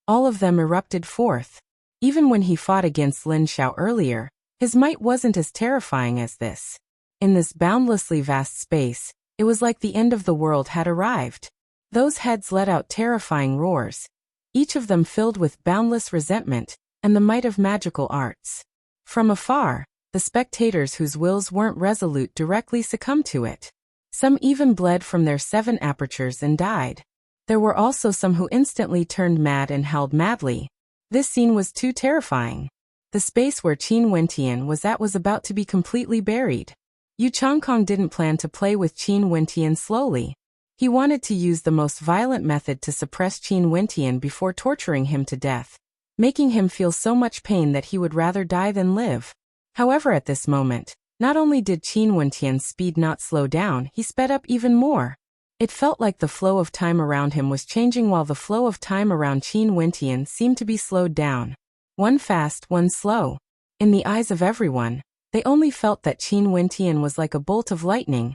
all of them erupted forth. Even when he fought against Lin Xiao earlier, his might wasn't as terrifying as this. In this boundlessly vast space, it was like the end of the world had arrived. Those heads let out terrifying roars, each of them filled with boundless resentment and the might of magical arts. From afar, the spectators whose wills weren't resolute directly succumbed to it. Some even bled from their 7 apertures and died. There were also some who instantly turned mad and howled madly. This scene was too terrifying. The space where Qin Wentian was at was about to be completely buried. Yu Changkong didn't plan to play with Qin Wentian slowly. He wanted to use the most violent method to suppress Qin Wentian before torturing him to death, making him feel so much pain that he would rather die than live. However, at this moment, not only did Qin Wentian's speed not slow down, he sped up even more. It felt like the flow of time around him was changing while the flow of time around Qin Wentian seemed to be slowed down. One fast, one slow. In the eyes of everyone, they only felt that Qin Wentian was like a bolt of lightning,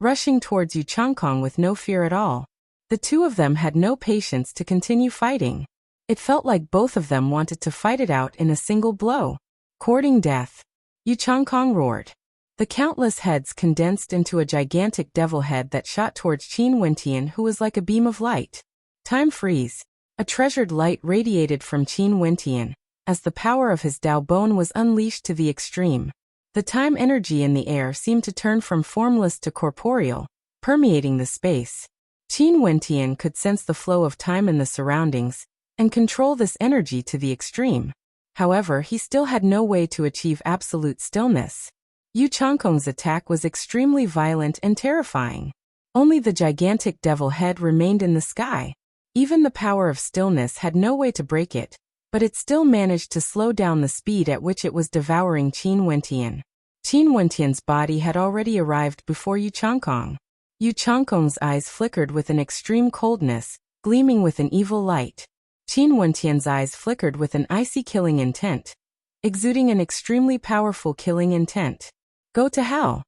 rushing towards Yu Changkong with no fear at all. The two of them had no patience to continue fighting. It felt like both of them wanted to fight it out in a single blow. Courting death. Yu Changkong roared. The countless heads condensed into a gigantic devil head that shot towards Qin Wentian, who was like a beam of light. Time freeze. A treasured light radiated from Qin Wentian, as the power of his Dao bone was unleashed to the extreme. The time energy in the air seemed to turn from formless to corporeal, permeating the space. Qin Wentian could sense the flow of time in the surroundings, and control this energy to the extreme. However, he still had no way to achieve absolute stillness. Yu Changkong's attack was extremely violent and terrifying. Only the gigantic devil head remained in the sky. Even the power of stillness had no way to break it, but it still managed to slow down the speed at which it was devouring Qin Wentian. Qin Wentian's body had already arrived before Yu Changkong. Yu Changkong's eyes flickered with an extreme coldness, gleaming with an evil light. Qin Wentian's eyes flickered with an icy killing intent, exuding an extremely powerful killing intent. Go to hell!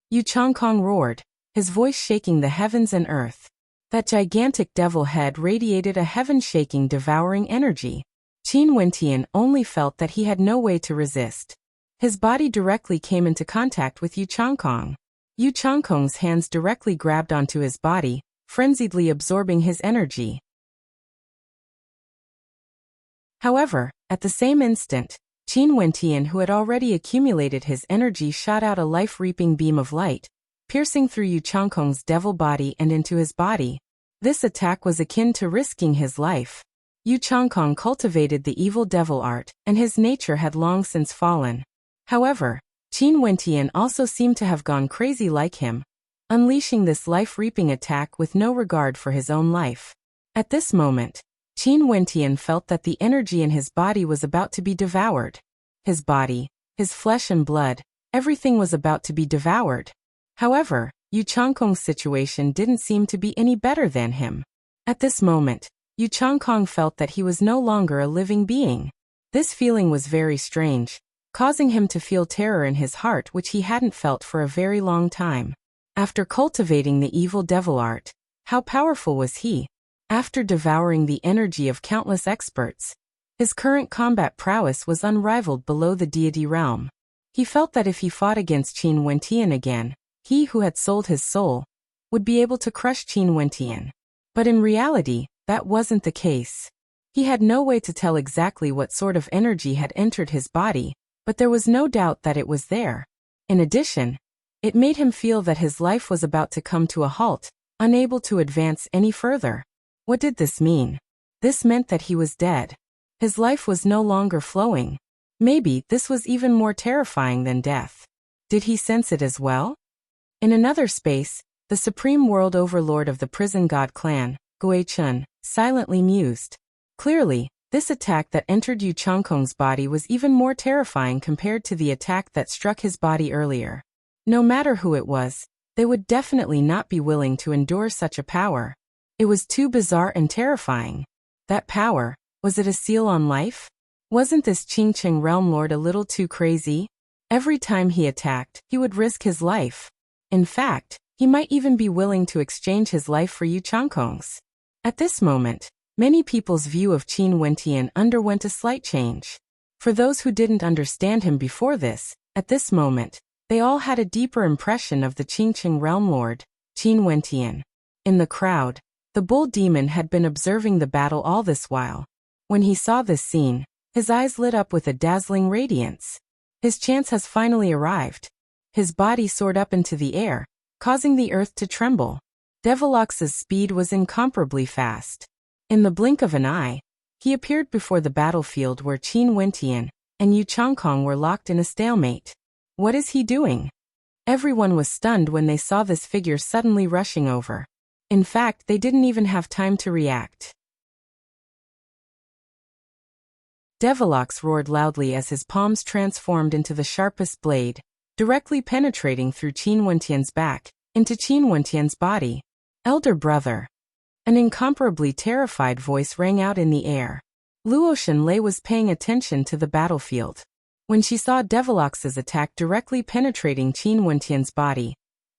Yu Changkong roared, his voice shaking the heavens and earth. That gigantic devil head radiated a heaven-shaking devouring energy. Qin Wentian only felt that he had no way to resist. His body directly came into contact with Yu Changkong. Yu Changkong's hands directly grabbed onto his body, frenziedly absorbing his energy. However, at the same instant, Qin Wentian, who had already accumulated his energy, shot out a life-reaping beam of light, piercing through Yu Changkong's devil body and into his body. This attack was akin to risking his life. Yu Changkong cultivated the evil devil art, and his nature had long since fallen. However, Qin Wentian also seemed to have gone crazy like him, unleashing this life-reaping attack with no regard for his own life. At this moment, Qin Wentian felt that the energy in his body was about to be devoured. His body, his flesh and blood, everything was about to be devoured. However, Yu Changkong's situation didn't seem to be any better than him. At this moment, Yu Changkong felt that he was no longer a living being. This feeling was very strange, causing him to feel terror in his heart which he hadn't felt for a very long time. After cultivating the evil devil art, how powerful was he? After devouring the energy of countless experts, his current combat prowess was unrivaled below the deity realm. He felt that if he fought against Qin Wentian again, he who had sold his soul would be able to crush Qin Wentian. But in reality, that wasn't the case. He had no way to tell exactly what sort of energy had entered his body, but there was no doubt that it was there. In addition, it made him feel that his life was about to come to a halt, unable to advance any further. What did this mean? This meant that he was dead. His life was no longer flowing. Maybe this was even more terrifying than death. Did he sense it as well? In another space, the supreme world overlord of the prison god clan, Gui Chun, silently mused. Clearly, this attack that entered Yu Changkong's body was even more terrifying compared to the attack that struck his body earlier. No matter who it was, they would definitely not be willing to endure such a power. It was too bizarre and terrifying. That power, was it a seal on life? Wasn't this Qingqing realm lord a little too crazy? Every time he attacked, he would risk his life. In fact, he might even be willing to exchange his life for Yu Changkong's. At this moment, many people's view of Qin Wentian underwent a slight change. For those who didn't understand him before this, at this moment, they all had a deeper impression of the Qingqing realm lord, Qin Wentian. In the crowd, the bull demon had been observing the battle all this while. When he saw this scene, his eyes lit up with a dazzling radiance. His chance has finally arrived. His body soared up into the air, causing the earth to tremble. Devilox's speed was incomparably fast. In the blink of an eye, he appeared before the battlefield where Qin Wentian and Yu Changkong were locked in a stalemate. What is he doing? Everyone was stunned when they saw this figure suddenly rushing over. In fact, they didn't even have time to react. Devilox roared loudly as his palms transformed into the sharpest blade, directly penetrating through Qin Wentian's back, into Qin Wentian's body. Elder brother. An incomparably terrified voice rang out in the air. Luotian Lei was paying attention to the battlefield. When she saw Devilox's attack directly penetrating Qin Wentian's body,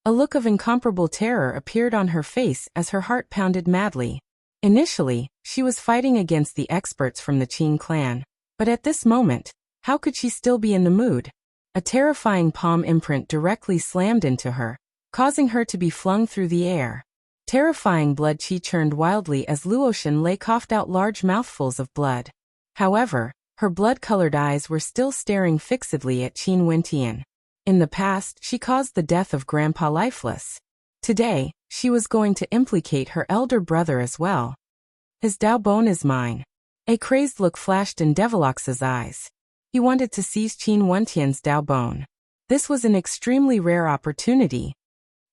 a look of incomparable terror appeared on her face as her heart pounded madly. Initially, she was fighting against the experts from the Qin clan, but at this moment, how could she still be in the mood? A terrifying palm imprint directly slammed into her, causing her to be flung through the air. Terrifying blood chi churned wildly as Luotian Lei coughed out large mouthfuls of blood. However, her blood-colored eyes were still staring fixedly at Qin Wentian. In the past, she caused the death of Grandpa Lifeless. Today, she was going to implicate her elder brother as well. His Dao bone is mine. A crazed look flashed in Devilox's eyes. He wanted to seize Qin Wentian's Dao bone. This was an extremely rare opportunity.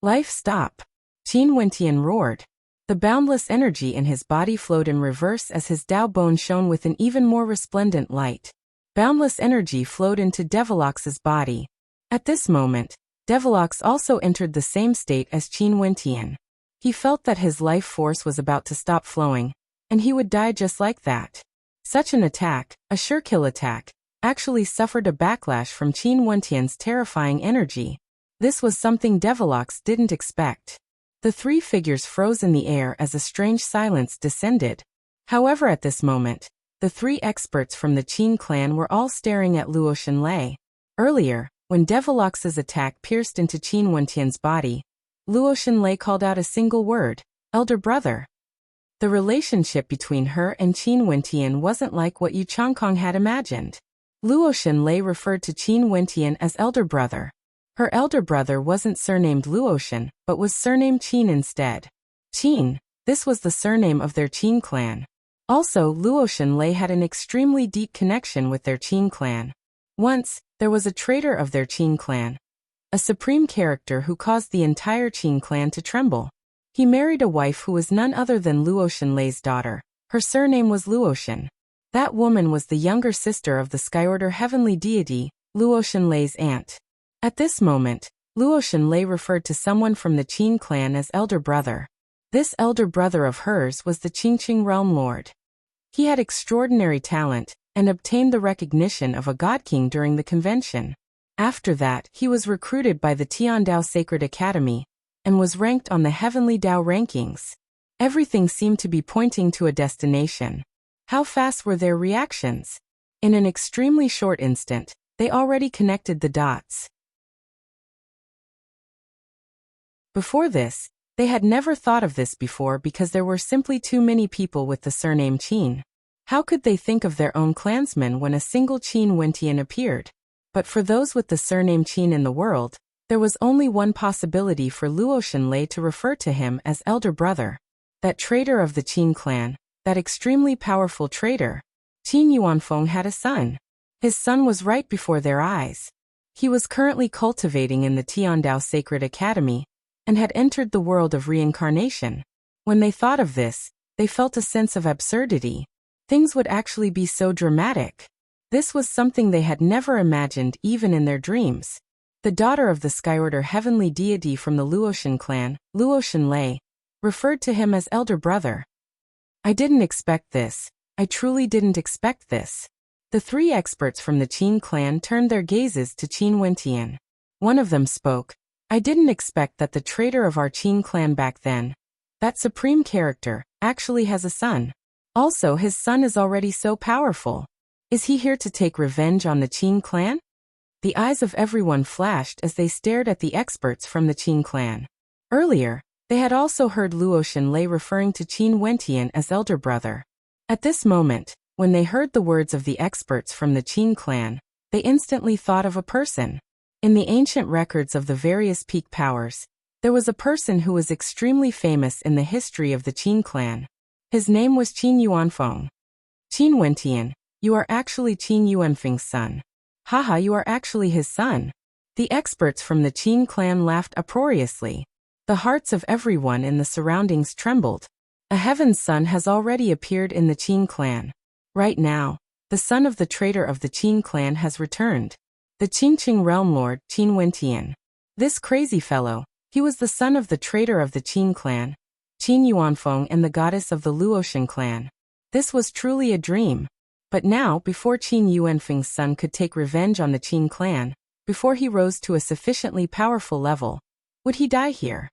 Life stop. Qin Wentian roared. The boundless energy in his body flowed in reverse as his Dao bone shone with an even more resplendent light. Boundless energy flowed into Devilox's body. At this moment, Devilox also entered the same state as Qin Wentian. He felt that his life force was about to stop flowing, and he would die just like that. Such an attack, a sure-kill attack, actually suffered a backlash from Qin Wentian's terrifying energy. This was something Devilox didn't expect. The three figures froze in the air as a strange silence descended. However, at this moment, the three experts from the Qin clan were all staring at Luo Shenlei. Earlier, when Devilox's attack pierced into Qin Wentian's body, Luo Shenlei called out a single word, "Elder brother." The relationship between her and Qin Wentian wasn't like what Yu Changkong had imagined. Luo Shenlei referred to Qin Wentian as elder brother. Her elder brother wasn't surnamed Luoshan, but was surnamed Qin instead. Qin, this was the surname of their Qin clan. Also, Luo Shenlei had an extremely deep connection with their Qin clan. Once, there was a traitor of their Qin clan, a supreme character who caused the entire Qin clan to tremble. He married a wife who was none other than Luo Shenlei's daughter. Her surname was Luoshan. That woman was the younger sister of the Skyordar heavenly deity, Luo Shenlei's aunt. At this moment, Luo Shenlei referred to someone from the Qin clan as elder brother. This elder brother of hers was the Qingqing realm lord. He had extraordinary talent, and obtained the recognition of a god king during the convention. After that, he was recruited by the Tiandao Sacred Academy, and was ranked on the Heavenly Dao rankings. Everything seemed to be pointing to a destination. How fast were their reactions? In an extremely short instant, they already connected the dots. Before this, they had never thought of this before because there were simply too many people with the surname Qin. How could they think of their own clansmen when a single Qin Wentian appeared? But for those with the surname Qin in the world, there was only one possibility for Luo Shenlei to refer to him as elder brother. That traitor of the Qin clan, that extremely powerful traitor. Qin Yuanfeng had a son. His son was right before their eyes. He was currently cultivating in the Tiandao Sacred Academy, and had entered the world of reincarnation. When they thought of this, they felt a sense of absurdity. Things would actually be so dramatic. This was something they had never imagined even in their dreams. The daughter of the Skyordar heavenly deity from the Luoshan clan, Luo Shenlei, referred to him as elder brother. I didn't expect this. I truly didn't expect this. The three experts from the Qin clan turned their gazes to Qin Wentian. One of them spoke. I didn't expect that the traitor of our Qin clan back then, that supreme character, actually has a son. Also, his son is already so powerful. Is he here to take revenge on the Qin clan? The eyes of everyone flashed as they stared at the experts from the Qin clan. Earlier, they had also heard Luo Shenlei referring to Qin Wentian as elder brother. At this moment, when they heard the words of the experts from the Qin clan, they instantly thought of a person. In the ancient records of the various peak powers, there was a person who was extremely famous in the history of the Qin clan. His name was Qin Yuanfeng. Qin Wentian, you are actually Qin Yuanfeng's son. Haha, you are actually his son. The experts from the Qin clan laughed uproariously. The hearts of everyone in the surroundings trembled. A heaven's son has already appeared in the Qin clan. Right now, the son of the traitor of the Qin clan has returned. The Qingqing realm lord, Qin Wentian. This crazy fellow, he was the son of the traitor of the Qin clan, Qin Yuanfeng, and the goddess of the Luoshan clan. This was truly a dream. But now, before Qin Yuanfeng's son could take revenge on the Qin clan, before he rose to a sufficiently powerful level, would he die here?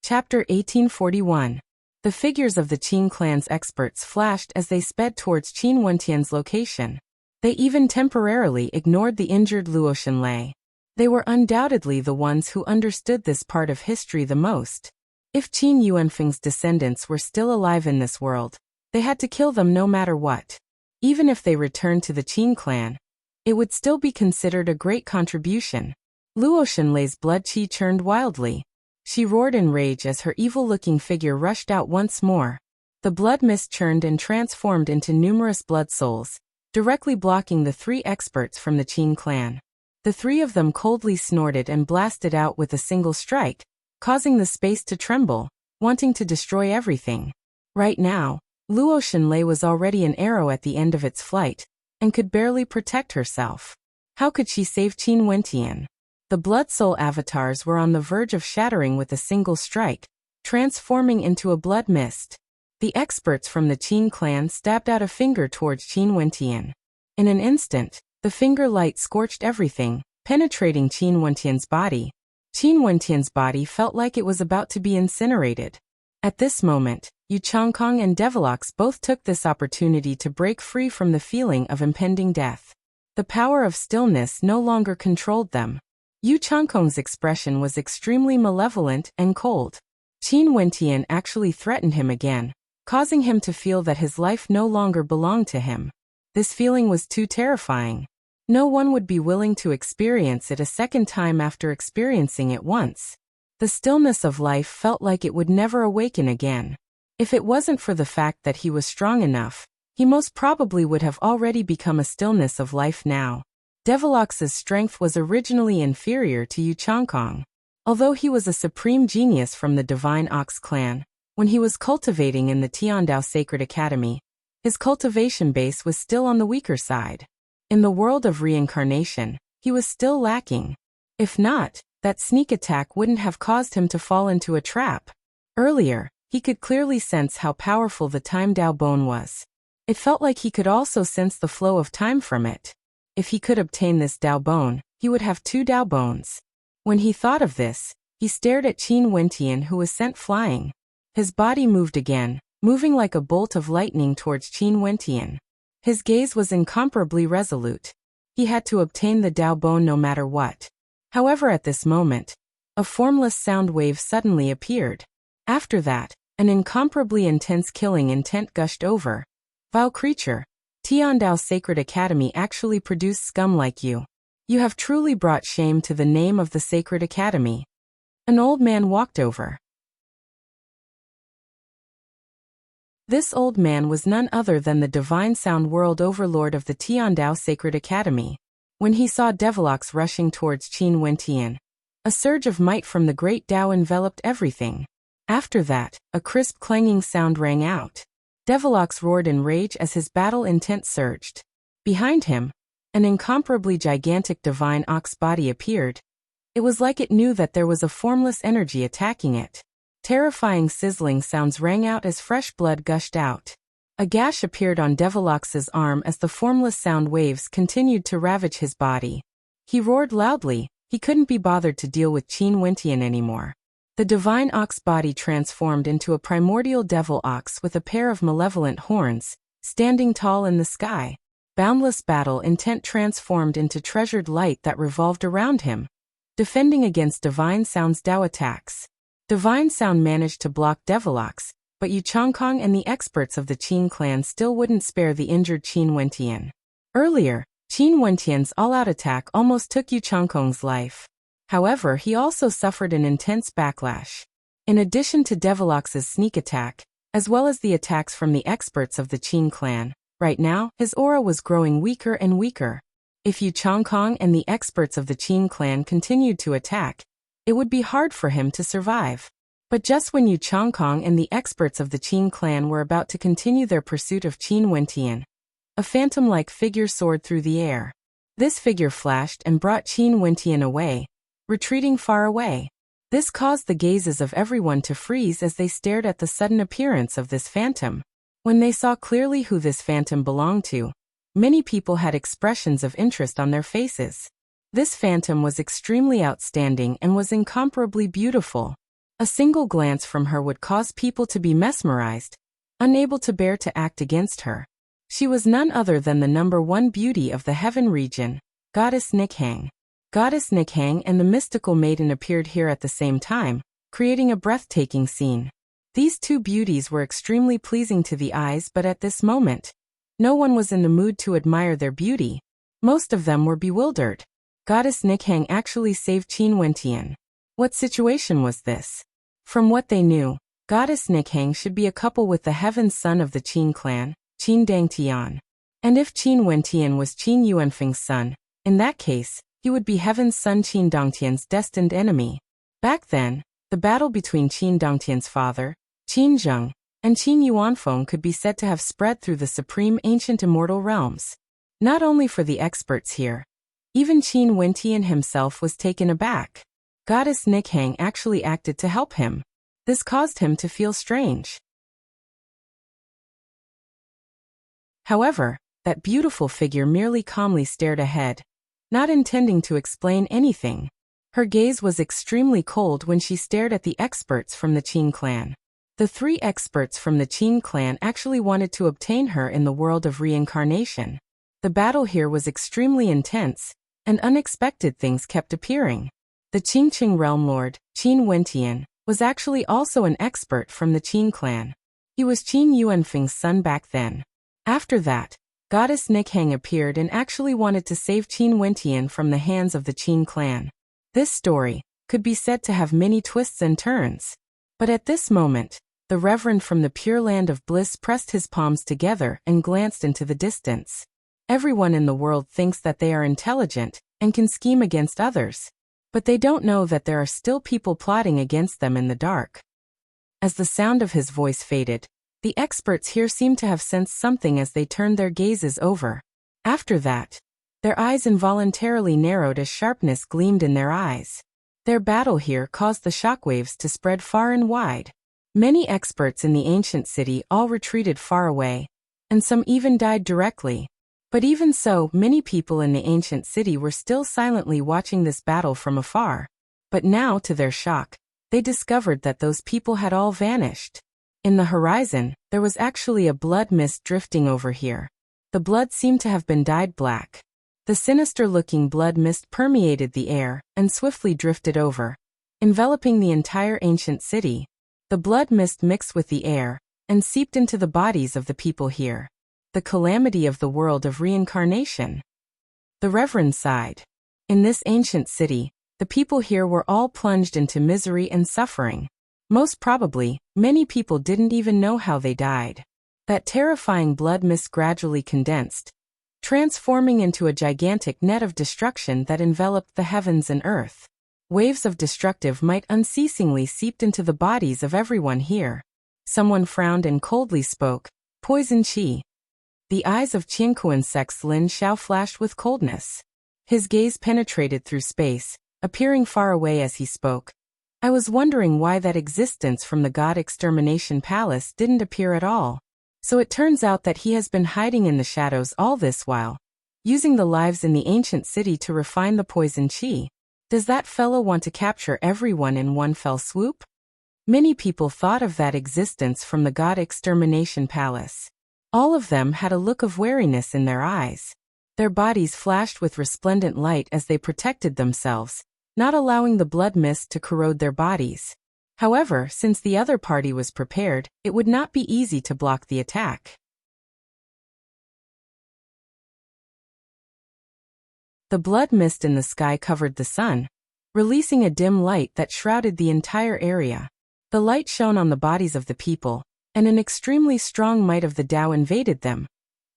Chapter 1841. The figures of the Qin clan's experts flashed as they sped towards Qin Wentian's location. They even temporarily ignored the injured Luo Shenlei. They were undoubtedly the ones who understood this part of history the most. If Qin Yuanfeng's descendants were still alive in this world, they had to kill them no matter what. Even if they returned to the Qin clan, it would still be considered a great contribution. Luo Shenlei's blood qi churned wildly. She roared in rage as her evil-looking figure rushed out once more. The blood mist churned and transformed into numerous blood souls, directly blocking the three experts from the Qin clan. The three of them coldly snorted and blasted out with a single strike, causing the space to tremble, wanting to destroy everything. Right now, Luo Shenlei was already an arrow at the end of its flight, and could barely protect herself. How could she save Qin Wentian? The Blood Soul avatars were on the verge of shattering with a single strike, transforming into a blood mist. The experts from the Qin clan stabbed out a finger towards Qin Wentian. In an instant, the finger light scorched everything, penetrating Qin Wentian's body. Qin Wentian's body felt like it was about to be incinerated. At this moment, Yu Changkong and Devilox both took this opportunity to break free from the feeling of impending death. The power of stillness no longer controlled them. Yu Changkong's expression was extremely malevolent and cold. Qin Wentian actually threatened him again, causing him to feel that his life no longer belonged to him. This feeling was too terrifying. No one would be willing to experience it a second time after experiencing it once. The stillness of life felt like it would never awaken again. If it wasn't for the fact that he was strong enough, he most probably would have already become a stillness of life now. Devilox's strength was originally inferior to Yu Changkong. Although he was a supreme genius from the Divine Ox clan, when he was cultivating in the Tiandao Sacred Academy, his cultivation base was still on the weaker side. In the world of reincarnation, he was still lacking. If not, that sneak attack wouldn't have caused him to fall into a trap. Earlier, he could clearly sense how powerful the Time Dao Bone was. It felt like he could also sense the flow of time from it. If he could obtain this Dao Bone, he would have 2 Dao Bones. When he thought of this, he stared at Qin Wentian, who was sent flying. His body moved again, moving like a bolt of lightning towards Qin Wentian. His gaze was incomparably resolute. He had to obtain the Dao Bone no matter what. However, at this moment, a formless sound wave suddenly appeared. After that, an incomparably intense killing intent gushed over. Vile creature, Tiandao Sacred Academy actually produced scum like you. You have truly brought shame to the name of the Sacred Academy. An old man walked over. This old man was none other than the Divine Sound World Overlord of the Tiandao Sacred Academy. When he saw Devilox rushing towards Qin Wentian, a surge of might from the great Dao enveloped everything. After that, a crisp clanging sound rang out. Devilox roared in rage as his battle intent surged. Behind him, an incomparably gigantic Divine Ox body appeared. It was like it knew that there was a formless energy attacking it. Terrifying sizzling sounds rang out as fresh blood gushed out. A gash appeared on Devilox's arm as the formless sound waves continued to ravage his body. He roared loudly. He couldn't be bothered to deal with Qin Wentian anymore. The Divine Ox body transformed into a primordial devil ox with a pair of malevolent horns, standing tall in the sky. Boundless battle intent transformed into treasured light that revolved around him, defending against Divine Sound's Dao attacks. Divine Sound managed to block Devilox, but Yu Changkong and the experts of the Qin clan still wouldn't spare the injured Qin Wentian. Earlier, Qin Wentian's all-out attack almost took Yu Changkong's life. However, he also suffered an intense backlash. In addition to Devilox's sneak attack, as well as the attacks from the experts of the Qin clan, right now, his aura was growing weaker and weaker. If Yu Changkong and the experts of the Qin clan continued to attack, it would be hard for him to survive. But just when Yu Changkong and the experts of the Qin clan were about to continue their pursuit of Qin Wentian, a phantom-like figure soared through the air. This figure flashed and brought Qin Wentian away, retreating far away. This caused the gazes of everyone to freeze as they stared at the sudden appearance of this phantom. When they saw clearly who this phantom belonged to, many people had expressions of interest on their faces. This phantom was extremely outstanding and was incomparably beautiful. A single glance from her would cause people to be mesmerized, unable to bear to act against her. She was none other than the #1 beauty of the heaven region, Goddess Nikhang. Goddess Nikhang and the mystical maiden appeared here at the same time, creating a breathtaking scene. These two beauties were extremely pleasing to the eyes, but at this moment, no one was in the mood to admire their beauty. Most of them were bewildered. Goddess Nikhang actually saved Qin Wentian. What situation was this? From what they knew, Goddess Nikhang should be a couple with the heaven son of the Qin clan, Qin Dangtian. And if Qin Wentian was Qin Yuanfeng's son, in that case, He would be Heaven's son Qin Dongtian's destined enemy. Back then, the battle between Qin Dongtian's father, Qin Zheng, and Qin Yuanfeng could be said to have spread through the supreme ancient immortal realms. Not only for the experts here, even Qin Wentian himself was taken aback. Goddess Nikhang actually acted to help him. This caused him to feel strange. However, that beautiful figure merely calmly stared ahead, not intending to explain anything. Her gaze was extremely cold when she stared at the experts from the Qin clan. The 3 experts from the Qin clan actually wanted to obtain her in the world of reincarnation. The battle here was extremely intense, and unexpected things kept appearing. The Qingqing realm lord, Qin Wentian, was actually also an expert from the Qin clan. He was Qin Yuanfeng's son back then. After that, Goddess Nikhang appeared and actually wanted to save Qin Wentian from the hands of the Qin clan. This story could be said to have many twists and turns. But at this moment, the Reverend from the Pure Land of Bliss pressed his palms together and glanced into the distance. Everyone in the world thinks that they are intelligent and can scheme against others. But they don't know that there are still people plotting against them in the dark. As the sound of his voice faded, the experts here seemed to have sensed something as they turned their gazes over. After that, their eyes involuntarily narrowed as sharpness gleamed in their eyes. Their battle here caused the shockwaves to spread far and wide. Many experts in the ancient city all retreated far away, and some even died directly. But even so, many people in the ancient city were still silently watching this battle from afar. But now, to their shock, they discovered that those people had all vanished. In the horizon, there was actually a blood mist drifting over here. The blood seemed to have been dyed black. The sinister-looking blood mist permeated the air and swiftly drifted over, enveloping the entire ancient city. The blood mist mixed with the air and seeped into the bodies of the people here. The calamity of the world of reincarnation. The Reverend sighed. In this ancient city, the people here were all plunged into misery and suffering. Most probably, many people didn't even know how they died. That terrifying blood mist gradually condensed, transforming into a gigantic net of destruction that enveloped the heavens and earth. Waves of destructive might unceasingly seeped into the bodies of everyone here. Someone frowned and coldly spoke, "Poison Qi." The eyes of Qiankuan Sect's Lin Xiao flashed with coldness. His gaze penetrated through space, appearing far away as he spoke. I was wondering why that existence from the God Extermination Palace didn't appear at all. So it turns out that he has been hiding in the shadows all this while, using the lives in the ancient city to refine the poison Qi. Does that fellow want to capture everyone in one fell swoop? Many people thought of that existence from the God Extermination Palace. All of them had a look of wariness in their eyes. Their bodies flashed with resplendent light as they protected themselves, not allowing the blood mist to corrode their bodies. However, since the other party was prepared, it would not be easy to block the attack. The blood mist in the sky covered the sun, releasing a dim light that shrouded the entire area. The light shone on the bodies of the people, and an extremely strong might of the Tao invaded them,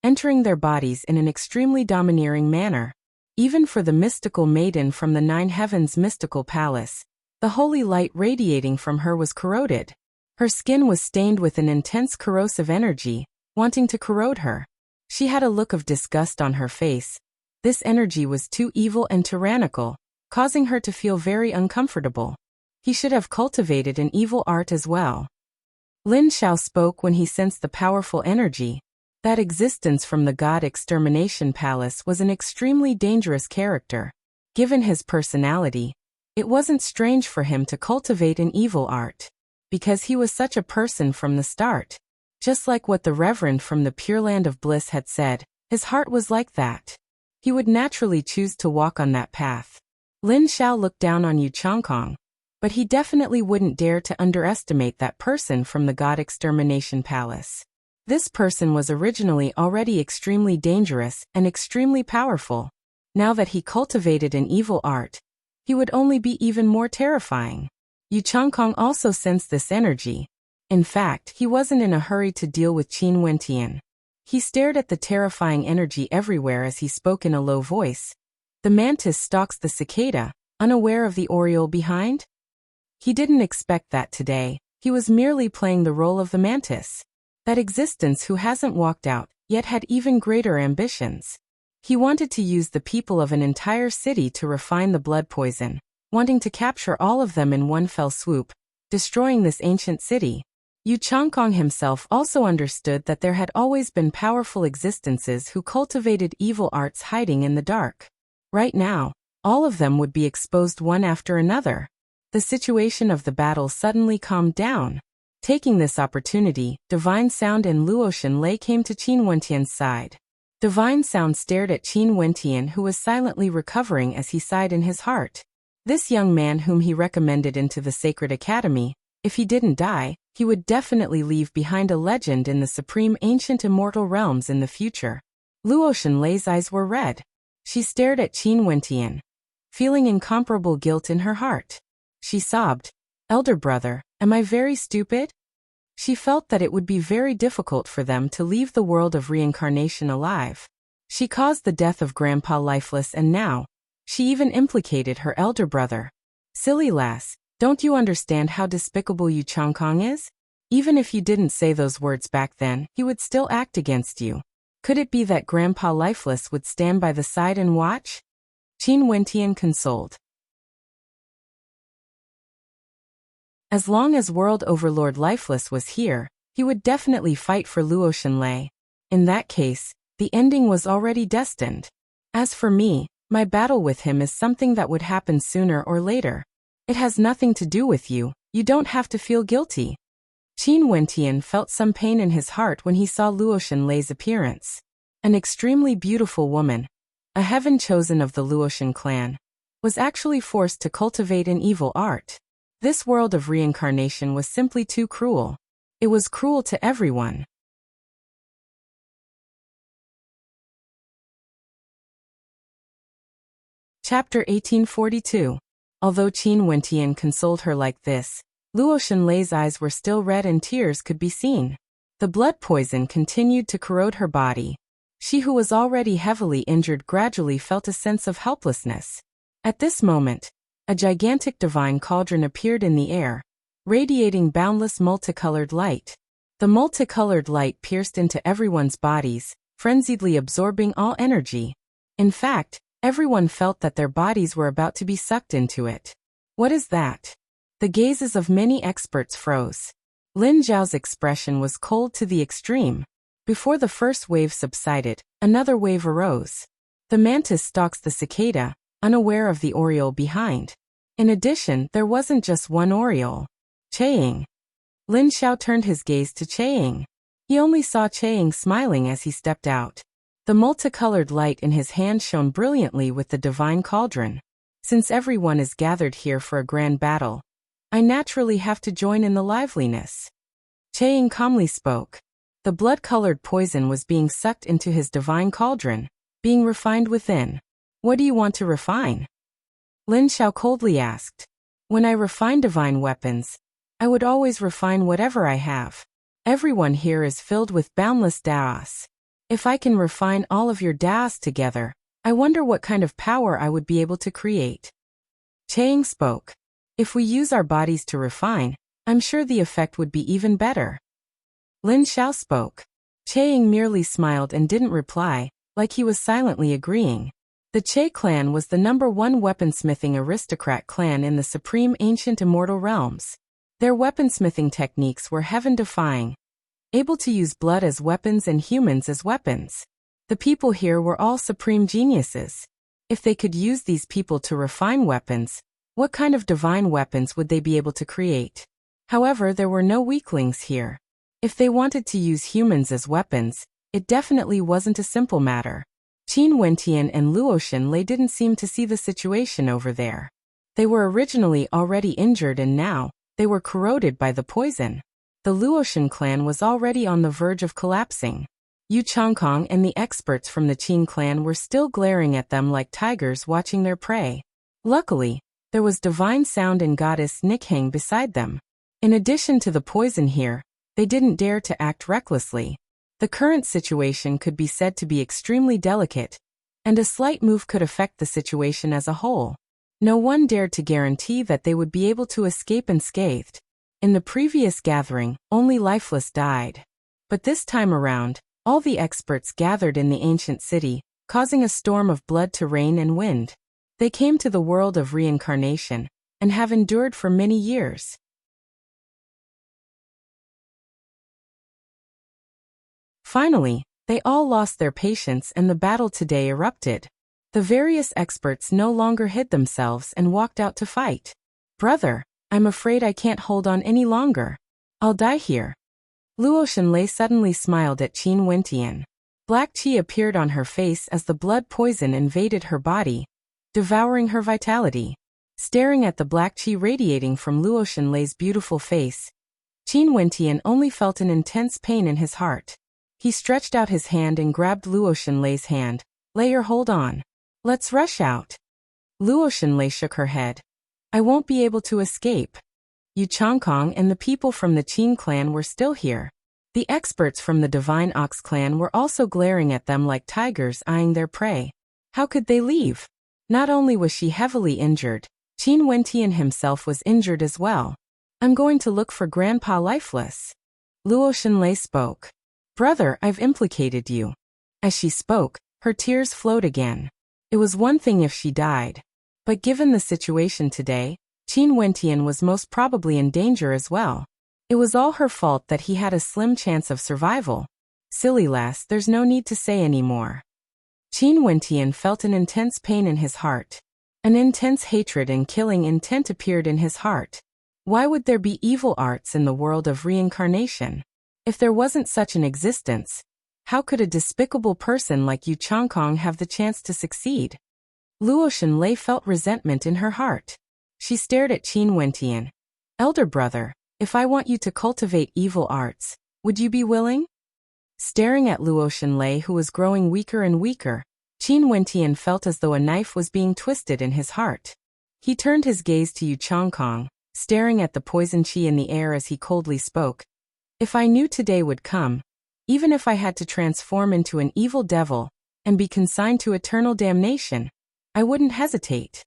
entering their bodies in an extremely domineering manner. Even for the mystical maiden from the Nine Heavens mystical palace, the holy light radiating from her was corroded. Her skin was stained with an intense corrosive energy, wanting to corrode her. She had a look of disgust on her face. This energy was too evil and tyrannical, causing her to feel very uncomfortable. He should have cultivated an evil art as well. Lin Xiao spoke when he sensed the powerful energy. That existence from the God Extermination Palace was an extremely dangerous character. Given his personality, it wasn't strange for him to cultivate an evil art, because he was such a person from the start. Just like what the Reverend from the Pure Land of Bliss had said, his heart was like that. He would naturally choose to walk on that path. Lin Xiao looked down on Yu Changkong, but he definitely wouldn't dare to underestimate that person from the God Extermination Palace. This person was originally already extremely dangerous and extremely powerful. Now that he cultivated an evil art, he would only be even more terrifying. Yu Changkong also sensed this energy. In fact, he wasn't in a hurry to deal with Qin Wentian. He stared at the terrifying energy everywhere as he spoke in a low voice. The mantis stalks the cicada, unaware of the oriole behind? He didn't expect that today. He was merely playing the role of the mantis. That existence who hasn't walked out, yet had even greater ambitions. He wanted to use the people of an entire city to refine the blood poison, wanting to capture all of them in one fell swoop, destroying this ancient city. Yu Changkong himself also understood that there had always been powerful existences who cultivated evil arts hiding in the dark. Right now, all of them would be exposed one after another. The situation of the battle suddenly calmed down. Taking this opportunity, Divine Sound and Luo Shenlei came to Qin Wentian's side. Divine Sound stared at Qin Wentian, who was silently recovering as he sighed in his heart. This young man whom he recommended into the Sacred Academy, if he didn't die, he would definitely leave behind a legend in the supreme ancient immortal realms in the future. Luo Shenlei's eyes were red. She stared at Qin Wentian, feeling incomparable guilt in her heart. She sobbed, "Elder brother, am I very stupid?" She felt that it would be very difficult for them to leave the world of reincarnation alive. She caused the death of Grandpa Lifeless, and now, she even implicated her elder brother. Silly lass, don't you understand how despicable Yu Changkong is? Even if you didn't say those words back then, he would still act against you. Could it be that Grandpa Lifeless would stand by the side and watch? Qin Wentian consoled. As long as World Overlord Lifeless was here, he would definitely fight for Luo Shenlei. In that case, the ending was already destined. As for me, my battle with him is something that would happen sooner or later. It has nothing to do with you, you don't have to feel guilty. Qin Wentian felt some pain in his heart when he saw Luo Shenlei's appearance. An extremely beautiful woman, a heaven chosen of the Luoshan clan, was actually forced to cultivate an evil art. This world of reincarnation was simply too cruel. It was cruel to everyone. Chapter 1842. Although Qin Wentian consoled her like this, Luo Shenlei's eyes were still red and tears could be seen. The blood poison continued to corrode her body. She who was already heavily injured gradually felt a sense of helplessness. At this moment, a gigantic divine cauldron appeared in the air, radiating boundless multicolored light. The multicolored light pierced into everyone's bodies, frenziedly absorbing all energy. In fact, everyone felt that their bodies were about to be sucked into it. What is that? The gazes of many experts froze. Lin Zhao's expression was cold to the extreme. Before the first wave subsided, another wave arose. The mantis stalks the cicada, unaware of the oriole behind. In addition, there wasn't just one oriole. Cheying. Lin Xiao turned his gaze to Cheying. He only saw Cheying smiling as he stepped out. The multicolored light in his hand shone brilliantly with the divine cauldron. Since everyone is gathered here for a grand battle, I naturally have to join in the liveliness. Cheying calmly spoke. The blood-colored poison was being sucked into his divine cauldron, being refined within. What do you want to refine? Lin Xiao coldly asked. When I refine divine weapons, I would always refine whatever I have. Everyone here is filled with boundless Daos. If I can refine all of your Daos together, I wonder what kind of power I would be able to create. Chang spoke. If we use our bodies to refine, I'm sure the effect would be even better. Lin Xiao spoke. Chang merely smiled and didn't reply, like he was silently agreeing. The Che clan was the #1 weaponsmithing aristocrat clan in the supreme ancient immortal realms. Their weaponsmithing techniques were heaven-defying, able to use blood as weapons and humans as weapons. The people here were all supreme geniuses. If they could use these people to refine weapons, what kind of divine weapons would they be able to create? However, there were no weaklings here. If they wanted to use humans as weapons, it definitely wasn't a simple matter. Qin Wentian and Luo Shenlei didn't seem to see the situation over there. They were originally already injured and now, they were corroded by the poison. The Luoshan clan was already on the verge of collapsing. Yu Changkong and the experts from the Qin clan were still glaring at them like tigers watching their prey. Luckily, there was Divine Sound and Goddess Nikhang beside them. In addition to the poison here, they didn't dare to act recklessly. The current situation could be said to be extremely delicate. and a slight move could affect the situation as a whole. No one dared to guarantee that they would be able to escape unscathed. In the previous gathering, only lifeless died. But this time around, all the experts gathered in the ancient city, causing a storm of blood to rain and wind. They came to the world of reincarnation, and have endured for many years. Finally, they all lost their patience and the battle today erupted. The various experts no longer hid themselves and walked out to fight. "Brother, I'm afraid I can't hold on any longer. I'll die here." Luo Shenlei suddenly smiled at Qin Wentian. Black qi appeared on her face as the blood poison invaded her body, devouring her vitality. Staring at the black qi radiating from Luo Shenlei's beautiful face, Qin Wentian only felt an intense pain in his heart. He stretched out his hand and grabbed Luo Shenlei's hand. "Lay your hold on. Let's rush out." Luo Shenlei shook her head. "I won't be able to escape." Yu Changkong and the people from the Qin clan were still here. The experts from the Divine Ox clan were also glaring at them like tigers eyeing their prey. How could they leave? Not only was she heavily injured, Qin Wentian himself was injured as well. "I'm going to look for Grandpa lifeless." Luo Shenlei spoke. "Brother, I've implicated you." As she spoke, her tears flowed again. It was one thing if she died. But given the situation today, Qin Wentian was most probably in danger as well. It was all her fault that he had a slim chance of survival. Silly lass, there's no need to say any more. Qin Wentian felt an intense pain in his heart. An intense hatred and killing intent appeared in his heart. Why would there be evil arts in the world of reincarnation? If there wasn't such an existence, how could a despicable person like Yu Changkong have the chance to succeed? Luo Shenlei felt resentment in her heart. She stared at Qin Wentian. "Elder brother, if I want you to cultivate evil arts, would you be willing?" Staring at Luo Shenlei, who was growing weaker and weaker, Qin Wentian felt as though a knife was being twisted in his heart. He turned his gaze to Yu Changkong, staring at the poison qi in the air as he coldly spoke. "If I knew today would come, even if I had to transform into an evil devil and be consigned to eternal damnation, I wouldn't hesitate."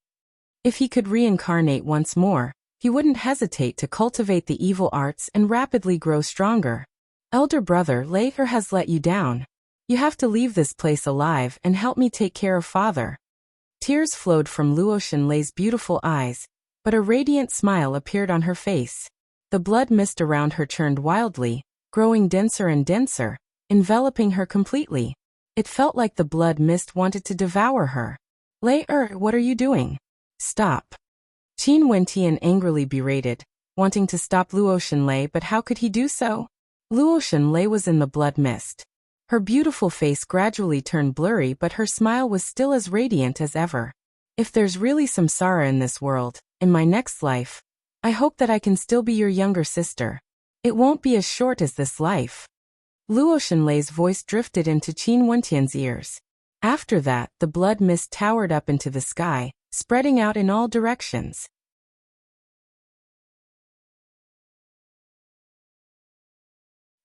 If he could reincarnate once more, he wouldn't hesitate to cultivate the evil arts and rapidly grow stronger. "Elder brother, Later has let you down. You have to leave this place alive and help me take care of father." Tears flowed from Luo Shenlei's beautiful eyes, but a radiant smile appeared on her face. The blood mist around her churned wildly, growing denser and denser, enveloping her completely. It felt like the blood mist wanted to devour her. "Later, what are you doing? Stop." Qin Wentian angrily berated, wanting to stop Luo Shenlei, but how could he do so? Luo Shenlei was in the blood mist. Her beautiful face gradually turned blurry, but her smile was still as radiant as ever. "If there's really samsara in this world, in my next life, I hope that I can still be your younger sister. It won't be as short as this life." Luo Shenlei's voice drifted into Qin Wentian's ears. After that, the blood mist towered up into the sky, spreading out in all directions.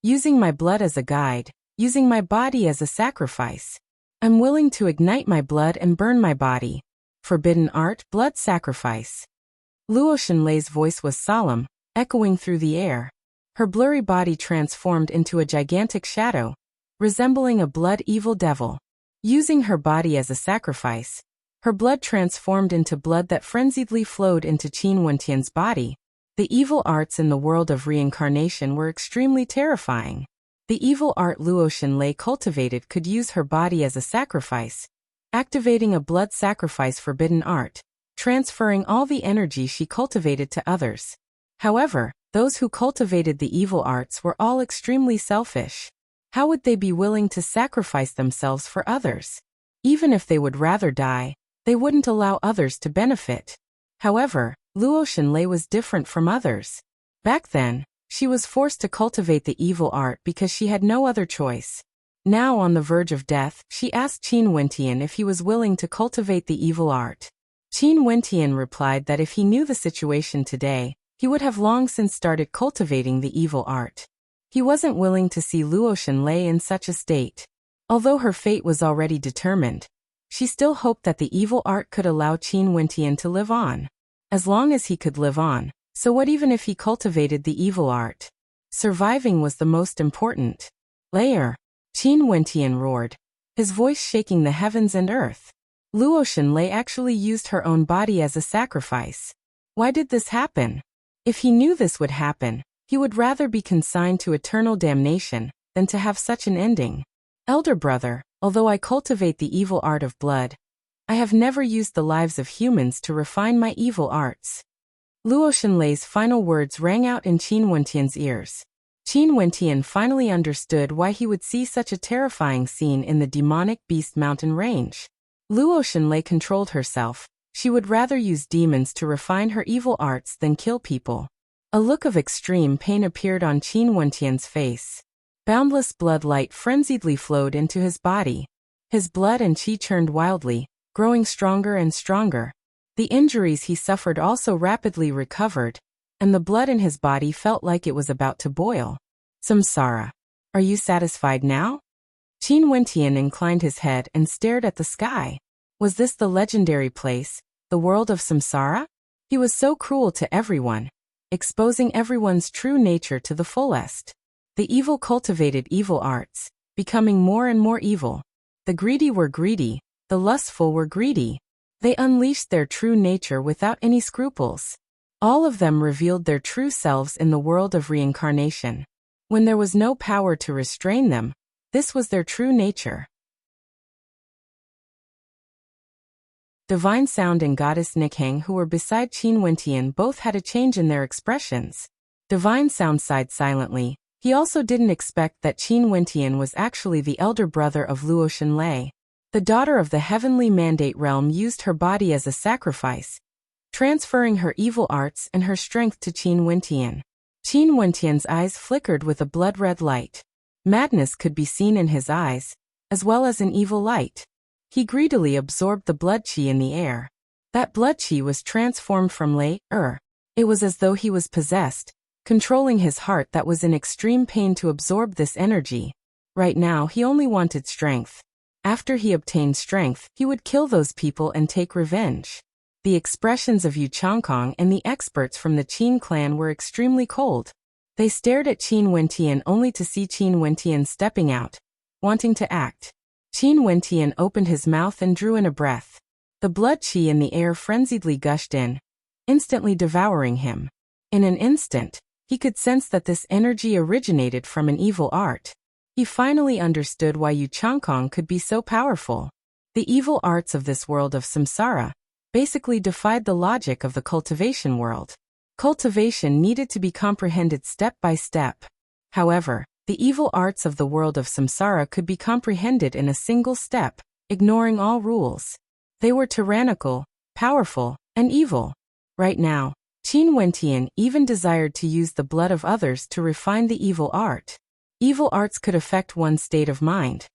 "Using my blood as a guide, using my body as a sacrifice. I'm willing to ignite my blood and burn my body. Forbidden art, blood sacrifice." Luo Shenlei's voice was solemn, echoing through the air. Her blurry body transformed into a gigantic shadow, resembling a blood-evil devil. Using her body as a sacrifice, her blood transformed into blood that frenziedly flowed into Qin Wentian's body. The evil arts in the world of reincarnation were extremely terrifying. The evil art Luo Shenlei cultivated could use her body as a sacrifice, activating a blood sacrifice forbidden art, transferring all the energy she cultivated to others. However, those who cultivated the evil arts were all extremely selfish. How would they be willing to sacrifice themselves for others? Even if they would rather die, they wouldn't allow others to benefit. However, Luo Shenlei was different from others. Back then, she was forced to cultivate the evil art because she had no other choice. Now on the verge of death, she asked Qin Wentian if he was willing to cultivate the evil art. Qin Wentian replied that if he knew the situation today, he would have long since started cultivating the evil art. He wasn't willing to see Luo Shenlei in such a state. Although her fate was already determined, She still hoped that the evil art could allow Qin Wentian to live on. As long as he could live on, so what even if he cultivated the evil art? Surviving was the most important. Layer. Qin Wentian roared, his voice shaking the heavens and earth. Luo Shanlei actually used her own body as a sacrifice. Why did this happen? If he knew this would happen, he would rather be consigned to eternal damnation than to have such an ending. Elder brother, although I cultivate the evil art of blood, I have never used the lives of humans to refine my evil arts. Luo Shanlei's final words rang out in Qin Wentian's ears. Qin Wentian finally understood why he would see such a terrifying scene in the demonic Beast Mountain range. Luo Shanlei controlled herself. She would rather use demons to refine her evil arts than kill people. A look of extreme pain appeared on Qin Wentian's face. Boundless blood light frenziedly flowed into his body. His blood and qi churned wildly, growing stronger and stronger. The injuries he suffered also rapidly recovered, and the blood in his body felt like it was about to boil. Samsara. Are you satisfied now? Qin Wentian inclined his head and stared at the sky. Was this the legendary place, the world of Samsara? He was so cruel to everyone, exposing everyone's true nature to the fullest. The evil cultivated evil arts, becoming more and more evil. The greedy were greedy, the lustful were greedy. They unleashed their true nature without any scruples. All of them revealed their true selves in the world of reincarnation. When there was no power to restrain them, this was their true nature. Divine Sound and Goddess Nikhang, who were beside Qin Wentian, both had a change in their expressions. Divine Sound sighed silently. He also didn't expect that Qin Wentian was actually the elder brother of Luo Shanlei. The daughter of the heavenly mandate realm used her body as a sacrifice, transferring her evil arts and her strength to Qin Wentian. Qin Wentian's eyes flickered with a blood-red light. Madness could be seen in his eyes, as well as an evil light. He greedily absorbed the blood qi in the air. That blood qi was transformed from Lei. It was as though he was possessed, controlling his heart that was in extreme pain to absorb this energy. Right now he only wanted strength. After he obtained strength, he would kill those people and take revenge. The expressions of Yu Changkong and the experts from the Qin clan were extremely cold. They stared at Qin Wentian only to see Qin Wentian stepping out, wanting to act. Qin Wentian opened his mouth and drew in a breath. The blood qi in the air frenziedly gushed in, instantly devouring him. In an instant, he could sense that this energy originated from an evil art. He finally understood why Yu Changkong could be so powerful. The evil arts of this world of samsara basically defied the logic of the cultivation world. Cultivation needed to be comprehended step by step. However, the evil arts of the world of samsara could be comprehended in a single step, ignoring all rules. They were tyrannical, powerful, and evil. Right now, Qin Wentian even desired to use the blood of others to refine the evil art. Evil arts could affect one's state of mind.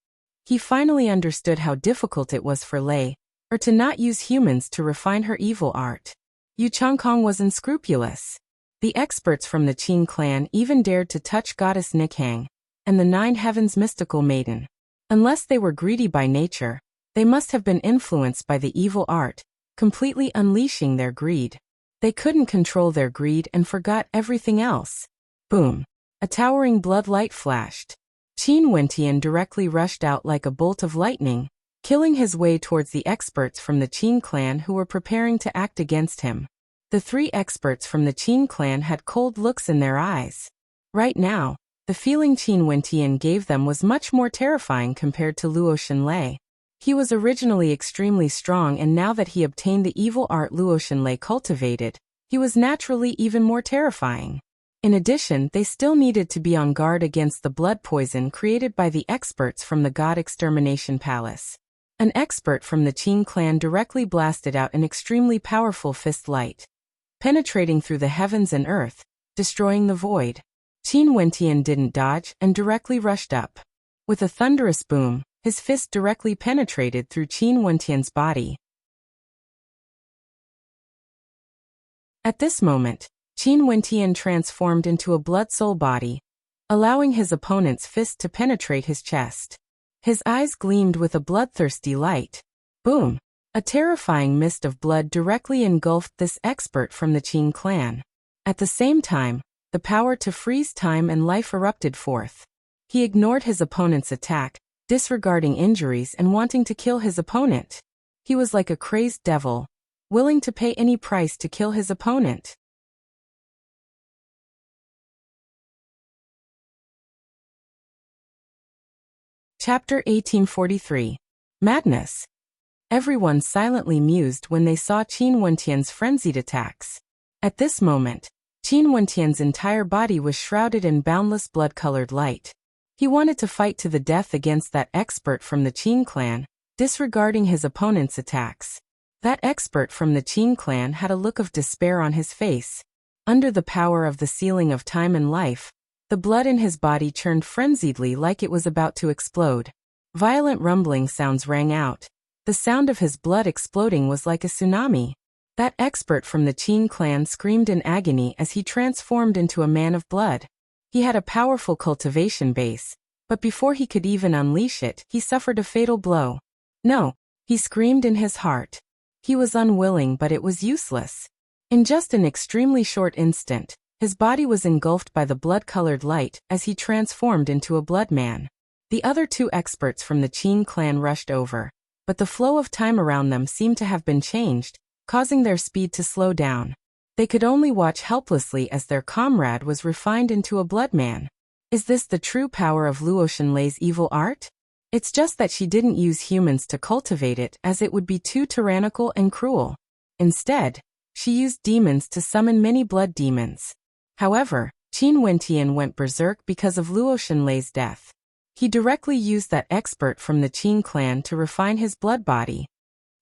He finally understood how difficult it was for Lei, or to not use humans to refine her evil art. Yu Changkong was unscrupulous. The experts from the Qin clan even dared to touch Goddess Nikhang and the Nine Heavens mystical maiden. Unless they were greedy by nature, they must have been influenced by the evil art, completely unleashing their greed. They couldn't control their greed and forgot everything else. Boom! A towering blood light flashed. Qin Wentian directly rushed out like a bolt of lightning, killing his way towards the experts from the Qin clan who were preparing to act against him. The three experts from the Qin clan had cold looks in their eyes. Right now, the feeling Qin Wentian gave them was much more terrifying compared to Luo Shanlei. He was originally extremely strong, and now that he obtained the evil art Luo Shanlei cultivated, he was naturally even more terrifying. In addition, they still needed to be on guard against the blood poison created by the experts from the God Extermination Palace. An expert from the Qin clan directly blasted out an extremely powerful fist light, penetrating through the heavens and earth, destroying the void. Qin Wentian didn't dodge and directly rushed up. With a thunderous boom, his fist directly penetrated through Qin Wentian's body. At this moment, Qin Wentian transformed into a blood-soul body, allowing his opponent's fist to penetrate his chest. His eyes gleamed with a bloodthirsty light. Boom! A terrifying mist of blood directly engulfed this expert from the Qin clan. At the same time, the power to freeze time and life erupted forth. He ignored his opponent's attack, disregarding injuries and wanting to kill his opponent. He was like a crazed devil, willing to pay any price to kill his opponent. Chapter 1843. Madness. Everyone silently mused when they saw Qin Wentian's frenzied attacks. At this moment, Qin Wentian's entire body was shrouded in boundless blood-colored light. He wanted to fight to the death against that expert from the Qin clan, disregarding his opponent's attacks. That expert from the Qin clan had a look of despair on his face. Under the power of the sealing of time and life, the blood in his body churned frenziedly like it was about to explode. Violent rumbling sounds rang out. The sound of his blood exploding was like a tsunami. That expert from the Qin clan screamed in agony as he transformed into a man of blood. He had a powerful cultivation base, but before he could even unleash it, he suffered a fatal blow. No, he screamed in his heart. He was unwilling, but it was useless. In just an extremely short instant, his body was engulfed by the blood-colored light as he transformed into a blood man. The other two experts from the Qin clan rushed over, but the flow of time around them seemed to have been changed, causing their speed to slow down. They could only watch helplessly as their comrade was refined into a blood man. Is this the true power of Luo Xunlei's evil art? It's just that she didn't use humans to cultivate it, as it would be too tyrannical and cruel. Instead, she used demons to summon many blood demons. However, Qin Wentian went berserk because of Luo Xunlei's death. He directly used that expert from the Qin clan to refine his blood body.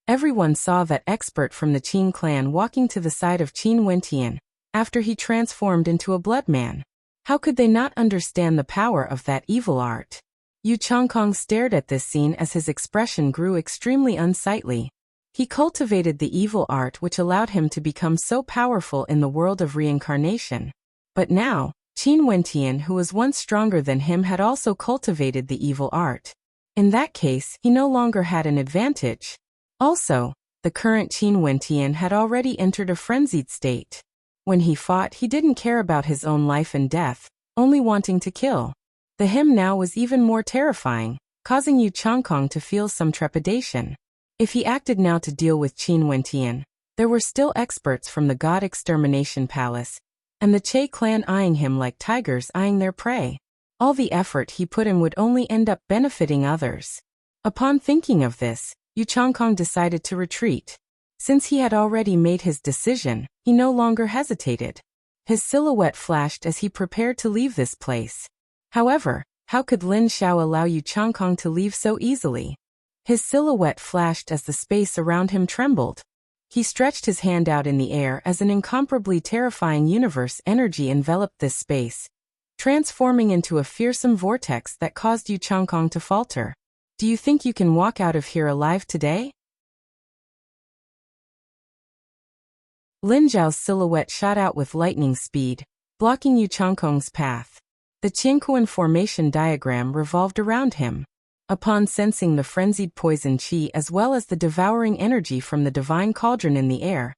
Everyone saw that expert from the Qin clan walking to the side of Qin Wentian, after he transformed into a blood man. How could they not understand the power of that evil art? Yu Changkong stared at this scene as his expression grew extremely unsightly. He cultivated the evil art which allowed him to become so powerful in the world of reincarnation. But now, Qin Wentian, who was once stronger than him, had also cultivated the evil art. In that case, he no longer had an advantage. Also, the current Qin Wentian had already entered a frenzied state. When he fought, he didn't care about his own life and death, only wanting to kill. The him now was even more terrifying, causing Yu Changkong to feel some trepidation. If he acted now to deal with Qin Wentian, there were still experts from the God Extermination Palace, and the Che clan eyeing him like tigers eyeing their prey. All the effort he put in would only end up benefiting others. Upon thinking of this, Yu Changkong decided to retreat. Since he had already made his decision, he no longer hesitated. His silhouette flashed as he prepared to leave this place. However, how could Lin Xiao allow Yu Changkong to leave so easily? His silhouette flashed as the space around him trembled. He stretched his hand out in the air as an incomparably terrifying universe energy enveloped this space, transforming into a fearsome vortex that caused Yu Changkong to falter. Do you think you can walk out of here alive today? Lin Zhao's silhouette shot out with lightning speed, blocking Yu Changkong's path. The Qianquan formation diagram revolved around him. Upon sensing the frenzied poison qi as well as the devouring energy from the divine cauldron in the air,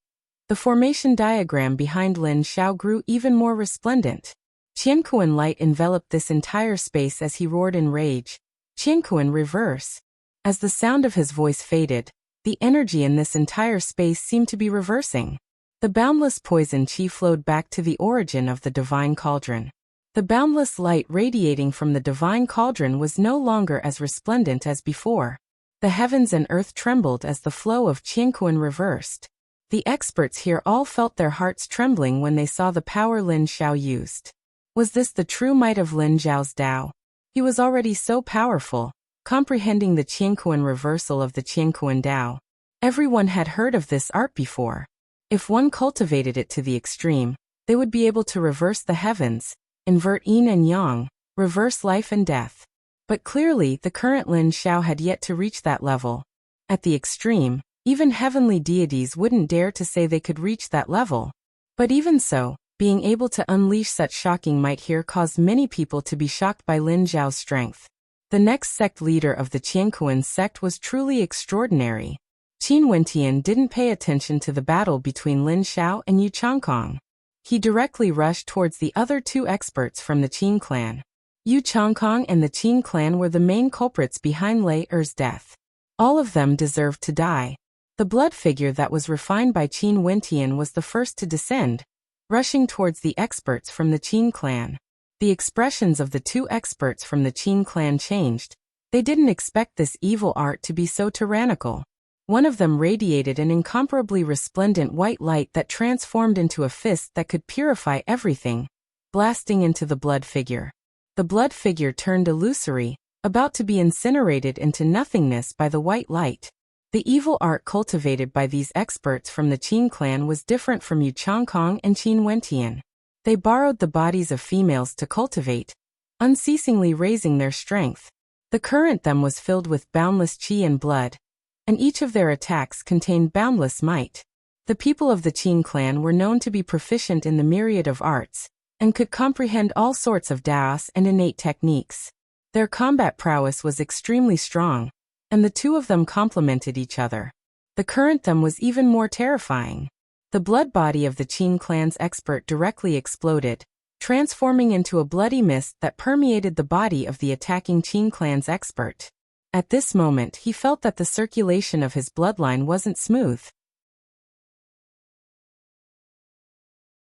the formation diagram behind Lin Xiao grew even more resplendent. Qianquan light enveloped this entire space as he roared in rage. Qianquan reverse. As the sound of his voice faded, the energy in this entire space seemed to be reversing. The boundless poison qi flowed back to the origin of the divine cauldron. The boundless light radiating from the divine cauldron was no longer as resplendent as before. The heavens and earth trembled as the flow of Qianquan reversed. The experts here all felt their hearts trembling when they saw the power Lin Xiao used. Was this the true might of Lin Zhao's Tao? He was already so powerful, comprehending the Qianquan reversal of the Qianquan Tao. Everyone had heard of this art before. If one cultivated it to the extreme, they would be able to reverse the heavens, invert yin and yang, reverse life and death. But clearly the current Lin Xiao had yet to reach that level. At the extreme, even heavenly deities wouldn't dare to say they could reach that level. But even so, being able to unleash such shocking might here caused many people to be shocked by Lin Zhao's strength. The next sect leader of the Qianquan sect was truly extraordinary. Qin Wentian didn't pay attention to the battle between Lin Xiao and Yu Changkong. He directly rushed towards the other two experts from the Qin clan. Yu Changkong and the Qin clan were the main culprits behind Lei Er's death. All of them deserved to die. The blood figure that was refined by Qin Wentian was the first to descend, rushing towards the experts from the Qin clan. The expressions of the two experts from the Qin clan changed. They didn't expect this evil art to be so tyrannical. One of them radiated an incomparably resplendent white light that transformed into a fist that could purify everything, blasting into the blood figure. The blood figure turned illusory, about to be incinerated into nothingness by the white light. The evil art cultivated by these experts from the Qin clan was different from Yu Changkong and Qin Wentian. They borrowed the bodies of females to cultivate, unceasingly raising their strength. The current them was filled with boundless qi and blood, and each of their attacks contained boundless might. The people of the Qin clan were known to be proficient in the myriad of arts, and could comprehend all sorts of daos and innate techniques. Their combat prowess was extremely strong, and the two of them complemented each other. The current them was even more terrifying. The blood body of the Qin clan's expert directly exploded, transforming into a bloody mist that permeated the body of the attacking Qin clan's expert. At this moment he felt that the circulation of his bloodline wasn't smooth.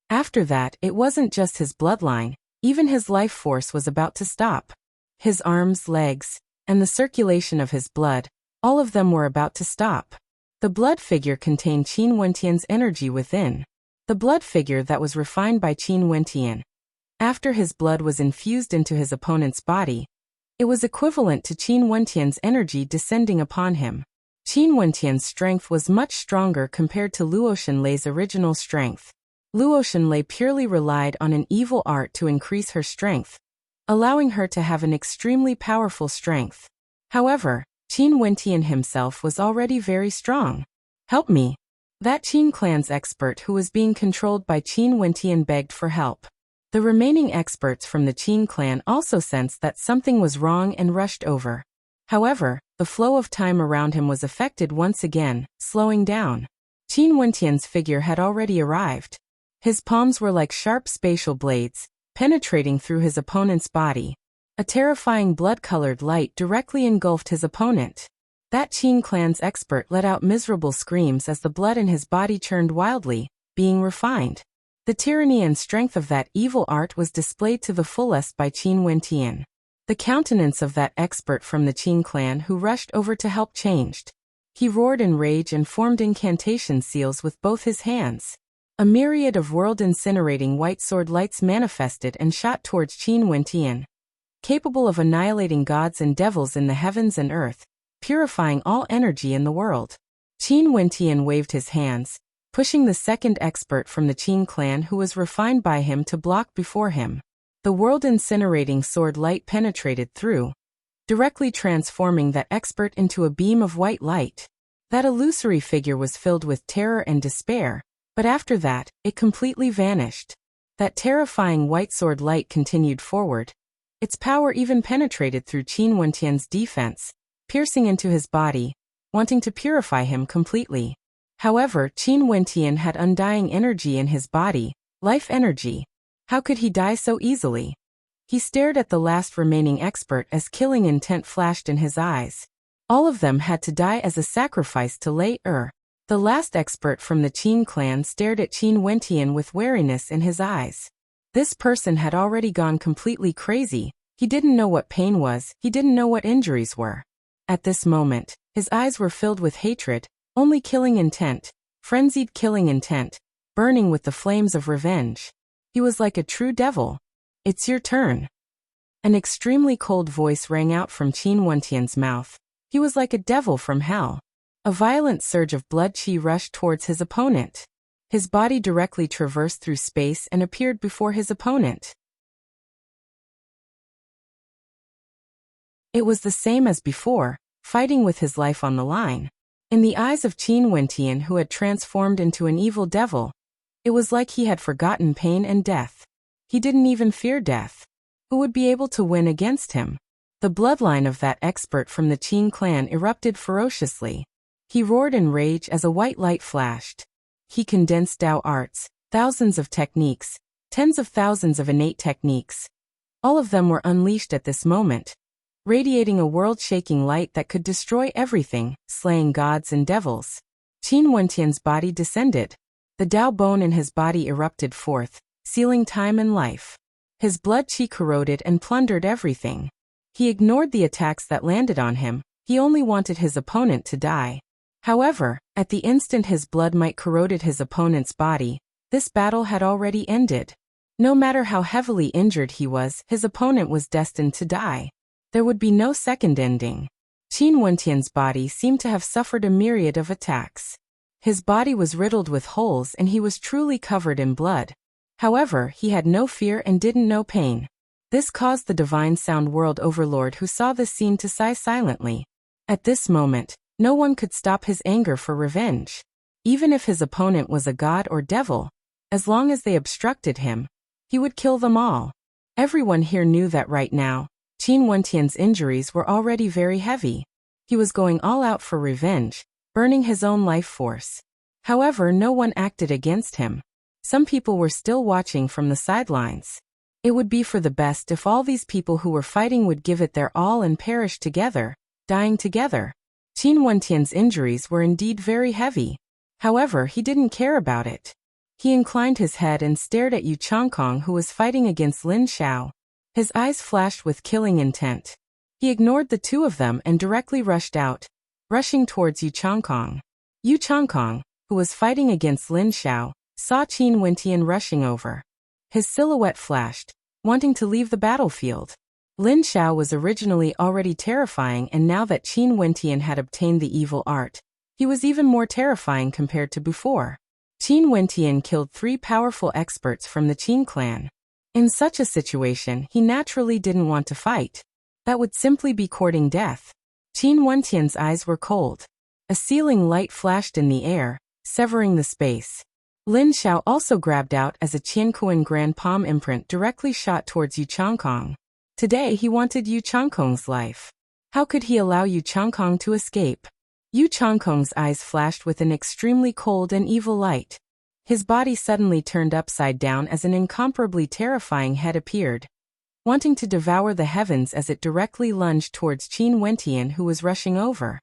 After that, it wasn't just his bloodline, even his life force was about to stop. His arms, legs, and the circulation of his blood, all of them were about to stop. The blood figure contained Qin Wentian's energy within. The blood figure that was refined by Qin Wentian. After his blood was infused into his opponent's body, it was equivalent to Qin Wentian's energy descending upon him. Qin Wentian's strength was much stronger compared to Luo Shenlei's original strength. Luo Shenlei purely relied on an evil art to increase her strength, allowing her to have an extremely powerful strength. However, Qin Wentian himself was already very strong. "Help me." That Qin clan's expert who was being controlled by Qin Wentian begged for help. The remaining experts from the Qin clan also sensed that something was wrong and rushed over. However, the flow of time around him was affected once again, slowing down. Qin Wentian's figure had already arrived. His palms were like sharp spatial blades, penetrating through his opponent's body. A terrifying blood-colored light directly engulfed his opponent. That Qin clan's expert let out miserable screams as the blood in his body churned wildly, being refined. The tyranny and strength of that evil art was displayed to the fullest by Qin Wentian. The countenance of that expert from the Qin clan who rushed over to help changed. He roared in rage and formed incantation seals with both his hands. A myriad of world-incinerating white sword lights manifested and shot towards Qin Wentian, capable of annihilating gods and devils in the heavens and earth, purifying all energy in the world. Qin Wentian waved his hands, pushing the second expert from the Qin clan who was refined by him to block before him. The world-incinerating sword light penetrated through, directly transforming that expert into a beam of white light. That illusory figure was filled with terror and despair, but after that, it completely vanished. That terrifying white sword light continued forward. Its power even penetrated through Qin Wentian's defense, piercing into his body, wanting to purify him completely. However, Qin Wentian had undying energy in his body, life energy. How could he die so easily? He stared at the last remaining expert as killing intent flashed in his eyes. All of them had to die as a sacrifice to Lei Er. The last expert from the Qin clan stared at Qin Wentian with wariness in his eyes. This person had already gone completely crazy. He didn't know what pain was, he didn't know what injuries were. At this moment, his eyes were filled with hatred, only killing intent, frenzied killing intent, burning with the flames of revenge. He was like a true devil. "It's your turn." An extremely cold voice rang out from Qin Wentian's mouth. He was like a devil from hell. A violent surge of blood qi rushed towards his opponent. His body directly traversed through space and appeared before his opponent. It was the same as before, fighting with his life on the line. In the eyes of Qin Wentian, who had transformed into an evil devil, it was like he had forgotten pain and death. He didn't even fear death. Who would be able to win against him? The bloodline of that expert from the Qin clan erupted ferociously. He roared in rage as a white light flashed. He condensed Dao arts, thousands of techniques, tens of thousands of innate techniques. All of them were unleashed at this moment, radiating a world-shaking light that could destroy everything, slaying gods and devils. Qin Wentian's body descended. The Dao bone in his body erupted forth, sealing time and life. His blood qi corroded and plundered everything. He ignored the attacks that landed on him. He only wanted his opponent to die. However, at the instant his blood might corroded his opponent's body, this battle had already ended. No matter how heavily injured he was, his opponent was destined to die. There would be no second ending. Qin Wentian's body seemed to have suffered a myriad of attacks. His body was riddled with holes and he was truly covered in blood. However, he had no fear and didn't know pain. This caused the divine sound world overlord who saw this scene to sigh silently. At this moment, no one could stop his anger for revenge. Even if his opponent was a god or devil, as long as they obstructed him, he would kill them all. Everyone here knew that right now, Qin Wentian's injuries were already very heavy. He was going all out for revenge, burning his own life force. However, no one acted against him. Some people were still watching from the sidelines. It would be for the best if all these people who were fighting would give it their all and perish together, dying together. Qin Wentian's injuries were indeed very heavy. However, he didn't care about it. He inclined his head and stared at Yu Changkong who was fighting against Lin Xiao. His eyes flashed with killing intent. He ignored the two of them and directly rushed out, rushing towards Yu Changkong. Yu Changkong, who was fighting against Lin Xiao, saw Qin Wentian rushing over. His silhouette flashed, wanting to leave the battlefield. Lin Xiao was originally already terrifying, and now that Qin Wentian had obtained the evil art, he was even more terrifying compared to before. Qin Wentian killed 3 powerful experts from the Qin clan. In such a situation, he naturally didn't want to fight. That would simply be courting death. Qin Wentian's eyes were cold. A sealing light flashed in the air, severing the space. Lin Xiao also grabbed out as a Qiankuan Grand Palm imprint directly shot towards Yu Changkong. Today he wanted Yu Changkong's life. How could he allow Yu Changkong to escape? Yu Changkong's eyes flashed with an extremely cold and evil light. His body suddenly turned upside down as an incomparably terrifying head appeared, wanting to devour the heavens as it directly lunged towards Qin Wentian who was rushing over.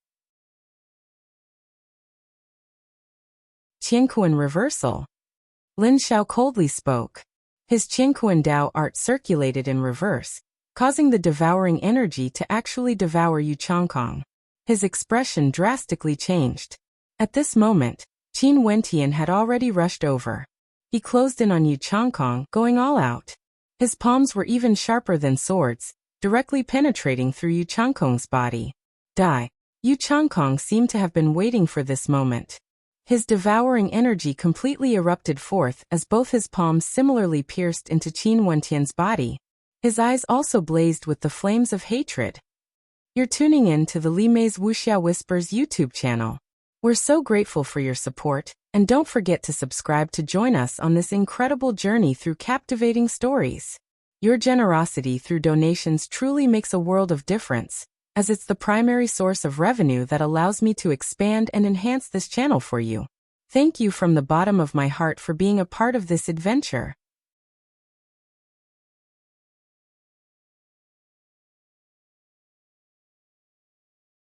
Qiankuan reversal. Lin Xiao coldly spoke. His Qiankuan Dao art circulated in reverse, causing the devouring energy to actually devour Yu Changkong. His expression drastically changed. At this moment, Qin Wentian had already rushed over. He closed in on Yu Changkong, going all out. His palms were even sharper than swords, directly penetrating through Yu Changkong's body. Die. Yu Changkong seemed to have been waiting for this moment. His devouring energy completely erupted forth as both his palms similarly pierced into Qin Wentian's body. His eyes also blazed with the flames of hatred. You're tuning in to the Li Mei's Wuxia Whispers YouTube channel. We're so grateful for your support, and don't forget to subscribe to join us on this incredible journey through captivating stories. Your generosity through donations truly makes a world of difference, as it's the primary source of revenue that allows me to expand and enhance this channel for you. Thank you from the bottom of my heart for being a part of this adventure.